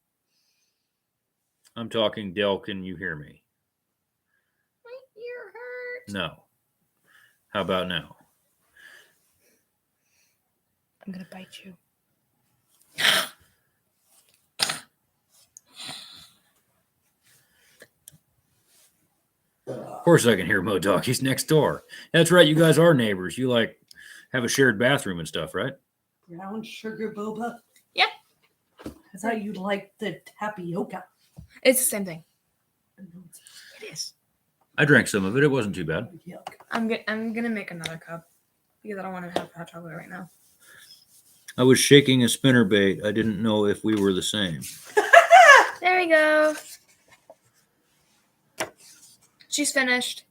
I'm talking, Dell. Can you hear me? My ear hurts. No. How about now? I'm gonna bite you. Of course I can hear Modog. He's next door. That's right. You guys are neighbors. You like have a shared bathroom and stuff, right? Brown sugar boba? Yep. I thought you liked the tapioca. It's the same thing. It is. I drank some of it. It wasn't too bad. Yuck. I'm gonna make another cup because I don't want to have hot chocolate right now. I was shaking a spinnerbait. I didn't know if we were the same. There we go. She's finished.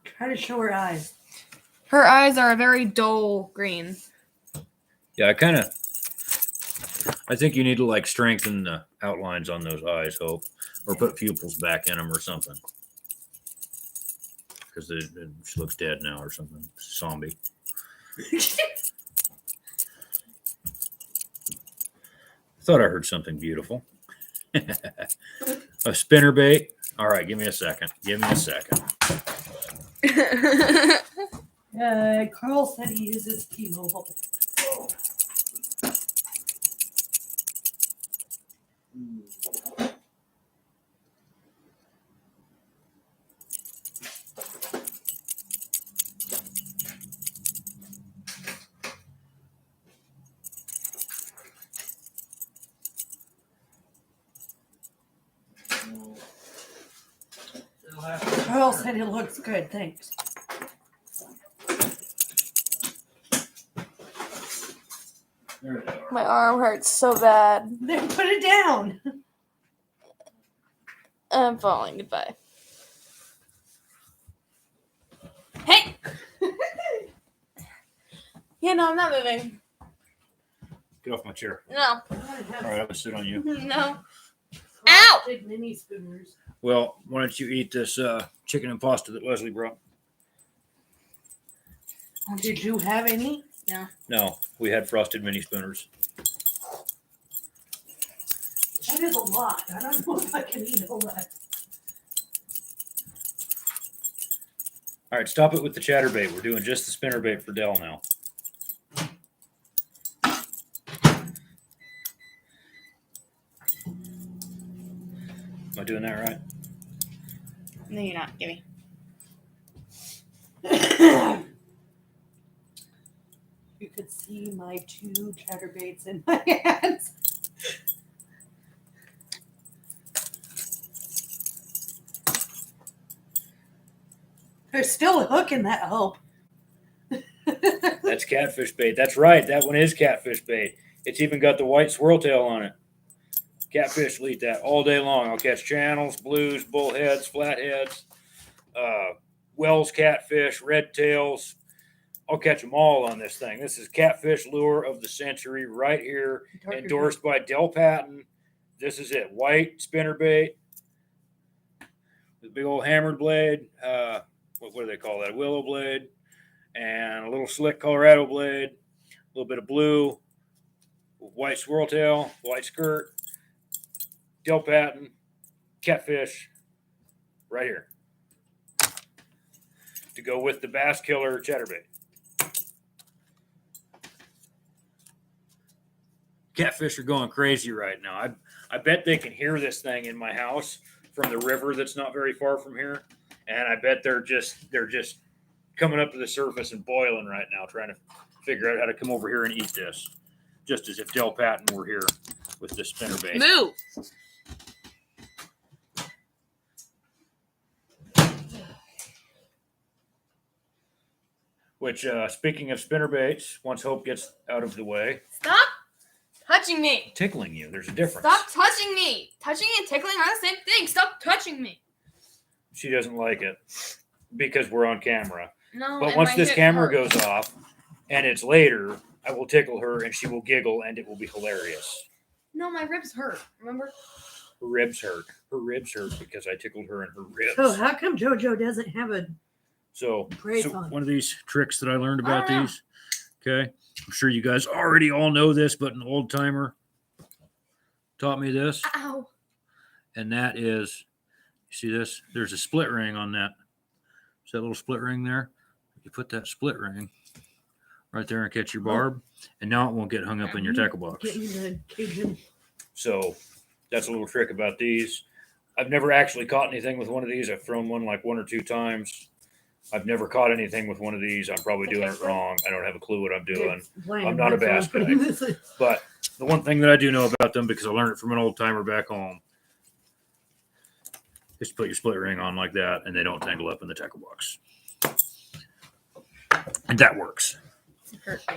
Try to show her eyes. Her eyes are a very dull green. Yeah, I think you need to like strengthen the outlines on those eyes, Hope, or put pupils back in them or something. Because she looks dead now or something. Zombie. Thought I heard something beautiful. A spinnerbait. All right, give me a second. Give me a second. Carl said he uses T-Mobile. Carl said it looks good, thanks. My arm hurts so bad. Then put it down. I'm falling. Goodbye. Hey! Yeah, no, I'm not moving. Get off my chair. No. All right, I'm gonna sit on you. No. Ow! Big mini spooners. Well, why don't you eat this chicken and pasta that Leslie brought? Did you have any? No, we had frosted mini spooners. That is a lot. I don't know if I can eat all that. All right, stop it with the chatterbait. We're doing just the spinnerbait for Dell now. Am I doing that right? No, you're not. Give me. You could see my 2 chatterbaits in my hands. There's still a hook in that hope. That's catfish bait. That's right. That one is catfish bait. It's even got the white swirltail on it. Catfish will eat that all day long. I'll catch channels, blues, bullheads, flatheads, Wells catfish, red tails. I'll catch them all on this thing. This is catfish lure of the century right here, endorsed by Del Patton. This is it. White spinnerbait with big old hammered blade. What do they call that? A willow blade and a little slick Colorado blade. A little bit of blue, white swirltail, white skirt. Del Patton, catfish, right here. To go with the Bass Killer chatterbait. Catfish are going crazy right now. I bet they can hear this thing in my house from the river that's not very far from here, and I bet they're just coming up to the surface and boiling right now, trying to figure out how to come over here and eat this, just as if Del Patton were here with the spinnerbait. Move. Which, speaking of spinnerbaits, once Hope gets out of the way, Stop touching me. tickling you. There's a difference. Stop touching me. Touching and tickling are the same thing. Stop touching me. She doesn't like it because we're on camera. No. But and once my this hip camera hurts. goes off and it's later, I will tickle her and she will giggle and it will be hilarious. No, my ribs hurt. Remember? Her ribs hurt. Her ribs hurt because I tickled her in her ribs. So how come JoJo doesn't have a So brace on? one of these tricks that I learned about I don't know. these. Okay. I'm sure you guys already all know this, but an old timer taught me this. Ow. And that is, you see this? There's a split ring on that. See that little split ring there? You put that split ring right there and catch your barb, and now it won't get hung up in your tackle box. Getting the Cajun. So that's a little trick about these. I've never actually caught anything with one of these. I've thrown one like 1 or 2 times. I've never caught anything with one of these. I'm probably doing it wrong. I don't have a clue what I'm doing. I'm not a bass guy. But the one thing that I do know about them, because I learned it from an old timer back home, is to put your split ring on like that and they don't tangle up in the tackle box. And that works. It hurt me.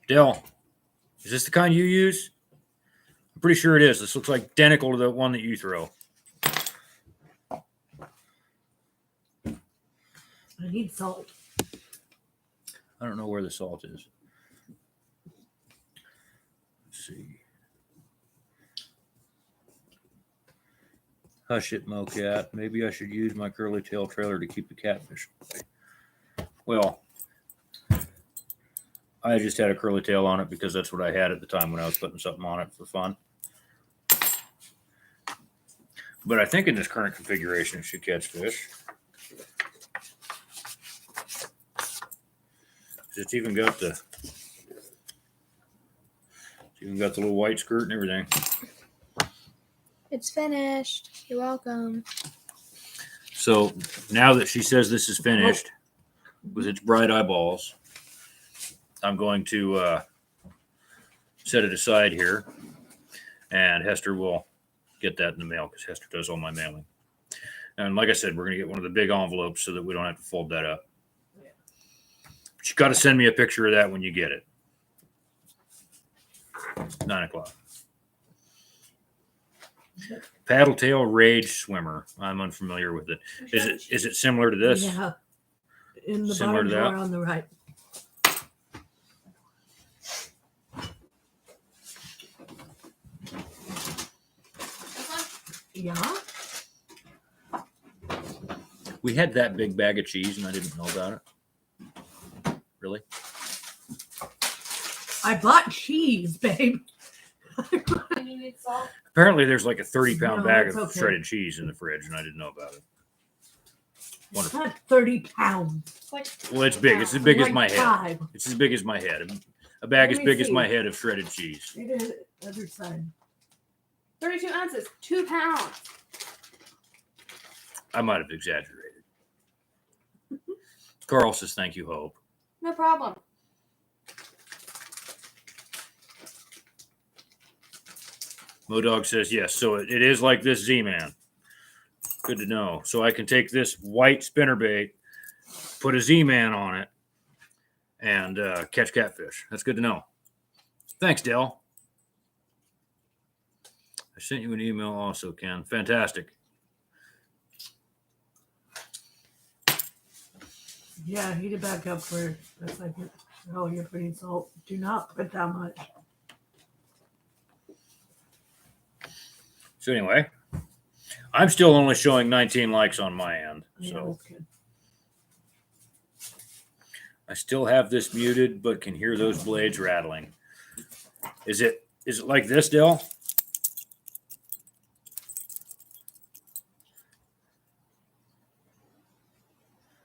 Dell, is this the kind you use? I'm pretty sure it is. This looks like identical to the one that you throw. I need salt. I don't know where the salt is. Let's see. Hush it, Mocat. Maybe I should use my curly tail trailer to keep the catfish away. Well, I just had a curly tail on it because that's what I had at the time when I was putting something on it for fun. But I think in this current configuration, it should catch fish. It's even got the little white skirt and everything. It's finished. You're welcome. So now that she says this is finished with its bright eyeballs, I'm going to set it aside here, and Hester will get that in the mail because Hester does all my mailing. And like I said, we're going to get one of the big envelopes so that we don't have to fold that up. But you got to send me a picture of that when you get it. 9 o'clock. Paddle tail rage swimmer. I'm unfamiliar with it. Is it similar to this? Yeah. In the Similar bottom to that? drawer on the right. This one? Yeah. We had that big bag of cheese and I didn't know about it. Really? I bought cheese, babe. Apparently there's like a 30-pound No, bag it's of okay. shredded cheese in the fridge and I didn't know about it. It's Wonderful. not 30 pounds. It's like Well, it's big. It's as big as Like my head. 5. It's as big as my head. A bag Let as me big as see. my head of shredded cheese. It is other side. 32 ounces, 2 pounds. I might have exaggerated. Carl says, thank you, Hope. No problem. Modog says, yes. So it is like this Z-Man. Good to know. So I can take this white spinnerbait, put a Z-Man on it, and catch catfish. That's good to know. Thanks, Dell. I sent you an email also, Ken. Fantastic. Yeah, heat it back up for a second. Oh, you're putting salt. Do not put that much. So anyway, I'm still only showing 19 likes on my end. Yeah, So that's good. I still have this muted, but can hear those blades rattling. Is it like this, Dell?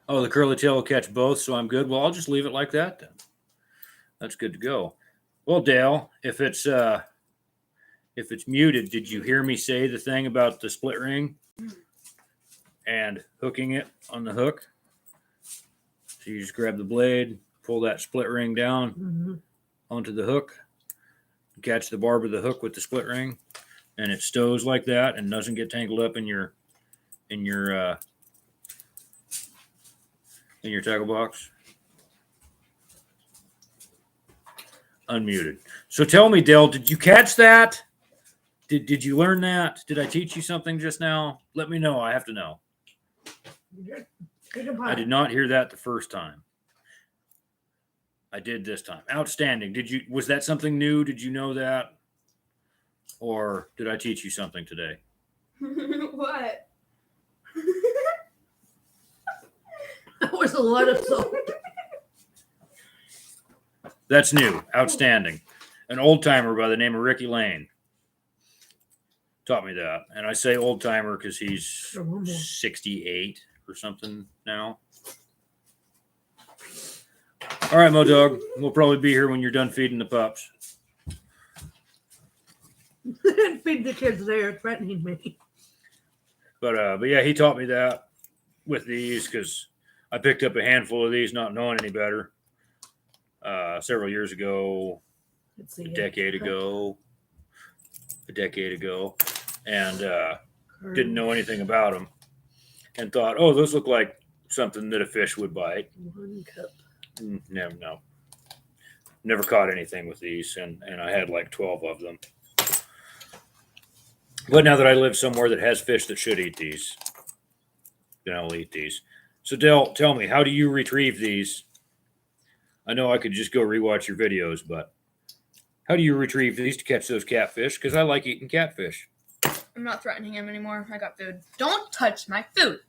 Oh, the curly tail will catch both, so I'm good. Well, I'll just leave it like that then. That's good to go. Well, Dale, if it's muted, did you hear me say the thing about the split ring and hooking it on the hook? So you just grab the blade, pull that split ring down Mhm. onto the hook, catch the barb of the hook with the split ring, and it stows like that and doesn't get tangled up in your tackle box. Unmuted. So tell me, Dale, did you catch that? Did you learn that? Did I teach you something just now? Let me know. I have to know. Take a I bite. did not hear that the first time. I did this time. Outstanding. Was that something new? Did you know that? Or did I teach you something today? What? That was a lot of salt. That's new. Outstanding. An old timer by the name of Ricky Lane taught me that. And I say old timer because he's 68 or something now. All right, Modog. We'll probably be here when you're done feeding the pups. Feed the kids. They are threatening me. But yeah, he taught me that with these because I picked up a handful of these not knowing any better several years ago, Let's see. a decade ago, and didn't know anything about them and thought, oh, those look like something that a fish would bite. 1 cup. Never caught anything with these, and I had like 12 of them. But now that I live somewhere that has fish that should eat these, then I'll eat these. So Del, tell me, how do you retrieve these? I know I could just go rewatch your videos, but how do you retrieve these to catch those catfish? Because I like eating catfish. I'm not threatening him anymore. I got food. Don't touch my food.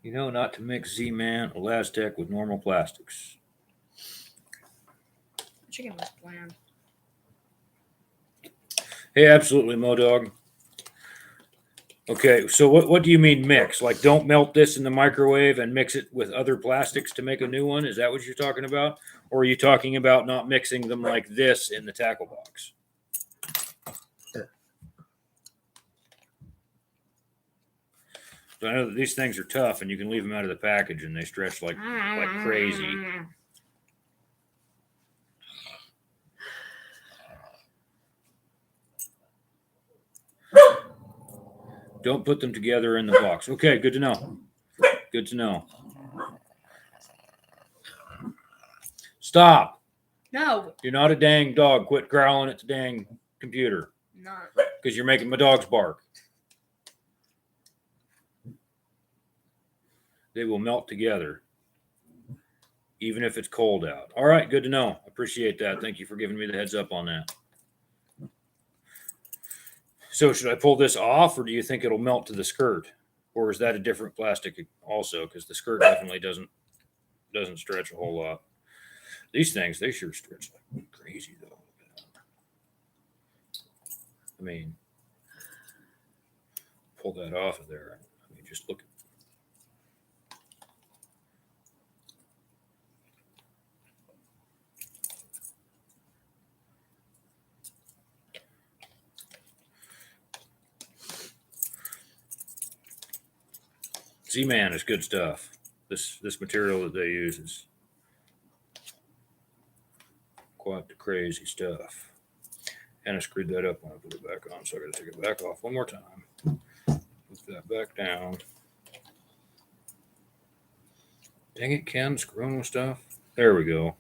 You know not to mix Z-Man Elastec with normal plastics. Chicken was bland. Hey, absolutely, Modog. Okay, so what do you mean mix? Like don't melt this in the microwave and mix it with other plastics to make a new one? Is that what you're talking about? Or are you talking about not mixing them like this in the tackle box? So I know that these things are tough and you can leave them out of the package and they stretch like crazy. Don't put them together in the box. Okay, good to know. Good to know. Stop. No, You're not a dang dog. Quit growling at the dang computer not. because you're making my dogs bark. They will melt together. even if it's cold out. All right, good to know. Appreciate that. Thank you for giving me the heads up on that. So should I pull this off, or do you think it'll melt to the skirt? Or is that a different plastic also? Because the skirt definitely doesn't stretch a whole lot. These things, they sure stretch like crazy, though. I mean, pull that off of there. I mean, just look. Z-Man is good stuff. This material that they use is quite the crazy stuff. And I screwed that up when I put it back on, so I got to take it back off one more time. Put that back down. Dang it, Ken, screwing with stuff. There we go.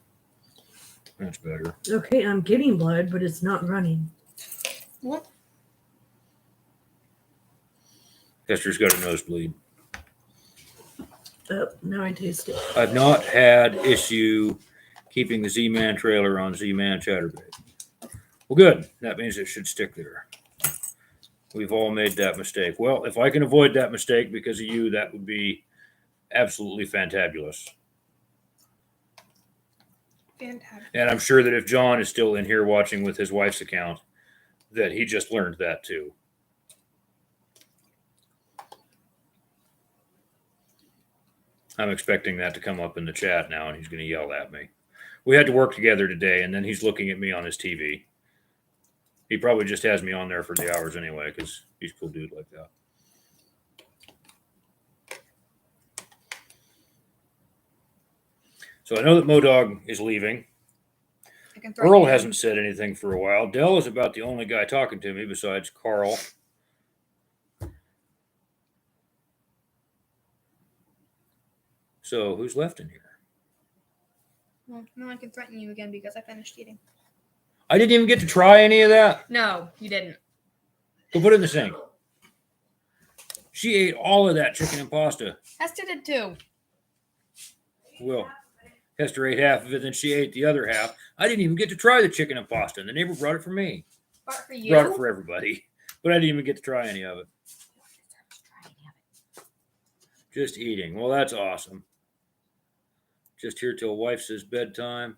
That's better. Okay, I'm getting blood, but it's not running. What? Hester's got a nosebleed. Oh, now I taste it. I've not had issue keeping the Z-Man trailer on Z-Man Chatterbait. Well, good. That means it should stick there. We've all made that mistake. Well, if I can avoid that mistake because of you, that would be absolutely fantabulous. Fantastic. And I'm sure that if John is still in here watching with his wife's account, that he just learned that too. I'm expecting that to come up in the chat now, and he's going to yell at me. We had to work together today, and then he's looking at me on his TV. He probably just has me on there for the hours anyway, because he's a cool dude like that. So I know that MoDog is leaving. I can throw Earl you in. hasn't said anything for a while. Dell is about the only guy talking to me besides Carl. So who's left in here? Well, no, I can threaten you again because I finished eating. I didn't even get to try any of that. No, you didn't. Go put it in the sink. She ate all of that chicken and pasta. Hester did too. Well, Hester ate half of it, then she ate the other half. I didn't even get to try the chicken and pasta, and the neighbor brought it for me. But for you. Brought it for everybody, but I didn't even get to try any of it. Just eating. Well, that's awesome. Just here till wife says bedtime.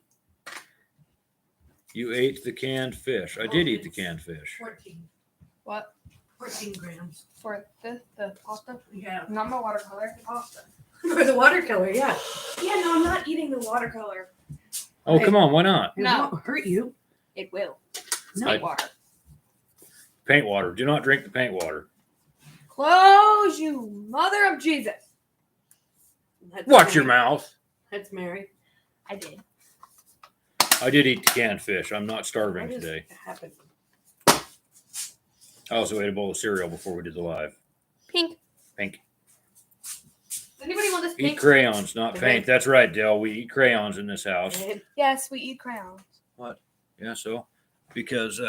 You ate the canned fish. I did eat the canned fish. 14. What? 14 grams. For the pasta? Yeah. Not my watercolor. The pasta. For the watercolor, yeah. Yeah, no, I'm not eating the watercolor. Oh, come on. Why not? It No. won't hurt you. It will. It's No. paint water. Paint water. Do not drink the paint water. Close, you mother of Jesus. That's Watch your Mary. mouth. That's Mary. I did. I did eat the canned fish. I'm not starving What is today. happening? I also ate a bowl of cereal before we did the live. Pink. Pink. Does anybody want this Eat pink? crayons, not The paint. That's right, Dell. We eat crayons in this house. Red. Yes, we eat crayons. Yeah, so because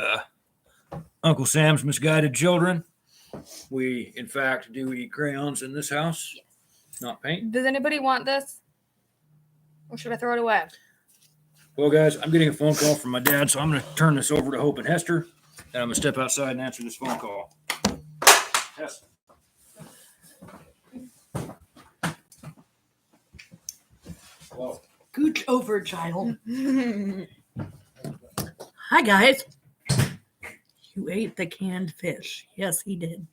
Uncle Sam's misguided children, we in fact do eat crayons in this house, not paint. Does anybody want this? Or should I throw it away? Well, guys, I'm getting a phone call from my dad, so I'm going to turn this over to Hope and Hester, and I'm going to step outside and answer this phone call. Yes. Well, Gooch over, child. Hi, guys. You ate the canned fish. Yes, he did.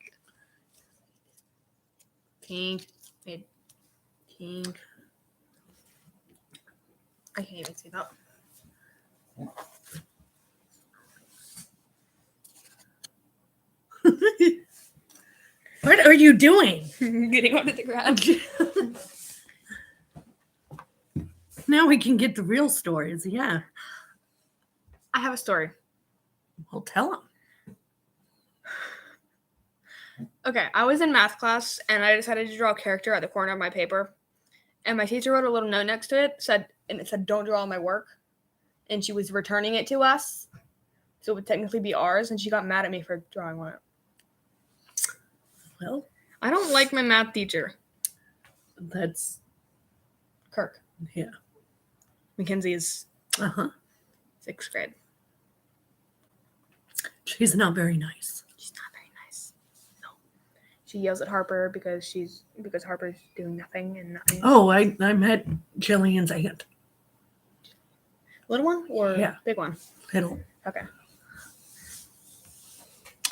Pink. Pink. I can't even see that. What are you doing? Getting onto the ground. Now we can get the real stories. Yeah. I have a story. Well, tell them. Okay, I was in math class and I decided to draw a character at the corner of my paper. And my teacher wrote a little note next to it, it said, "Don't draw my work." And she was returning it to us. So it would technically be ours, and she got mad at me for drawing on it. Well, I don't like my math teacher, that's, Kirk. yeah. Mackenzie is Uh-huh. 6th grade. She's not very nice. She's not very nice. No. She yells at Harper because Harper's doing nothing and nothing. Oh, I met Jillian's aunt. Little one or Yeah. big one? Little. Okay.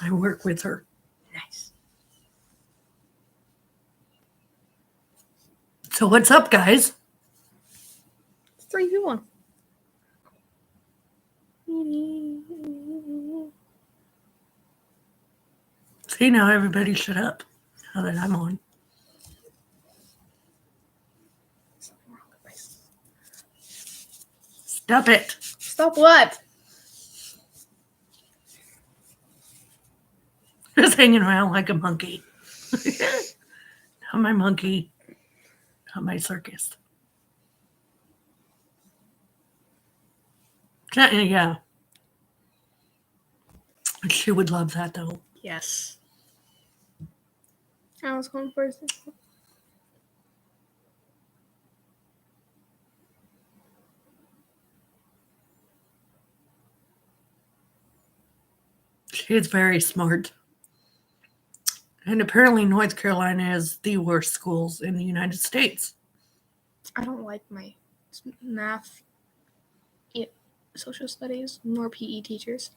I work with her. Nice. So what's up, guys? 3v1. See, now everybody shut up. Now that I'm on. Something wrong with my Stop it. Stop what? Just hanging around like a monkey. Not my monkey. Not my circus. Yeah. She would love that, though. Yes. I was going first. She is very smart. And apparently North Carolina has the worst schools in the United States. I don't like my math, social studies, nor PE teachers.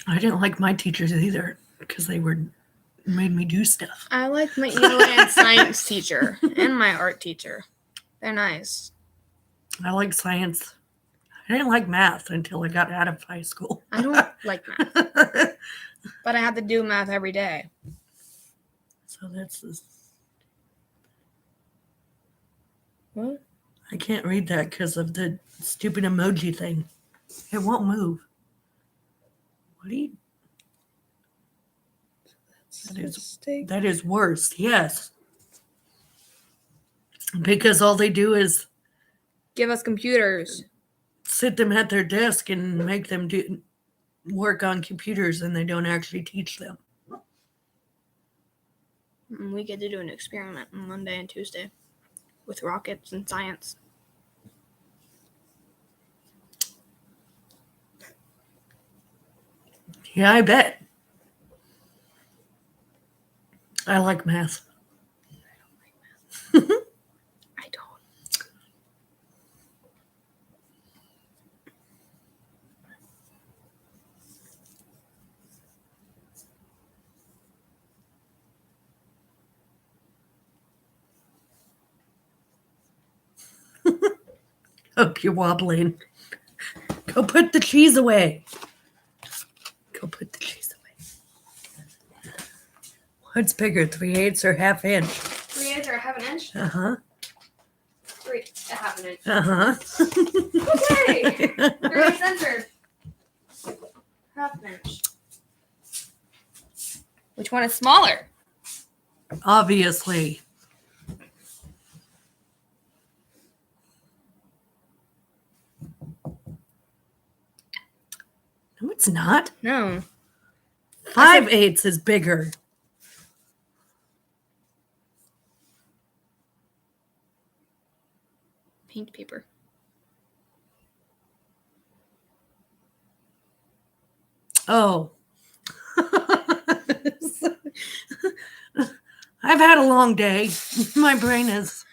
I didn't like my teachers either because they made me do stuff. I like my ELA and science teacher and my art teacher. They're nice. I like science. I didn't like math until I got out of high school. I don't like math, but I have to do math every day. So that's this. What? I can't read that because of the stupid emoji thing. It won't move. What do you? That is worse. Yes. Because all they do is Give us computers. sit them at their desk and make them work on computers, and they don't actually teach them. And we get to do an experiment on Monday and Tuesday with rockets and science. Yeah, I bet. I like math. I don't. Hope you're wobbling. Go put the cheese away. Go put the cheese away. What's bigger, 3/8 or 1/2 inch? 3/8 or 1/2 inch? Uh-huh. 1/2 inch. Uh-huh. Okay. 3/8 censored. 1/2 inch. Which one is smaller? Obviously. No, it's not. No. 5/8 is bigger. Pink paper. Oh. I've had a long day. My brain is.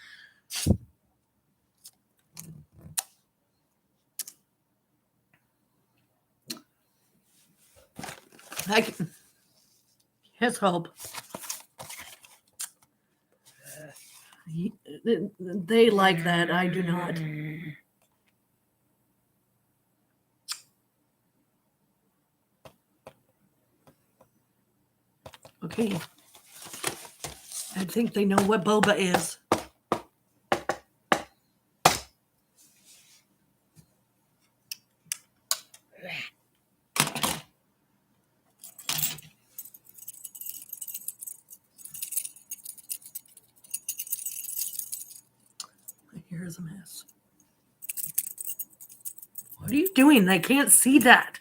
His hope. They like that. I do not. Okay. I think they know what boba is. Here's a mess. What are you doing? They can't see that.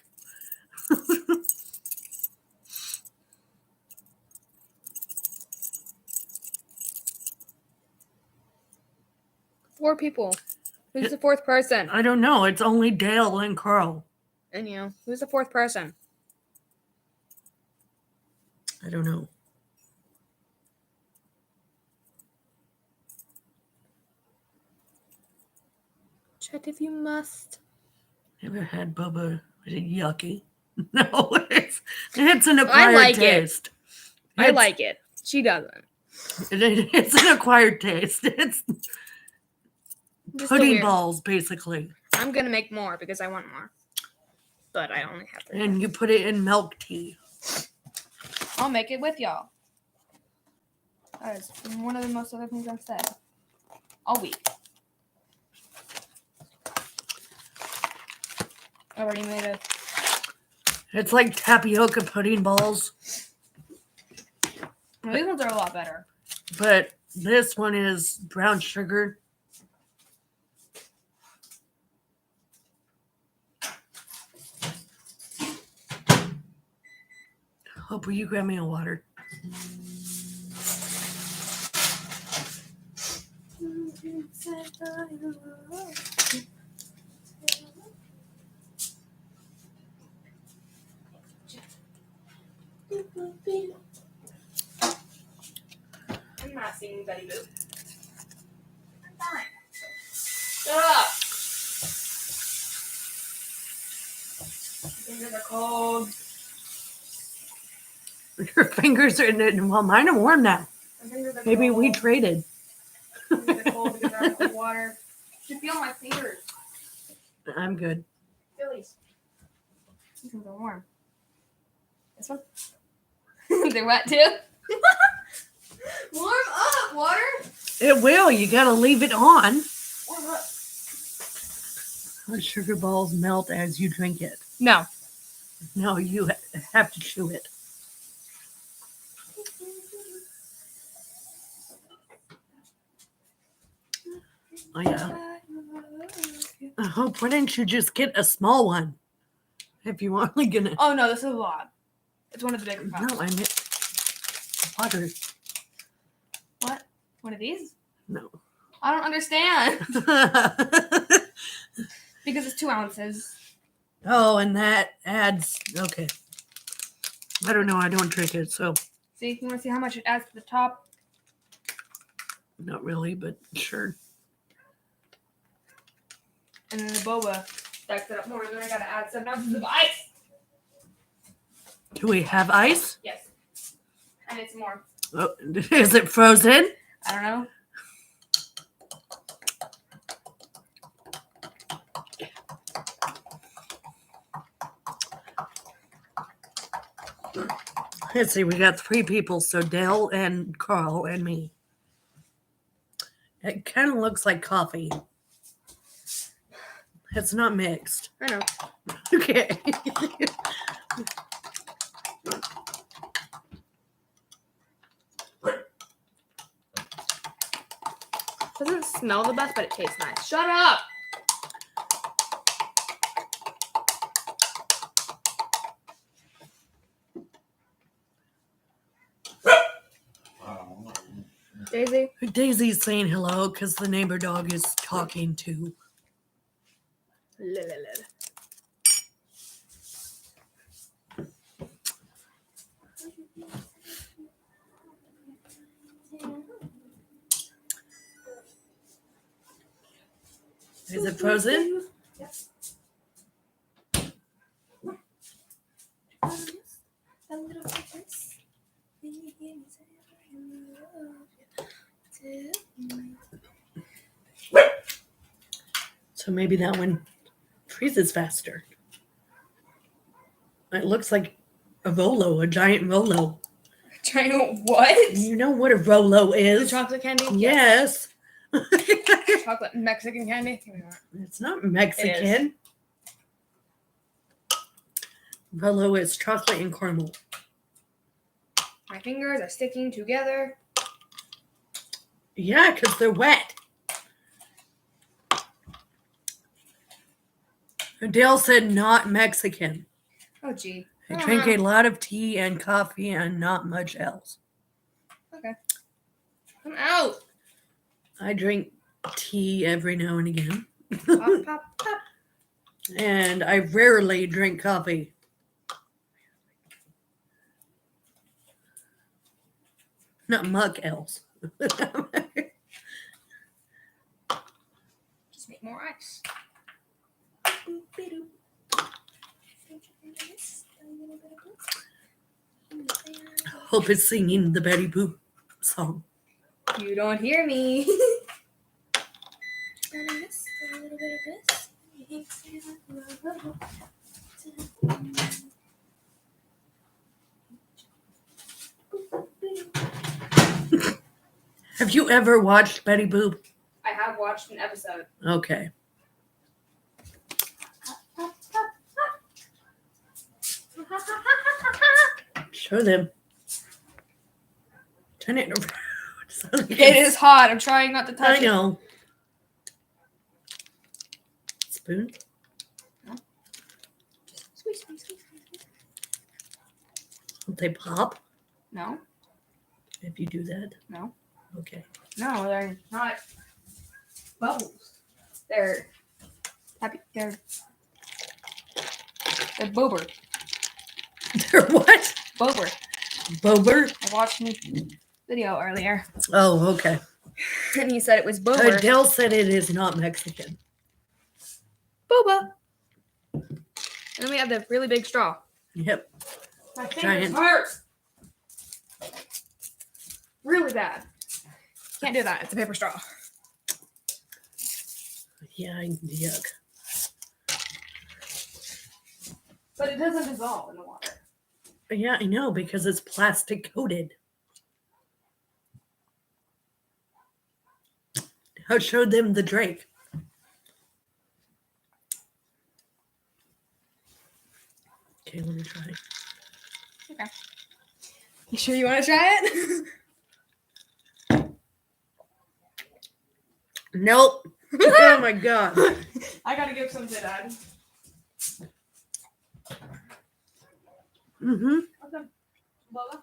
4 people. Who's the 4th person? I don't know. It's only Dale and Carl. And you. Who's the 4th person? I don't know. Chat if you must. Never had boba. Is it yucky? No, it's an acquired like it. taste. I It's- like it. She doesn't. It's an acquired taste. It's Just a pudding weird- balls, basically. I'm gonna make more because I want more. But I only have 3. And you put it in milk tea. I'll make it with y'all. That is one of the most other things I've said all week. I already made it. It's like tapioca pudding balls, Well, these ones are a lot better. but this one is brown sugar. Hope, will you grab me a water? I'm not singing Betty Boop. I'm fine. Shut up. Fingers are cold. Your fingers are in it. Well, mine are warm now. My fingers are Maybe we cold. traded. My fingers are cold because they're in cold water. You can feel my fingers. I'm good. Phillies. These ones are warm. This one? They're wet too? Warm up, water! It will. You gotta leave it on. Warm up. The sugar balls melt as you drink it. No. No, you have to chew it. Oh yeah. I hope. Why didn't you just get a small one? If you are only gonna. Oh no, this is a lot. It's one of the bigger cups. No, I meant water. What? One of these? No. I don't understand. Because it's 2 ounces. Oh, and that adds. Okay. I don't know. I don't drink it, so See, you want to see how much it adds to the top? not really, but sure. And then the boba stacks it up more, and then I gotta add 7 ounces of ice. Do we have ice? Yes. And it's more. Oh, is it frozen? I don't know. Let's see. We got 3 people. So Dale and Carl and me. It kind of looks like coffee. It's not mixed. I know. Okay. Doesn't smell the best, but it tastes nice. Shut up! Daisy? Daisy's saying hello because the neighbor dog is talking to. Is it frozen? So maybe that one freezes faster. It looks like a Rolo, a giant Rolo. Giant what? You know what a Rolo The is? chocolate candy? Yes. Chocolate Mexican candy? Give me that. It's not Mexican. Rolo is chocolate and caramel. My fingers are sticking together. Yeah, because they're wet. Dale said not Mexican. Oh, gee. I drink a lot of tea and coffee and not much else. I'm out. I drink tea every now and again. Pop, pop, pop. And I rarely drink coffee. Not muck else. Just make more ice. Hope it's singing the Betty Boop song. You don't hear me. Have you ever watched Betty Boop? I have watched an episode. Okay. Show them. Turn it around. So you It can- is hot. I'm trying not to touch I know. Spoon? it. Will they pop No, if you do that? no, Okay. no. They're not bubbles. They're happy. They're boober. They're what? Boober. Bober? I watched a video earlier, Oh, okay. and he said it was boober. Adele said it is not Mexican. Booba. And then we have the really big straw. Yep. My Giant. fingers hurt. Really bad. Can't do that. It's a paper straw. Yeah, yuck. But it doesn't dissolve in the water. Yeah, I know because it's plastic coated. I showed them the Drake. Okay, let me try. You sure you want to try it? Nope. Oh my god. I gotta give some to Dad. Mm-hmm. Okay. Lola?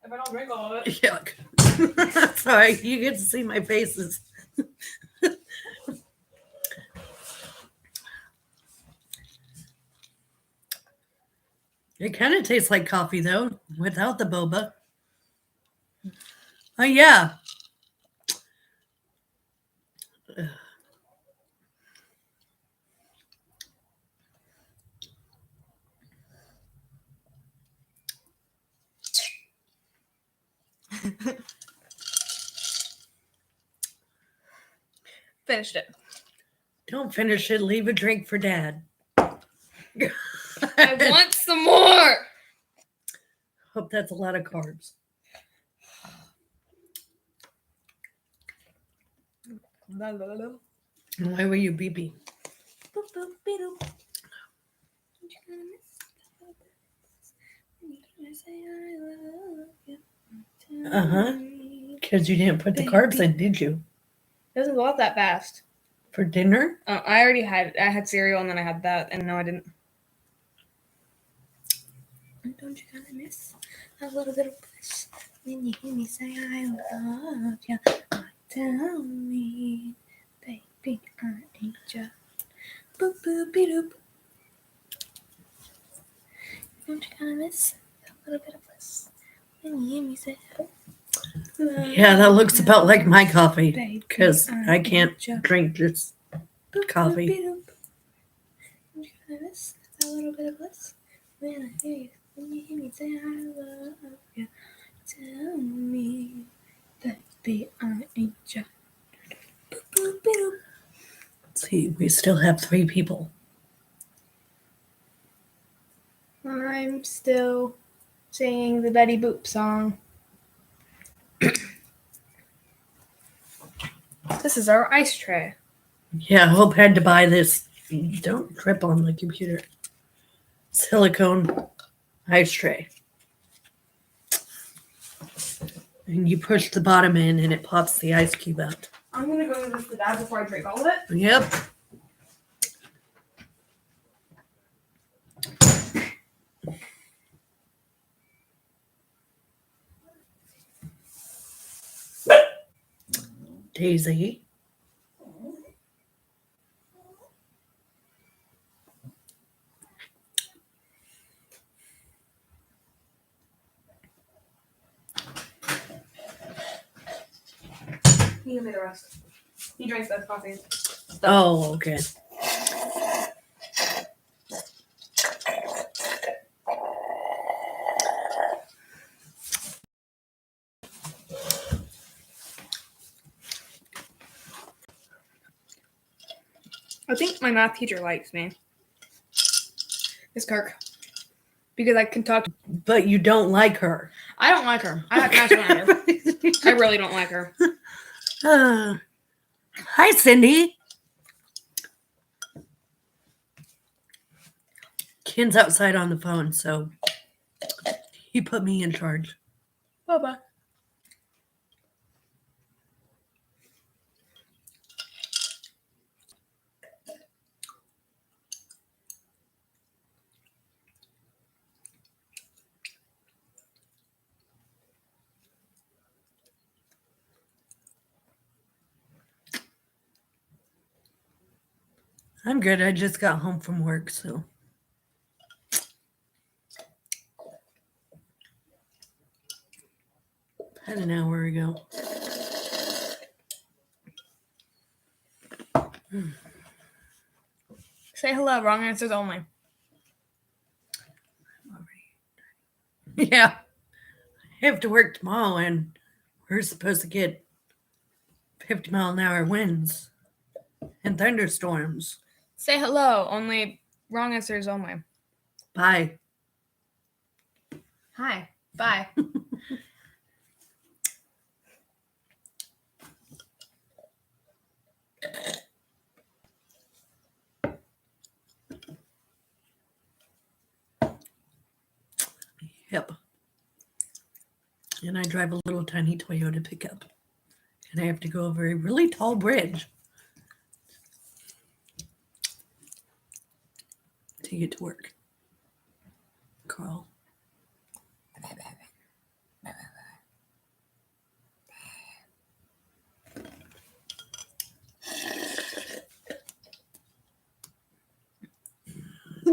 If I don't drink all of it. Yuck. Sorry, you get to see my faces. It kind of tastes like coffee though, without the boba. Oh yeah. Finished it. Don't finish it. Leave a drink for Dad. I want some more. Hope that's a lot of carbs. Why were you beeping? Uh-huh. Because you didn't put the carbs in, did you? Doesn't go up that fast. For dinner? I already had. I had cereal and then I had that, and no, I didn't. Don't you kind of miss a little bit of bliss when you hear me say I love you? Tell me, baby, I ain't just boop boop be doop. Don't you kind of miss a little bit of bliss when you hear me say I love Yeah, that looks about like my coffee. baby, Because I can't just drink just coffee. Don't you kind of miss a little bit of bliss when I hear you? When you hear me say I love you, tell me, baby, I ain't just. Boop, boop, boop. See, we still have 3 people. I'm still singing the Betty Boop song. This is our ice tray. Yeah, Hope had to buy this. Don't trip on the computer. Silicone ice tray. And you push the bottom in and it pops the ice cube out. I'm gonna go to this to Dad before I drink all of it. Yep. Daisy. He can be the rest. He drinks those coffees. Oh, okay. I think my math teacher likes me. It's Kirk. Because I can talk. But you don't like her. I don't like her. I don't like her. I really don't like her. Hi, Cindy. Ken's outside on the phone, so he put me in charge. Bye-bye. I'm good. I just got home from work, so. Had an hour ago. Say hello. Wrong answers only. Yeah. I have to work tomorrow, and we're supposed to get 50-mile-an-hour winds and thunderstorms. Say hello. Only wrong answers only. Bye. Hi. Bye. Yep. And I drive a little tiny Toyota pickup. And I have to go over a really tall bridge to get to work. Carl.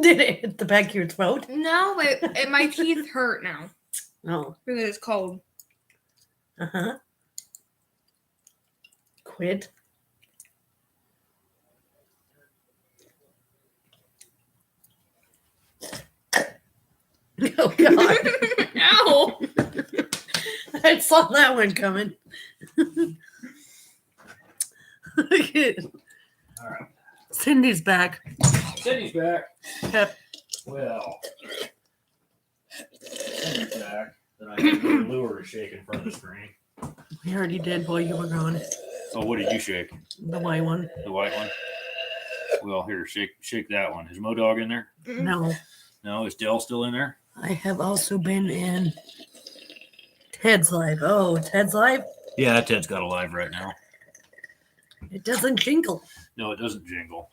Did it hit the back of your throat? No, but my teeth hurt now. Oh. Because it's cold. Uh-huh. Quit. Oh, God. Ow! I saw that one coming. All right. Cindy's back. Cindy's back. Yep. Well, Cindy's back. Then I have the lure to shake in front of the screen. We already did while you were gone. Oh, what did you shake? The white one. The white one? Well, here, shake that one. Is Modog in there? No. No, is Dell still in there? I have also been in Ted's Live. Oh, Ted's Live? Yeah, Ted's got a live right now. It doesn't jingle. No, it doesn't jingle.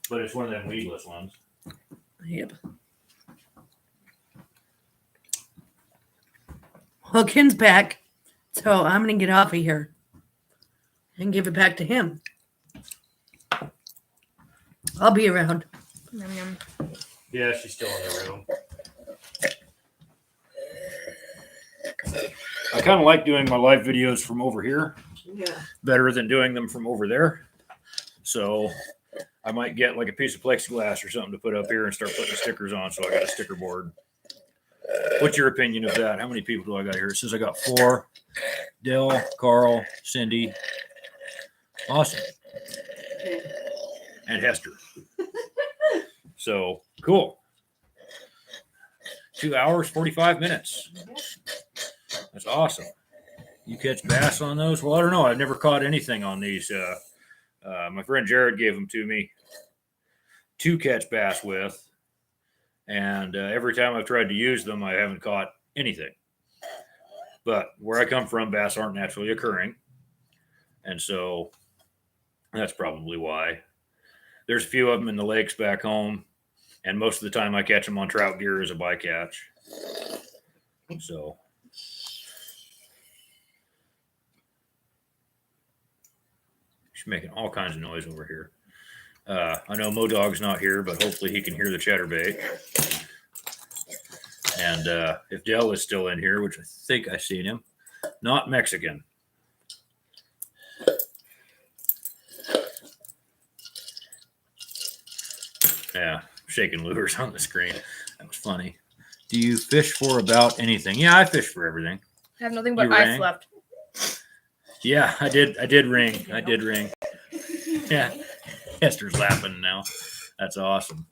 But it's one of them weedless ones. Yep. Well, Ken's back, so I'm going to get off of here and give it back to him. I'll be around. Yum, yum. Yeah, she's still in the room. I kind of like doing my live videos from over here Yeah. better than doing them from over there. So I might get like a piece of plexiglass or something to put up here and start putting stickers on. So I got a sticker board. What's your opinion of that? How many people do I got here? It says I got 4. Dell, Carl, Cindy. Awesome. And Hester. So cool. 2 hours, 45 minutes. That's awesome. You catch bass on those? Well, I don't know. I've never caught anything on these. My friend Jared gave them to me to catch bass with. And every time I've tried to use them, I haven't caught anything. But where I come from, bass aren't naturally occurring. And so that's probably why. There's a few of them in the lakes back home. And most of the time I catch them on trout gear as a bycatch. So She's making all kinds of noise over here. I know Modog's not here, but hopefully he can hear the chatterbait. And if Dell is still in here, which I think I've seen him, not Mexican. Yeah, shaking lures on the screen. That was funny. Do you fish for about anything? Yeah, I fish for everything. I have nothing but You ice rang? left. Yeah, I did ring. I did ring. Yeah. Esther's laughing now. That's awesome.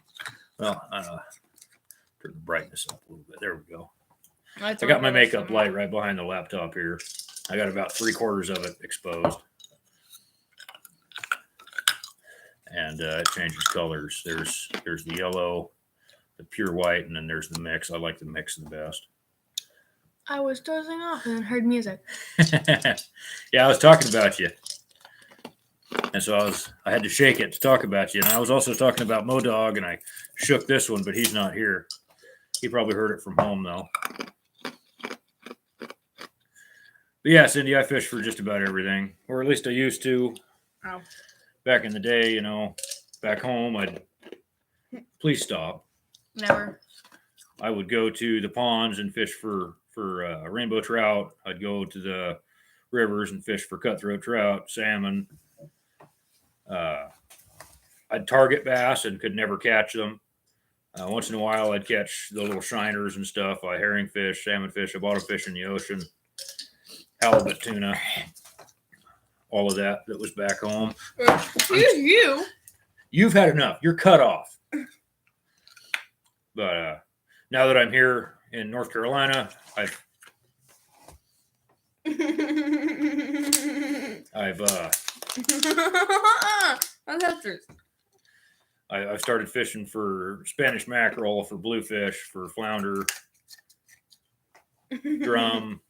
Well, turn the brightness up a little bit. There we go. I got my makeup light right behind the laptop here. I got about 3/4 of it exposed. And it changes colors. There's the yellow, the pure white, and then there's the mix. I like the mix the best. I was dozing off and heard music. Yeah, I was talking about you. And so I had to shake it to talk about you. And I was also talking about Modog, and I shook this one, but he's not here. He probably heard it from home, though. But yeah, Cindy, I fish for just about everything, or at least I used to. Oh. Back in the day, you know, back home, please stop. Never. I would go to the ponds and fish for rainbow trout. I'd go to the rivers and fish for cutthroat trout, salmon. I'd target bass and could never catch them. Once in a while, I'd catch the little shiners and stuff. Herring fish, salmon fish. I bought a fish in the ocean, halibut, tuna, all of that was back home. Excuse you. You've had enough. You're cut off. But now that I'm here in North Carolina, I've started fishing for Spanish mackerel, for bluefish, for flounder, drum,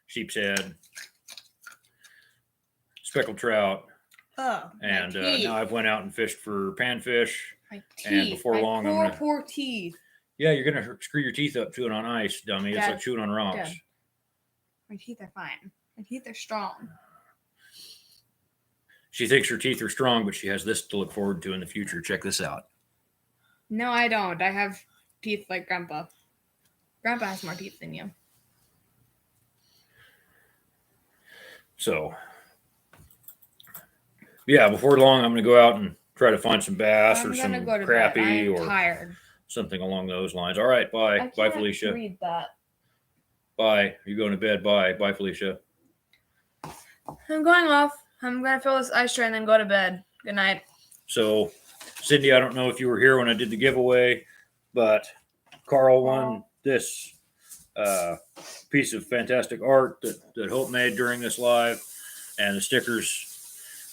sheep's head, speckled trout, and now I've went out and fished for panfish. My teeth. And before long, I'm gonna. poor teeth. Yeah, you're gonna screw your teeth up chewing on ice, dummy. It's Dad, like chewing on rocks. Dad. My teeth are fine. My teeth are strong. She thinks her teeth are strong, but she has this to look forward to in the future. Check this out. No, I don't. I have teeth like Grandpa. Grandpa has more teeth than you. So, yeah, before long, I'm going to go out and try to find some bass or some crappie or tired. something along those lines. All right, bye. Bye, Felicia. Read that. Bye. You're going to bed. Bye. Bye, Felicia. I'm going off. I'm going to fill this ice tray and then go to bed. Good night. So, Cindy, I don't know if you were here when I did the giveaway, but Carl won this piece of fantastic art that Hope made during this live, and the stickers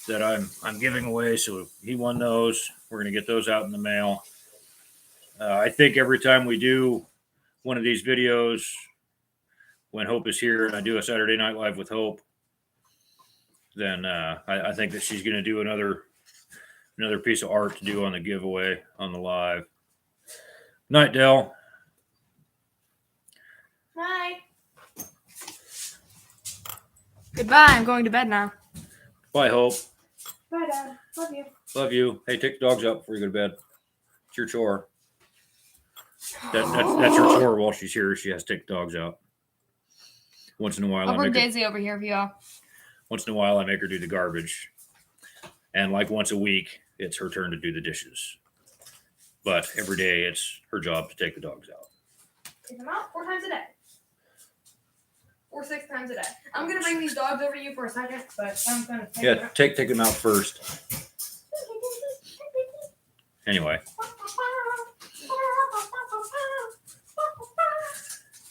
that I'm giving away. So he won those. We're going to get those out in the mail. I think every time we do one of these videos, when Hope is here and I do a Saturday Night Live with Hope, then I think that she's going to do another piece of art to do on the giveaway on the live. Night, Dell. Night. Goodbye. I'm going to bed now. Bye, Hope. Bye, Dad. Love you. Love you. Hey, take the dogs out before you go to bed. It's your chore. That's her chore while she's here. She has to take the dogs out. Once in a while, I'll bring Daisy over here for y'all. Once in a while, I make her do the garbage. And like once a week, it's her turn to do the dishes. But every day, it's her job to take the dogs out. Take them out 4 times a day. 4, 6 times a day. I'm going to bring these dogs over to you for a second, but I'm going to take them out. Take them out first. Anyway.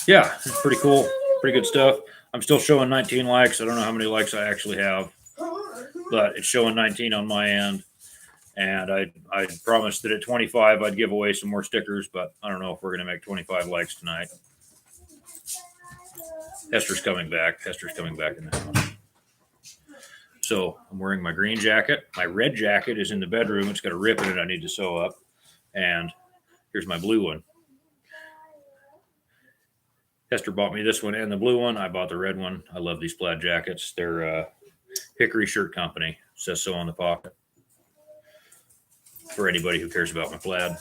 Yeah, it's pretty cool. Pretty good stuff. I'm still showing 19 likes. I don't know how many likes I actually have, but it's showing 19 on my end. And I promised that at 25, I'd give away some more stickers, but I don't know if we're going to make 25 likes tonight. Hester's coming back. Hester's coming back in the house. So I'm wearing my green jacket. My red jacket is in the bedroom. It's got a rip in it I need to sew up. And here's my blue one. Hester bought me this one and the blue one. I bought the red one. I love these plaid jackets. They're Hickory Shirt Company. Says so on the pocket. For anybody who cares about my plaid.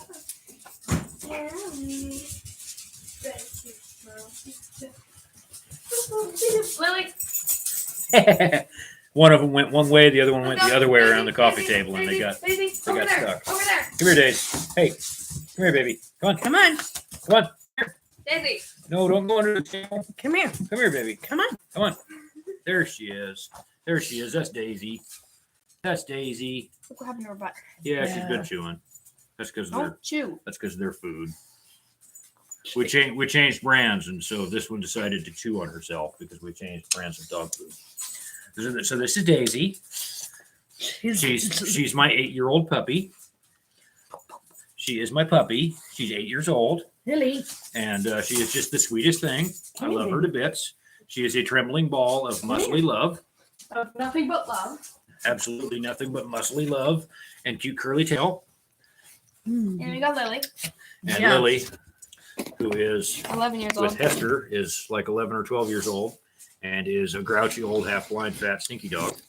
Lily, One of them went one way, the other one went the other way around the coffee table, and they got over got there, stuck. over there. Come here, Daisy. Hey, come here, baby. Come on, Come on. come on. Daisy. No, don't go under the table. Come here. Come here, baby. Come on. Come on. There she is. There she is. That's Daisy. That's Daisy. Look what happened to her butt. Yeah, she's been Yeah. chewing. That's because of their Don't chew. that's because of their food. We changed brands, and so this one decided to chew on herself because we changed brands of dog food. So this is Daisy. She's my 8-year-old puppy. She is my puppy. She's 8 years old, Lily. and she is just the sweetest thing. I love her to bits. She is a trembling ball of muscly love. Of nothing but love. Absolutely nothing but muscly love and cute curly tail. And we got Lily, And Yeah. Lily, who is 11 years with old. Hester, is like 11 or 12 years old and is a grouchy old half-blind fat stinky dog.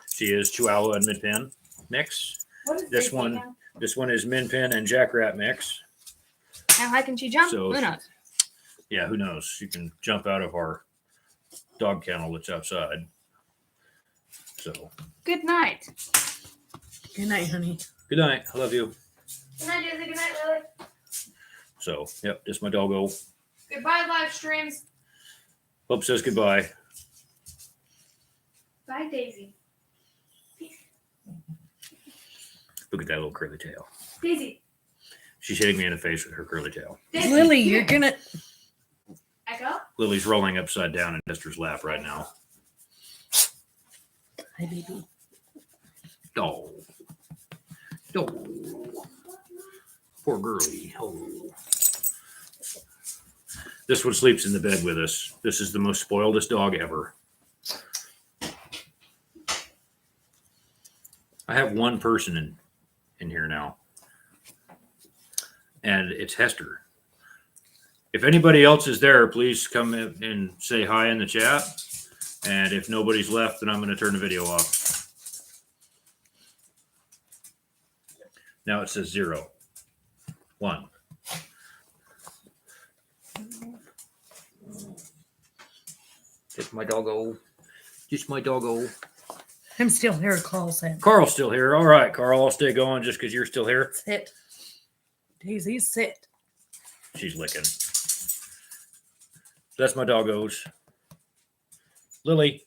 She is Chihuahua and Min Pin mix. What is This Daisy one- now? This one is Min Pin and Jack Rat mix. How high can she jump? So- Who knows? Yeah, who knows? She can jump out of our dog kennel that's outside. So, Good night. Good night, honey. good night. I love you. Good night, Daisy. Good night, Lily. So, yep, this is my doggo. Goodbye, live streams. Hope says goodbye. Bye, Daisy. Look at that little curly tail. Daisy. She's hitting me in the face with her curly tail. Daisy. Lily, here. you're gonna. Echo. Lily's rolling upside down in Hester's lap right now. Hi, baby. Oh. Oh. Poor girlie. Oh. This one sleeps in the bed with us. This is the most spoiledest dog ever. I have one person in here now. And it's Hester. If anybody else is there, please come in and say hi in the chat. And if nobody's left, then I'm going to turn the video off. Now it says 0, 1. Just my doggo. Just my doggo. I'm still here, Carl said. Carl's still here. All right, Carl, I'll stay going just because you're still here. Sit. Daisy, sit. She's licking. That's my doggos. Lily.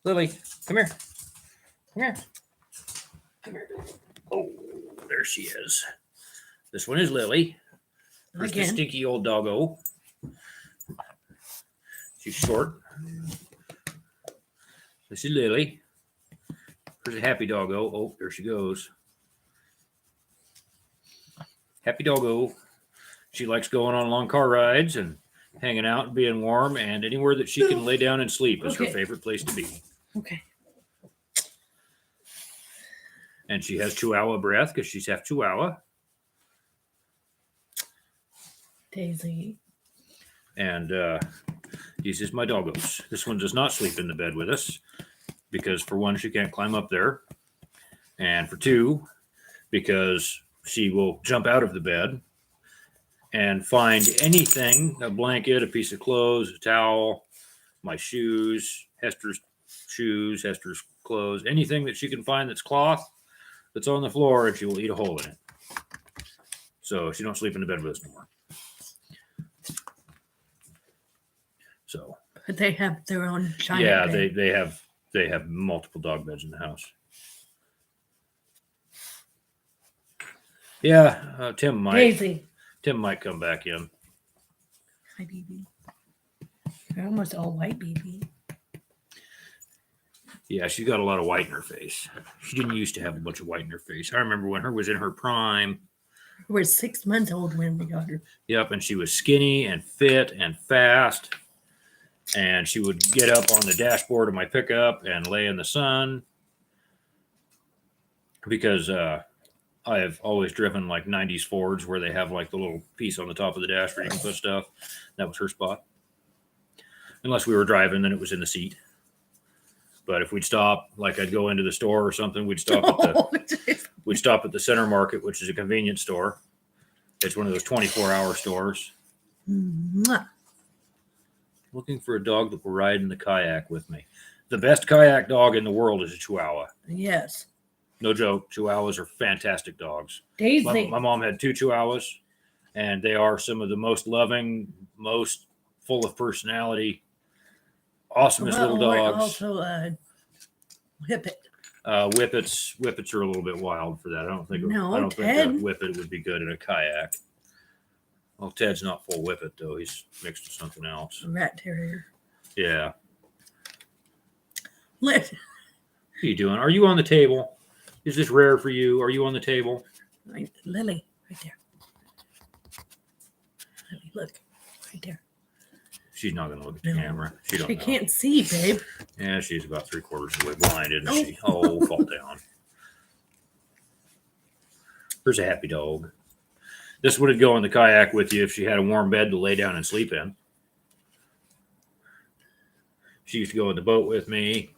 Lily, come here. Come here. Come here. Oh, there she is. This one is Lily. Here's the Again. stinky old doggo. She's short. This is Lily. Here's a happy doggo. Oh, there she goes. Happy doggo. She likes going on long car rides and hanging out and being warm, and anywhere that she can lay down and sleep is her Okay. favorite place to be. Okay. And she has Chihuahua breath because she's half Chihuahua. Daisy. And these is my doggos. This one does not sleep in the bed with us because, for one, she can't climb up there. And for two, because she will jump out of the bed and find anything, a blanket, a piece of clothes, a towel, my shoes, Hester's shoes, Hester's clothes, anything that she can find that's cloth that's on the floor, and she will eat a hole in it. So she don't sleep in the bed with us no more. So But they have their own giant yeah, bed. they have multiple dog beds in the house. Yeah, Tim might come back in. Hi, baby. You're almost all white, baby. Yeah, she's got a lot of white in her face. She didn't used to have a bunch of white in her face. I remember when her was in her prime. We were 6 months old when we got her. Yep, and she was skinny and fit and fast. And she would get up on the dashboard of my pickup and lay in the sun. Because I have always driven like 90s Fords where they have like the little piece on the top of the dash where you can put stuff. That was her spot. Unless we were driving, then it was in the seat. But if we'd stop, like I'd go into the store or something, we'd stop at the Oh, jeez. we'd stop at the Center Market, which is a convenience store. It's one of those 24-hour stores. Mwah. Looking for a dog that will ride in the kayak with me. The best kayak dog in the world is a Chihuahua. Yes. No joke. Chihuahuas are fantastic dogs. Daisy. My mom had 2 Chihuahuas, and they are some of the most loving, most full of personality, awesomest little dogs. Also, Whippet. Whippets are a little bit wild for that. I don't think No, a Ted. Whippet would be good in a kayak. Well, Ted's not full Whippet though. He's mixed with something else. Rat terrier. Yeah. Let What are you doing? Are you on the table? Is this rare for you? Are you on the table? Lily, right there. Lily, look, right there. She's not going to look at the No. camera. She don't She know. can't see, babe. Yeah, she's about 3/4 of the way blind, isn't Oh. she? Oh, fall down. Here's a happy dog. This would go in the kayak with you if she had a warm bed to lay down and sleep in. She used to go in the boat with me.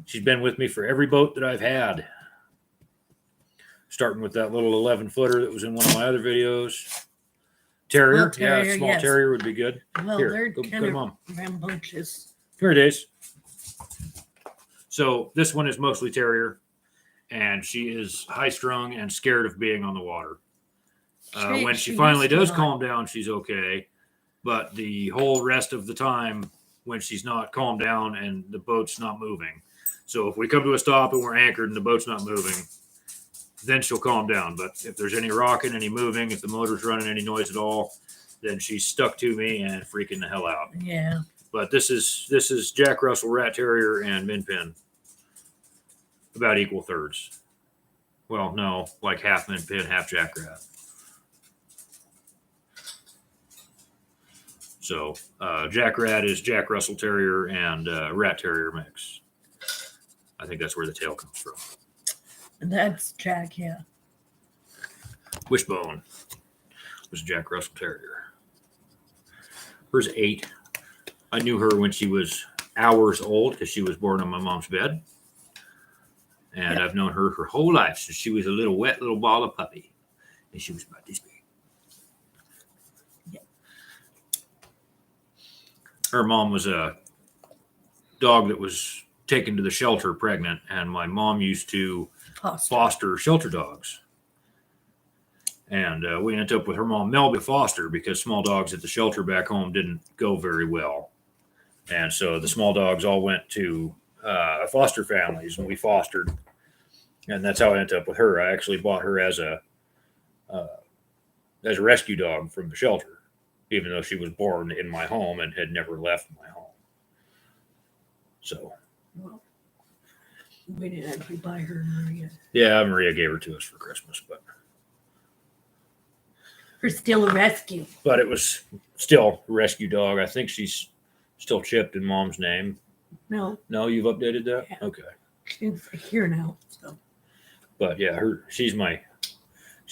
She's been with me for every boat that I've had. Starting with that little 11-footer that was in one of my other videos. Terrier, Small terrier, yeah, small yes. terrier would be good. Well, Here, they're go to kind Mom. of rambunctious. Here it is. So this one is mostly terrier, and she is high strung and scared of being on the water. When she finally used to does not. calm down, she's okay. But the whole rest of the time, when she's not calmed down and the boat's not moving. So if we come to a stop and we're anchored and the boat's not moving, then she'll calm down. But if there's any rocking, any moving, if the motor's running any noise at all, then she's stuck to me and freaking the hell out. Yeah. But this is Jack Russell Rat Terrier and Min Pin, about equal thirds. Well, no, like half Min Pin, half Jack Rat. So Jack Rat is Jack Russell Terrier and Rat Terrier mix. I think that's where the tail comes from. That's Jack, yeah. Wishbone was Jack Russell Terrier. Hers 8. I knew her when she was hours old because she was born on my mom's bed. And I've known her whole life since she was a little wet little ball of puppy. And she was about this big. Her mom was a dog that was taken to the shelter pregnant, and my mom used to foster shelter dogs. And we ended up with her mom, Melby Foster, because small dogs at the shelter back home didn't go very well. And so the small dogs all went to foster families, and we fostered. And that's how I ended up with her. I actually bought her as a rescue dog from the shelter, even though she was born in my home and had never left my home. So, Well, we didn't actually buy her, Maria. yeah, Maria gave her to us for Christmas, but Her still a rescue. it was still a rescue dog. I think she's still chipped in Mom's name. No, No, you've updated that? Yeah. Okay. she's here now. So. But yeah, she's my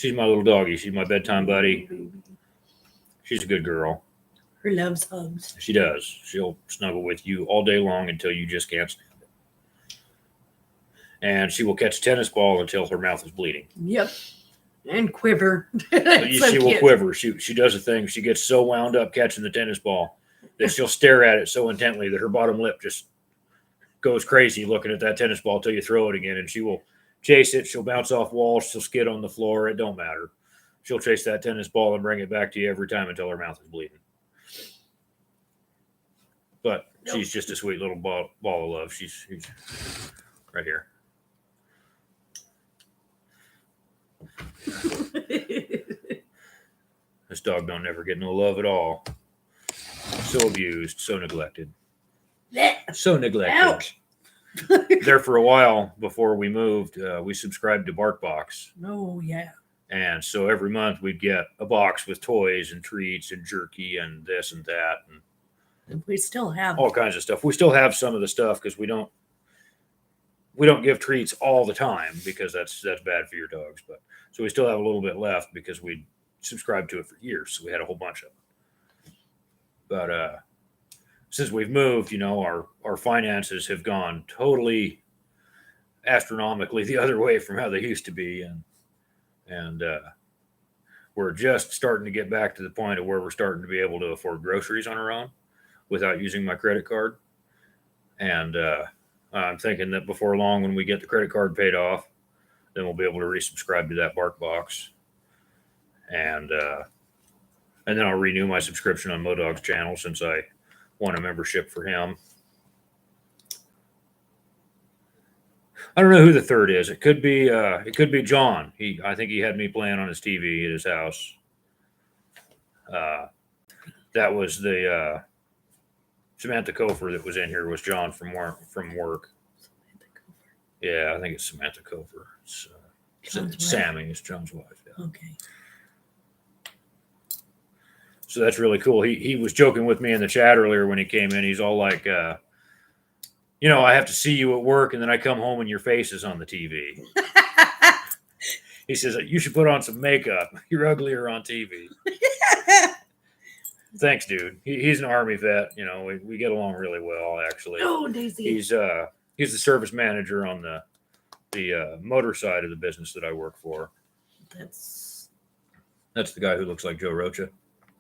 little doggy. She's my bedtime buddy. She's a good girl. Her loves hugs. She does. She'll snuggle with you all day long until you just can't stand it. And she will catch a tennis ball until her mouth is bleeding. Yep. And quiver. But So she will cute. quiver. She does a thing. She gets so wound up catching the tennis ball that she'll stare at it so intently that her bottom lip just goes crazy looking at that tennis ball till you throw it again. And she will chase it. She'll bounce off walls. She'll skid on the floor. It don't matter. She'll chase that tennis ball and bring it back to you every time until her mouth is bleeding. But she's just a sweet little ball of love. She's right here. This dog don't ever get no love at all. So abused, so neglected. So neglected. Ouch. There for a while before we moved, we subscribed to BarkBox. Oh, yeah. And so every month we'd get a box with toys and treats and jerky and this and that and We still have. all kinds of stuff. We still have some of the stuff because we don't give treats all the time because that's bad for your dogs. But so we still have a little bit left because we subscribed to it for years. So we had a whole bunch of them. But since we've moved, our finances have gone totally astronomically the other way from how they used to be, and we're just starting to get back to the point of where we're starting to be able to afford groceries on our own without using my credit card. And I'm thinking that before long, when we get the credit card paid off, then we'll be able to resubscribe to that BarkBox, and then I'll renew my subscription on Modog's channel since I won a membership for him. I don't know who the third is. It could be John. I think he had me playing on his TV at his house. That was the Samantha Kofer that was in here was John from work. Yeah, I think it's Samantha Kofer. It's, John's wife? Sammy is John's wife. Yeah. Okay. So that's really cool. He was joking with me in the chat earlier when he came in. He's all like, I have to see you at work, and then I come home and your face is on the TV. He says, you should put on some makeup. You're uglier on TV. Thanks, dude. He's an Army vet. We get along really well, actually. Oh, Daisy. He's the service manager on the motor side of the business that I work for. That's That's the guy who looks like Joe Rocha.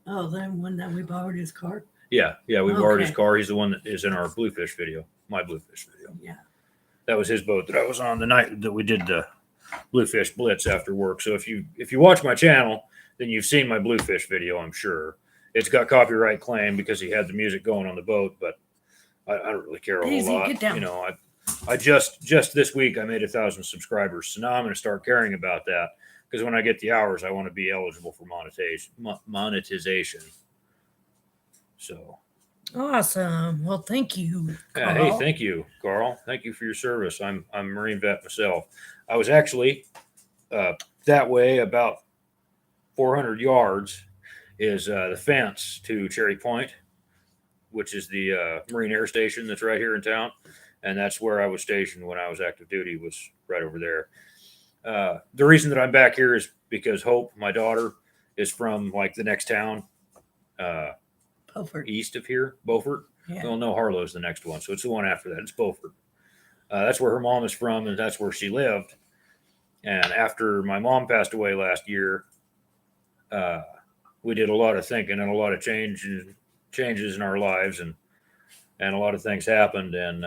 that one that we borrowed his car. Yeah, we borrowed his Okay. car. He's the one that is in our Bluefish video, my Bluefish video. Yeah. That was his boat that I was on the night that we did the Bluefish Blitz after work. So if you watch my channel, then you've seen my Bluefish video, I'm sure. It's got copyright claim because he had the music going on the boat, but I don't really care a Daisy, whole lot. get down. I just this week I made 1,000 subscribers, so now I'm going to start caring about that because when I get the hours, I want to be eligible for monetization. So. Awesome. Well, thank you. Yeah, Carl. hey, thank you, Carl. Thank you for your service. I'm a Marine vet myself. I was actually that way about 400 yards is the fence to Cherry Point, which is the Marine Air Station that's right here in town, and that's where I was stationed when I was active duty. Was right over there. The reason that I'm back here is because Hope, my daughter, is from like the next town. Beaufort. East of here, Beaufort. Yeah. Well, no, Harlow's the next one, so it's the one after that. It's Beaufort. That's where her mom is from, and that's where she lived. And after my mom passed away last year, we did a lot of thinking and a lot of changes in our lives, and a lot of things happened. And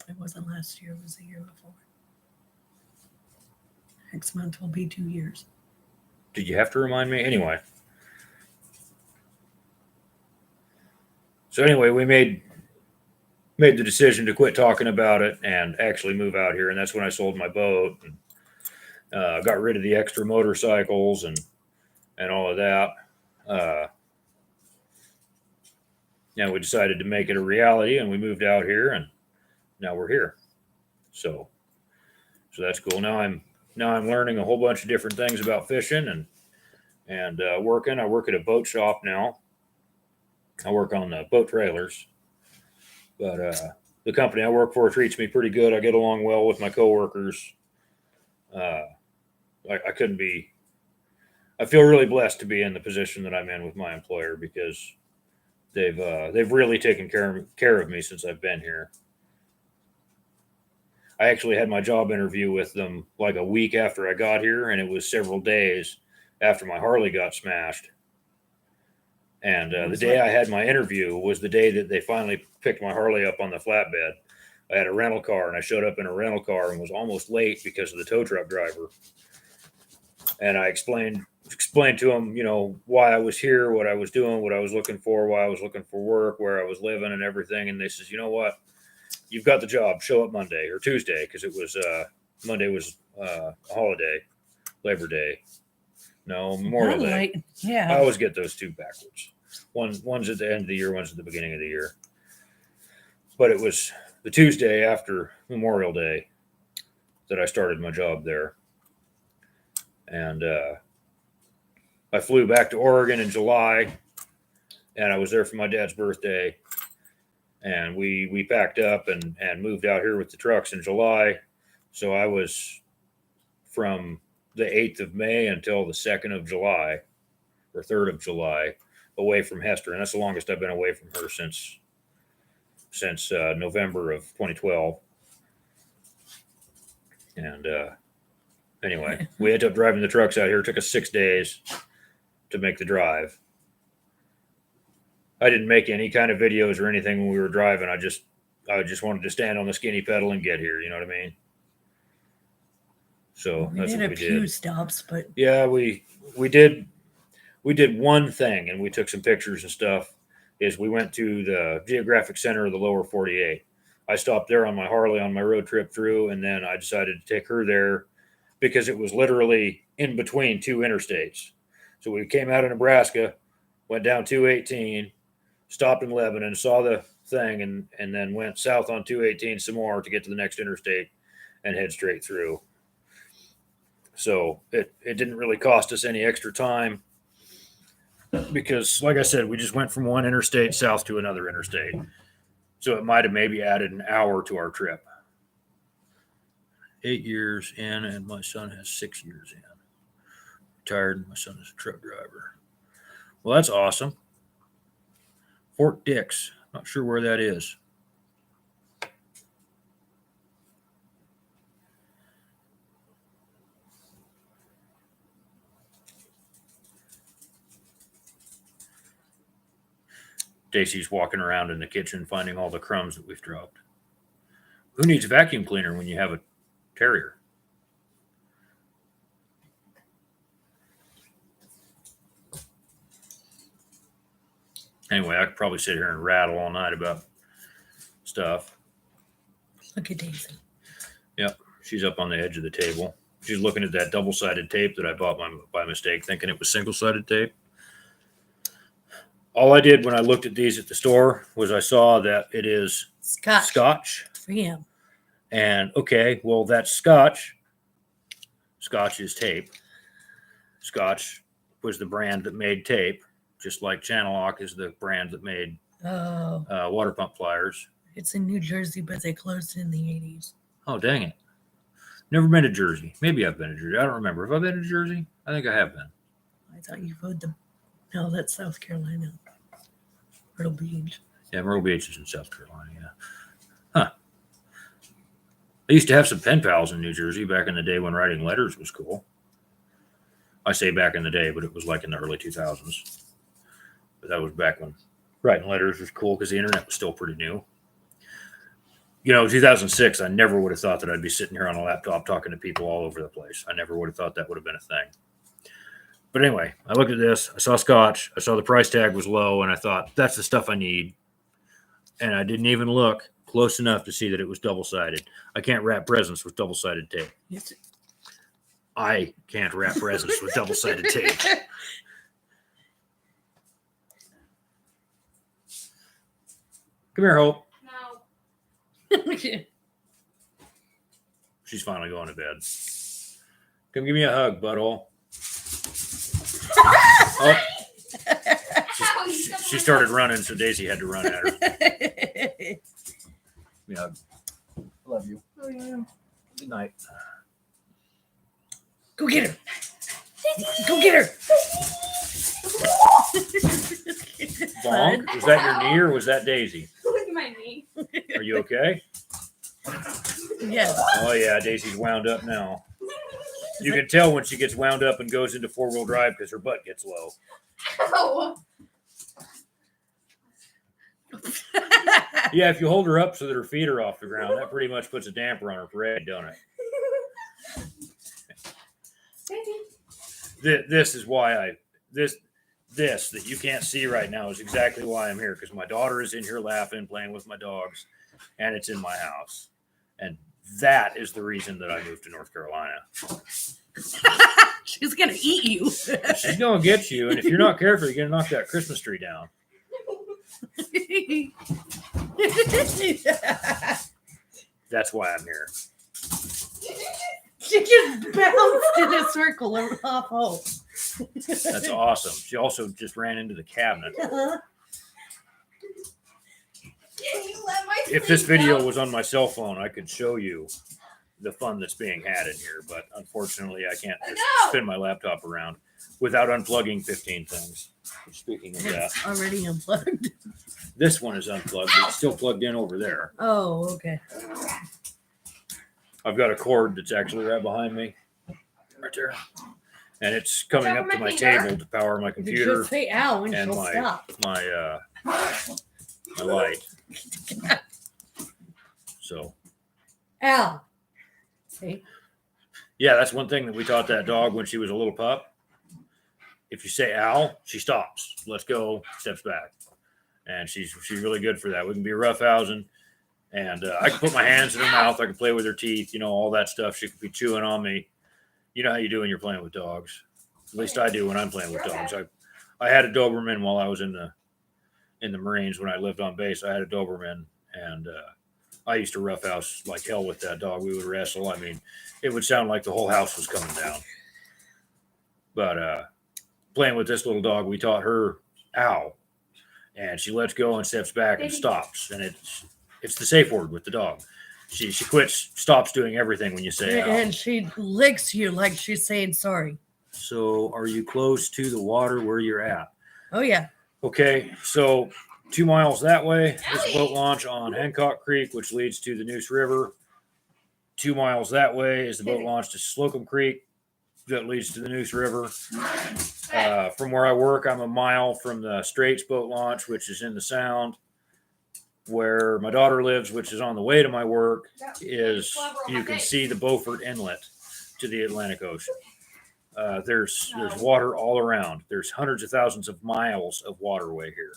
It wasn't last year. It was the year before. Next month will be 2 years. did you have to remind me? Anyway. So anyway, we made the decision to quit talking about it and actually move out here. And that's when I sold my boat and got rid of the extra motorcycles and all of that. We decided to make it a reality, and we moved out here, and now we're here. So that's cool. Now I'm learning a whole bunch of different things about fishing and working. I work at a boat shop now. I work on boat trailers, but the company I work for treats me pretty good. I get along well with my coworkers. I feel really blessed to be in the position that I'm in with my employer because they've really taken care of me since I've been here. I actually had my job interview with them like a week after I got here, and it was several days after my Harley got smashed. And the day I had my interview was the day that they finally picked my Harley up on the flatbed. I had a rental car, and I showed up in a rental car and was almost late because of the tow truck driver. And I explained to him, why I was here, what I was doing, what I was looking for, why I was looking for work, where I was living and everything. And they says, you know what? You've got the job. Show up Monday or Tuesday, because it was Monday was a holiday, Labor Day. No, Memorial Day. Right. Yeah. I always get those two backwards. One's at the end of the year, one's at the beginning of the year. But it was the Tuesday after Memorial Day that I started my job there. And I flew back to Oregon in July, and I was there for my dad's birthday. And we packed up and moved out here with the trucks in July. So I was from the 8th of May until the 2nd of July or 3rd of July away from Hester, and that's the longest I've been away from her since November of 2012. And anyway, we ended up driving the trucks out here. It took us 6 days to make the drive. I didn't make any kind of videos or anything when we were driving. I just wanted to stand on the skinny pedal and get here. You know what I mean? So We that's did what a we few did. stops, but Yeah, we did one thing, and we took some pictures and stuff. Is we went to the Geographic Center of the Lower 48. I stopped there on my Harley on my road trip through, and then I decided to take her there because it was literally in between two interstates. So we came out of Nebraska, went down 218, stopped in Lebanon, saw the thing, and then went south on 218 some more to get to the next interstate and head straight through. So it didn't really cost us any extra time because, like I said, we just went from one interstate south to another interstate. So it might have maybe added an hour to our trip. 8 years in, and my son has 6 years in. Retired, my son is a truck driver. Well, that's awesome. Fort Dix, not sure where that is. Stacy's walking around in the kitchen finding all the crumbs that we've dropped. Who needs a vacuum cleaner when you have a terrier? Anyway, I could probably sit here and rattle all night about stuff. look at Daisy. Yep, she's up on the edge of the table. She's looking at that double-sided tape that I bought by mistake, thinking it was single-sided tape. All I did when I looked at these at the store was I saw that it is Scotch. Scotch. 3M. And okay, well, that's Scotch. Scotch is tape. Scotch was the brand that made tape, just like Channellock is the brand that made Oh, water pump pliers. it's in New Jersey, but they closed in the 80s. Oh, dang it. Never been to Jersey. Maybe I've been to Jersey. I don't remember. Have I been to Jersey? I think I have been. I thought you voted them. No, that's South Carolina. Myrtle Beach. Yeah, Myrtle Beach is in South Carolina, yeah. Huh. I used to have some pen pals in New Jersey back in the day when writing letters was cool. I say back in the day, but it was like in the early 2000s. But that was back when writing letters was cool because the internet was still pretty new. You know, 2006, I never would have thought that I'd be sitting here on a laptop talking to people all over the place. I never would have thought that would have been a thing. But anyway, I looked at this. I saw Scotch. I saw the price tag was low, and I thought, that's the stuff I need. And I didn't even look close enough to see that it was double-sided. I can't wrap presents with double-sided tape. Yes. I can't wrap presents with double-sided tape. Come here, Hope. No. She's finally going to bed. Come give me a hug, butthole. Oh, she started running, so Daisy had to run at her. Give me a hug. Love you. Oh, yeah. Good night. Go get her. Go get her. Bonk? Was that your knee or was that Daisy? Look at my knee. Are you okay? Yes. Oh, yeah, Daisy's wound up now. You can tell when she gets wound up and goes into four-wheel drive because her butt gets low. Ow. Yeah, if you hold her up so that her feet are off the ground, that pretty much puts a damper on her parade, don't it? This is why this that you can't see right now is exactly why I'm here, because my daughter is in here laughing, playing with my dogs, and it's in my house. And that is the reason that I moved to North Carolina. She's gonna eat you. She's gonna get you, and if you're not careful, you're gonna knock that Christmas tree down. That's why I'm here. She just bounced in a circle off Hope. That's awesome. She also just ran into the cabinet. If this video was on my cell phone, I could show you the fun that's being had in here, but unfortunately, I can't just spin my laptop around. without unplugging 15 things. Speaking of that, It's already unplugged. this one is unplugged, but it's still plugged in over there. Oh, okay. I've got a cord that's actually right behind me, right there, and it's coming up to my table to power my You computer just say ow and and she'll stop. my light. So Ow. See? yeah, that's one thing that we taught that dog when she was a little pup. If you say ow, she stops, lets go, steps back, and she's really good for that. We can be roughhousing, and I can put my hands in her mouth. I can play with her teeth, all that stuff. She could be chewing on me. You know how you do when you're playing with dogs. At least I do when I'm playing with dogs. I had a Doberman while I was in the Marines when I lived on base. I had a Doberman, and I used to roughhouse like hell with that dog. We would wrestle. I mean, it would sound like the whole house was coming down. But playing with this little dog, we taught her ow, and she lets go and steps back and stops, and it's the safe word with the dog. She quits, stops doing everything when you say ow. And she licks you like she's saying sorry. So, are you close to the water where you're at? Oh, yeah. Okay, so 2 miles that way is a boat launch on Hancock Creek, which leads to the Neuse River. 2 miles that way is the boat launch to Slocum Creek that leads to the Neuse River. From where I work, I'm a mile from the Straits boat launch, which is in the Sound. Where my daughter lives, which is on the way to my work, is you can see the Beaufort Inlet to the Atlantic Ocean. There's water all around. There's hundreds of thousands of miles of waterway here.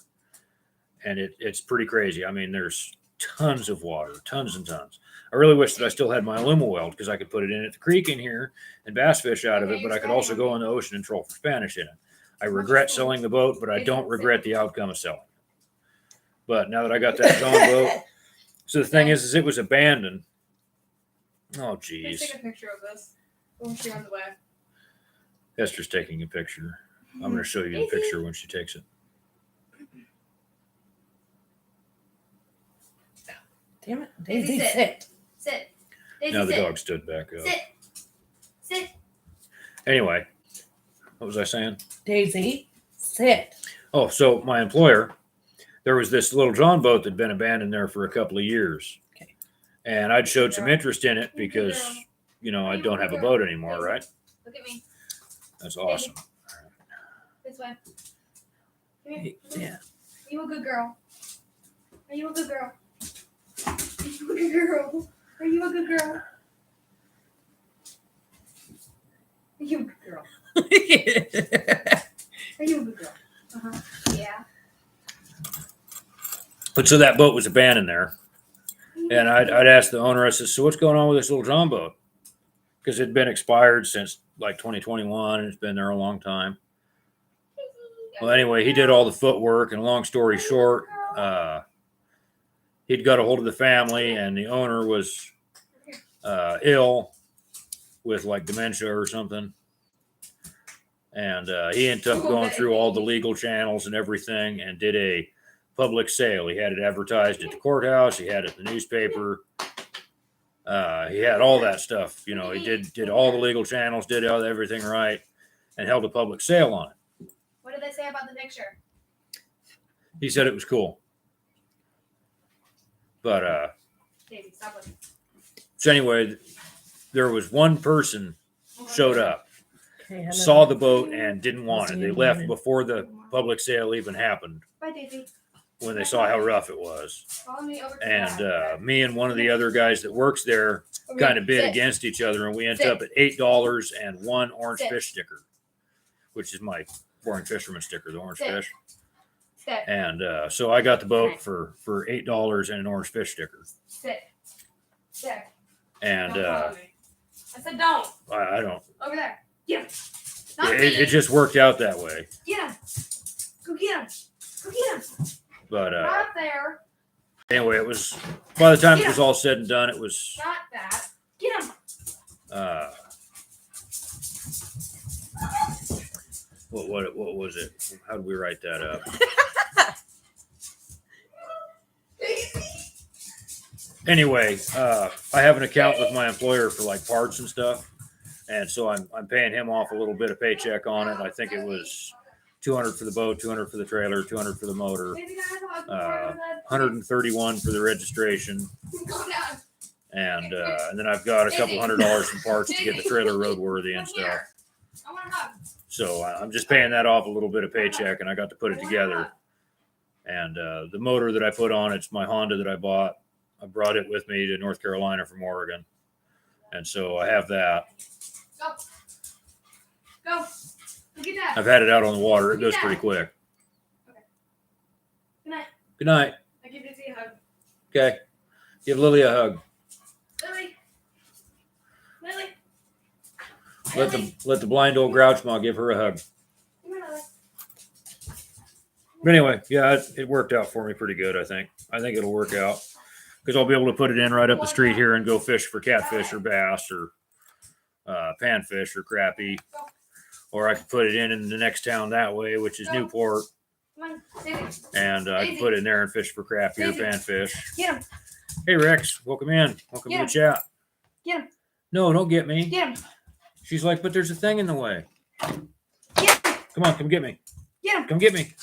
And it's pretty crazy. I mean, there's tons of water, tons and tons. I really wish that I still had my Aluma weld because I could put it in at the creek in here and bass fish out of it, but I could also go in the ocean and troll for Spanish in it. I regret selling the boat, but I don't regret the outcome of selling it. But now that I got that John boat, so the thing is it was abandoned. Oh, geez. Let's take a picture of this. When she runs away. Esther's taking a picture. I'm going to show you the picture when she takes it. Damn it. Daisy, Daisy, sit. Sit. Daisy, Now the sit. dog stood back up. Sit. Sit. Anyway, what was I saying? Daisy, sit. Oh, so my employer, there was this little John boat that had been abandoned there for a couple of years. Okay. And I'd showed some interest in it because, I don't have a boat anymore, right? Look at me. That's awesome. This way. Come here. Yeah. Are you a good girl? Are you a good girl? Are you a good girl? Are you a good girl? Are you a good girl? Are you a good girl? Uh-huh. Yeah. But so that boat was abandoned there. And I'd asked the owner, I said, so what's going on with this little John boat? Because it'd been expired since like 2021 and it's been there a long time. Well, anyway, he did all the footwork, and long story short, he'd got a hold of the family, and the owner was ill with like dementia or something. And he ended up going through all the legal channels and everything and did a public sale. He had it advertised at the courthouse. He had it in the newspaper. He had all that stuff. He did all the legal channels, did everything right, and held a public sale on it. What did they say about the picture? He said it was cool. But Daisy, stop looking. so anyway, there was one person showed up, Okay, saw the boat, and didn't want it. They left before the public sale even happened Bye, Daisy. when they saw how rough it was. Follow me over to And the me and one of the other guys that works there kind of bid against each other, and we ended up at $8 and one orange Sit. fish sticker, which is my boring fisherman sticker, the orange Sit. fish. Sit. And so I got the boat for $8 and an orange fish sticker. Sit. Sit. And Don't follow me. I said don't. I don't. Over there. Get him. Not It me. just worked out that way. Get him. Go get him. Go get him. But Not up there. anyway, it was by the time it was all said and done, it was Not that. Get him. what was it? How did we write that up? Anyway, I have an account with my employer for like parts and stuff. And so I'm paying him off a little bit of paycheck on it. I think it was $200 for the boat, $200 for the trailer, $200 for the motor, Baby, can I have a hug? $131 for the registration, Go down. and then I've got a couple $100 in parts to get the trailer roadworthy and stuff. I want a hug. So I'm just paying that off a little bit of paycheck, and I got to put it together. And the motor that I put on, it's my Honda that I bought. I brought it with me to North Carolina from Oregon, and so I have that. Go. Go. Look at that. I've had it out on the water. It goes pretty quick. Good night. Good night. I give Izzy a hug. Okay. Give Lily a hug. Lily. Lily. Let the blind old grouch ma give her a hug. Come here, Lily. But anyway, yeah, it worked out for me pretty good. I think it'll work out because I'll be able to put it in right up the street here and go fish for catfish or bass or panfish or crappie, or I could put it in the next town that way, which is Newport, Come on, Daisy. and I can put it in there and fish for crappie or panfish. Get him. Hey Rex, welcome in. Welcome to Get the chat. Get him. No, don't get me. Get him. She's like, but there's a thing in the way. Get him. Come on, come get me. Get him. Come get me.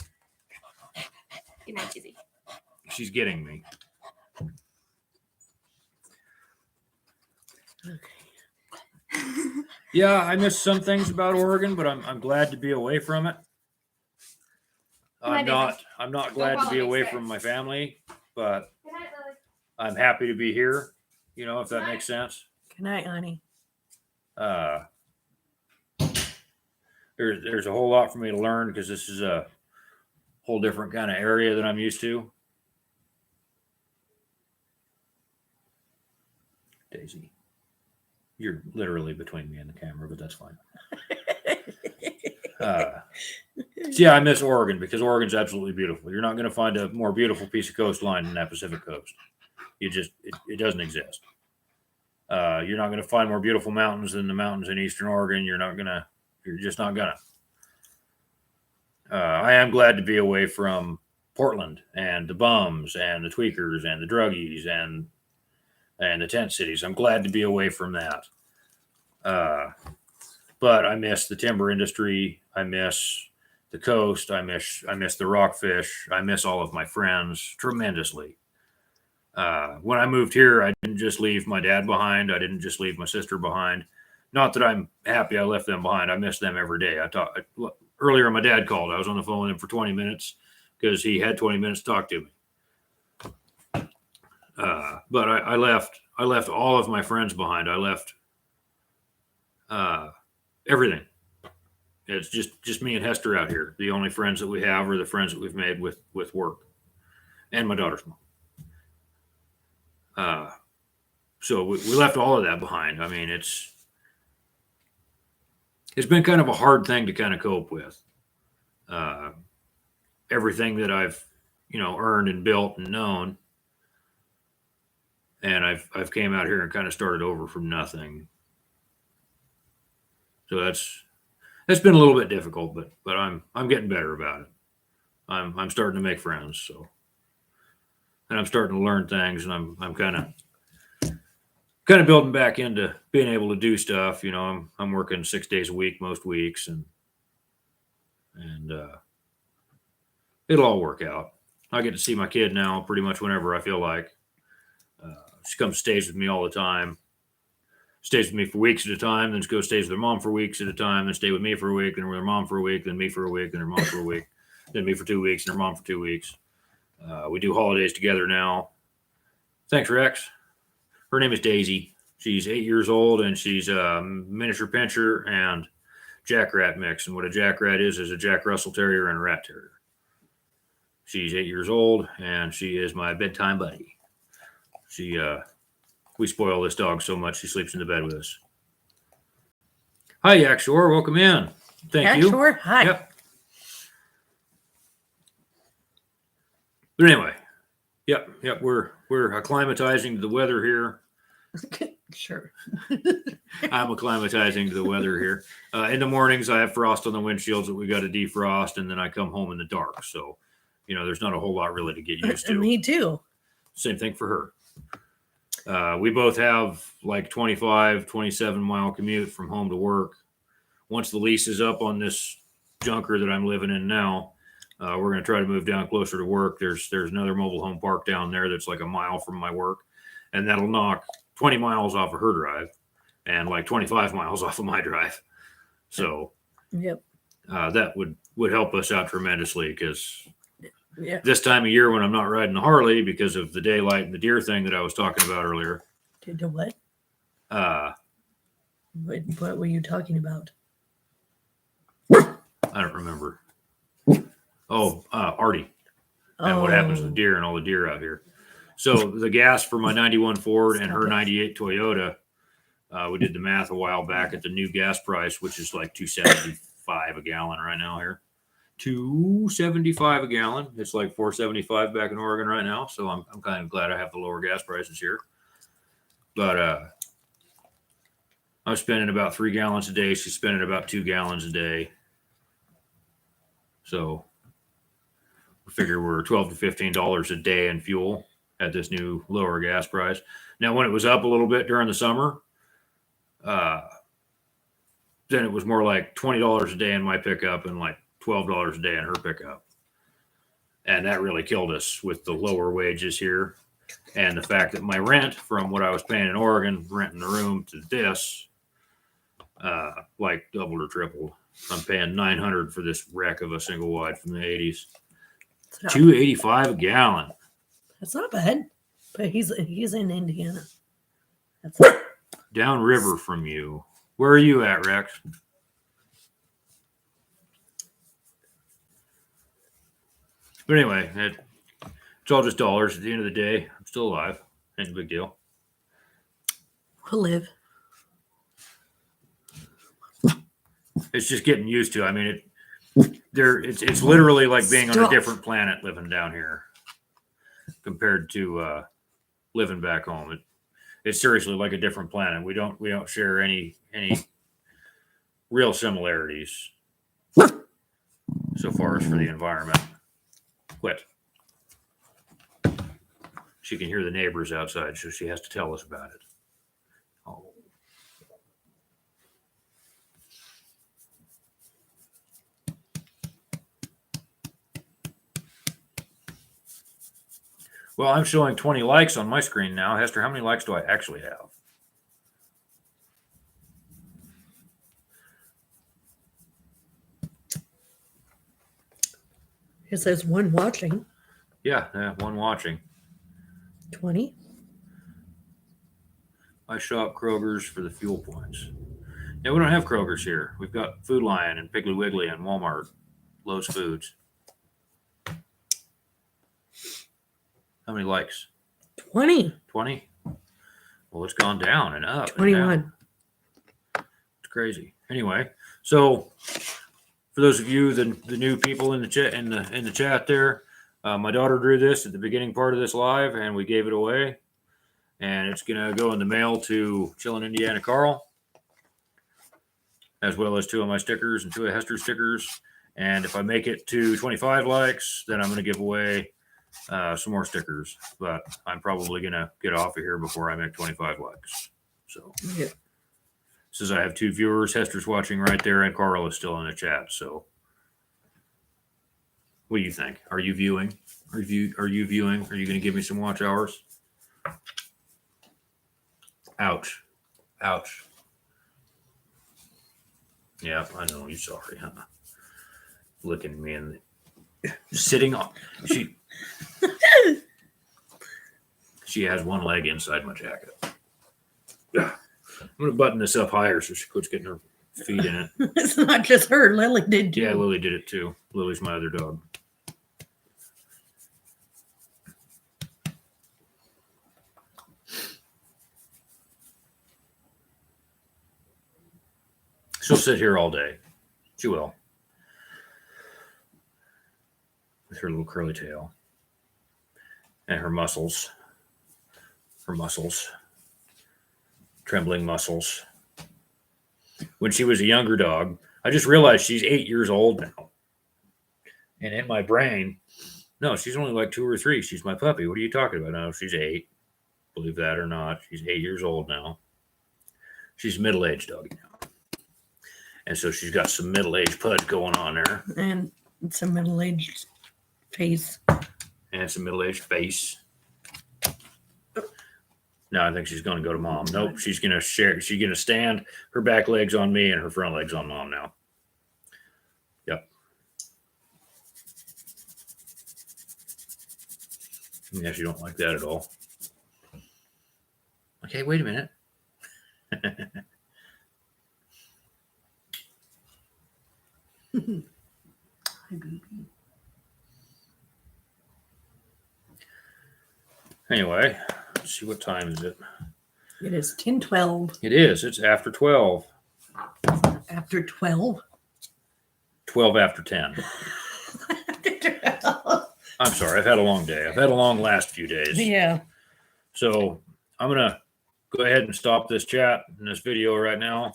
Good night, Izzy. She's getting me. Yeah, I miss some things about Oregon, but I'm glad to be away from it. I'm not glad to be away from my family, but Good night, Lily. I'm happy to be here. You know, if that makes sense. Good night, honey. There's a whole lot for me to learn because this is a whole different kind of area that I'm used to. Daisy, you're literally between me and the camera, but that's fine. So yeah, I miss Oregon because Oregon's absolutely beautiful. You're not going to find a more beautiful piece of coastline than that Pacific coast. It doesn't exist. You're not going to find more beautiful mountains than the mountains in Eastern Oregon. You're just not gonna. I am glad to be away from Portland and the bums and the tweakers and the druggies and the tent cities. I'm glad to be away from that. But I miss the timber industry. I miss the coast. I miss the rockfish. I miss all of my friends tremendously. When I moved here, I didn't just leave my dad behind. I didn't just leave my sister behind. Not that I'm happy I left them behind. I miss them every day. Earlier, my dad called. I was on the phone with him for 20 minutes because he had 20 minutes to talk to me. But I left all of my friends behind. I left everything. It's just me and Hester out here. The only friends that we have are the friends that we've made with work and my daughter's mom. So we left all of that behind. I mean, it's been kind of a hard thing to kind of cope with. Everything that I've, earned and built and known. And I've came out here and kind of started over from nothing. So that's been a little bit difficult, but I'm getting better about it. I'm starting to make friends, so, and I'm starting to learn things, and I'm kind of building back into being able to do stuff. I'm working 6 days a week most weeks, and it'll all work out. I get to see my kid now pretty much whenever I feel like. She comes, stays with me all the time. Stays with me for weeks at a time, then stays with her mom for weeks at a time, then stay with me for a week, then with her mom for a week, then me for a week, then her mom for a week, then me for 2 weeks, and her mom for 2 weeks. We do holidays together now. Thanks, Rex. Her name is Daisy. She's 8 years old, and she's a miniature pinscher and jackrat mix. And what a jackrat is a Jack Russell Terrier and a rat terrier. She's 8 years old, and she is my bedtime buddy. We spoil this dog so much she sleeps in the bed with us. Hi, Yak Shore. Welcome in. Thank you. Sure. Hi. Yep. But anyway, yep. We're acclimatizing to the weather here. Sure. I'm acclimatizing to the weather here. In the mornings, I have frost on the windshields that we got to defrost, and then I come home in the dark. So, there's not a whole lot really to get used to. Me too. Same thing for her. We both have like 25, 27-mile commute from home to work. Once the lease is up on this junker that I'm living in now, we're going to try to move down closer to work. There's another mobile home park down there that's like a mile from my work, and that'll knock 20 miles off of her drive and like 25 miles off of my drive. So Yep. that would help us out tremendously, because Yeah. this time of year when I'm not riding the Harley because of the daylight and the deer thing that I was talking about earlier, Did the what? uh, What were you talking about? I don't remember. Oh, Artie. And what happens to the deer and all the deer out here. So the gas for my 91 Ford and her 98 Toyota, we did the math a while back at the new gas price, which is like $2.75 a gallon right now here. $2.75 a gallon. It's like $4.75 back in Oregon right now. So I'm kind of glad I have the lower gas prices here. But I'm spending about 3 gallons a day. She's spending about 2 gallons a day. So we figure we're $12 to $15 a day in fuel at this new lower gas price. Now, when it was up a little bit during the summer, then it was more like $20 a day in my pickup and like $12 a day in her pickup. And that really killed us with the lower wages here. And the fact that my rent from what I was paying in Oregon, renting the room, to this, like doubled or tripled. I'm paying $900 for this wreck of a single wide from the 80s. $2.85 a gallon. That's not bad. But he's in Indiana. That's Downriver from you. Where are you at, Rex? But anyway, it's all just dollars. At the end of the day, I'm still alive. Ain't a big deal. we'll live. It's just getting used to. I mean, it's literally like being on a Stop. different planet living down here compared to living back home. It's seriously like a different planet. We don't share any real similarities so far as for the environment. Quit. She can hear the neighbors outside, so she has to tell us about it. Oh. Well, I'm showing 20 likes on my screen now. Hester, how many likes do I actually have? It says one watching. Yeah, one watching. 20. I shop Kroger's for the fuel points. Yeah, we don't have Kroger's here. We've got Food Lion and Piggly Wiggly and Walmart, Lowe's Foods. How many likes? 20. 20? Well, it's gone down and up. and 21. down. It's crazy. Anyway, so for those of you, the new people in the chat in the chat there, my daughter drew this at the beginning part of this live, and we gave it away. And it's gonna go in the mail to Chillin' Indiana Carl, as well as 2 of my stickers and 2 of Hester's stickers. And if I make it to 25 likes, then I'm gonna give away some more stickers. But I'm probably gonna get off of here before I make 25 likes. So Yeah. says I have 2 viewers. Hester's watching right there, and Carl is still in the chat. So what do you think? Are you viewing? Are you viewing? Are you gonna give me some watch hours? Ouch. Ouch. Yeah, I know. You're sorry, huh? Looking at me and sitting on. She has one leg inside my jacket. Yeah. I'm going to button this up higher so she quits getting her feet in it. It's not just her. Lily did too. Yeah, Lily did it too. Lily's my other dog. She'll sit here all day. She will. With her little curly tail. And her muscles. Trembling muscles. When she was a younger dog, I just realized she's 8 years old now. And in my brain, no, she's only like 2 or 3. She's my puppy. What are you talking about? No, she's 8. believe that or not. She's 8 years old now. She's a middle-aged doggy now. And so she's got some middle-aged pud going on there. And it's a middle-aged face. And some middle-aged face. No, I think she's going to go to mom. Nope, she's going to share. She's going to stand her back legs on me and her front legs on mom now. Yep. Yeah, she don't like that at all. Okay, wait a minute. Anyway, let's see, what time is it? It is 10:12. It is. It's after 12. After 12. 12 after 10. I'm sorry. I've had a long day. I've had a long last few days. Yeah. So I'm going to go ahead and stop this chat and this video right now.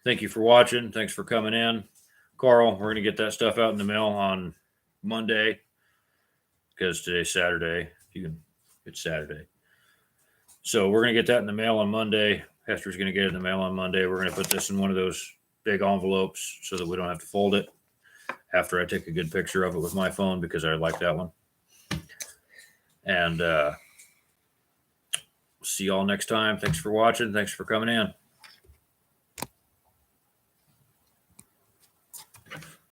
Thank you for watching. Thanks for coming in. Carl, we're going to get that stuff out in the mail on Monday because today's Saturday. It's Saturday. So we're going to get that in the mail on Monday. Hester's going to get it in the mail on Monday. We're going to put this in one of those big envelopes so that we don't have to fold it after I take a good picture of it with my phone because I like that one. And see y'all next time. Thanks for watching. Thanks for coming in.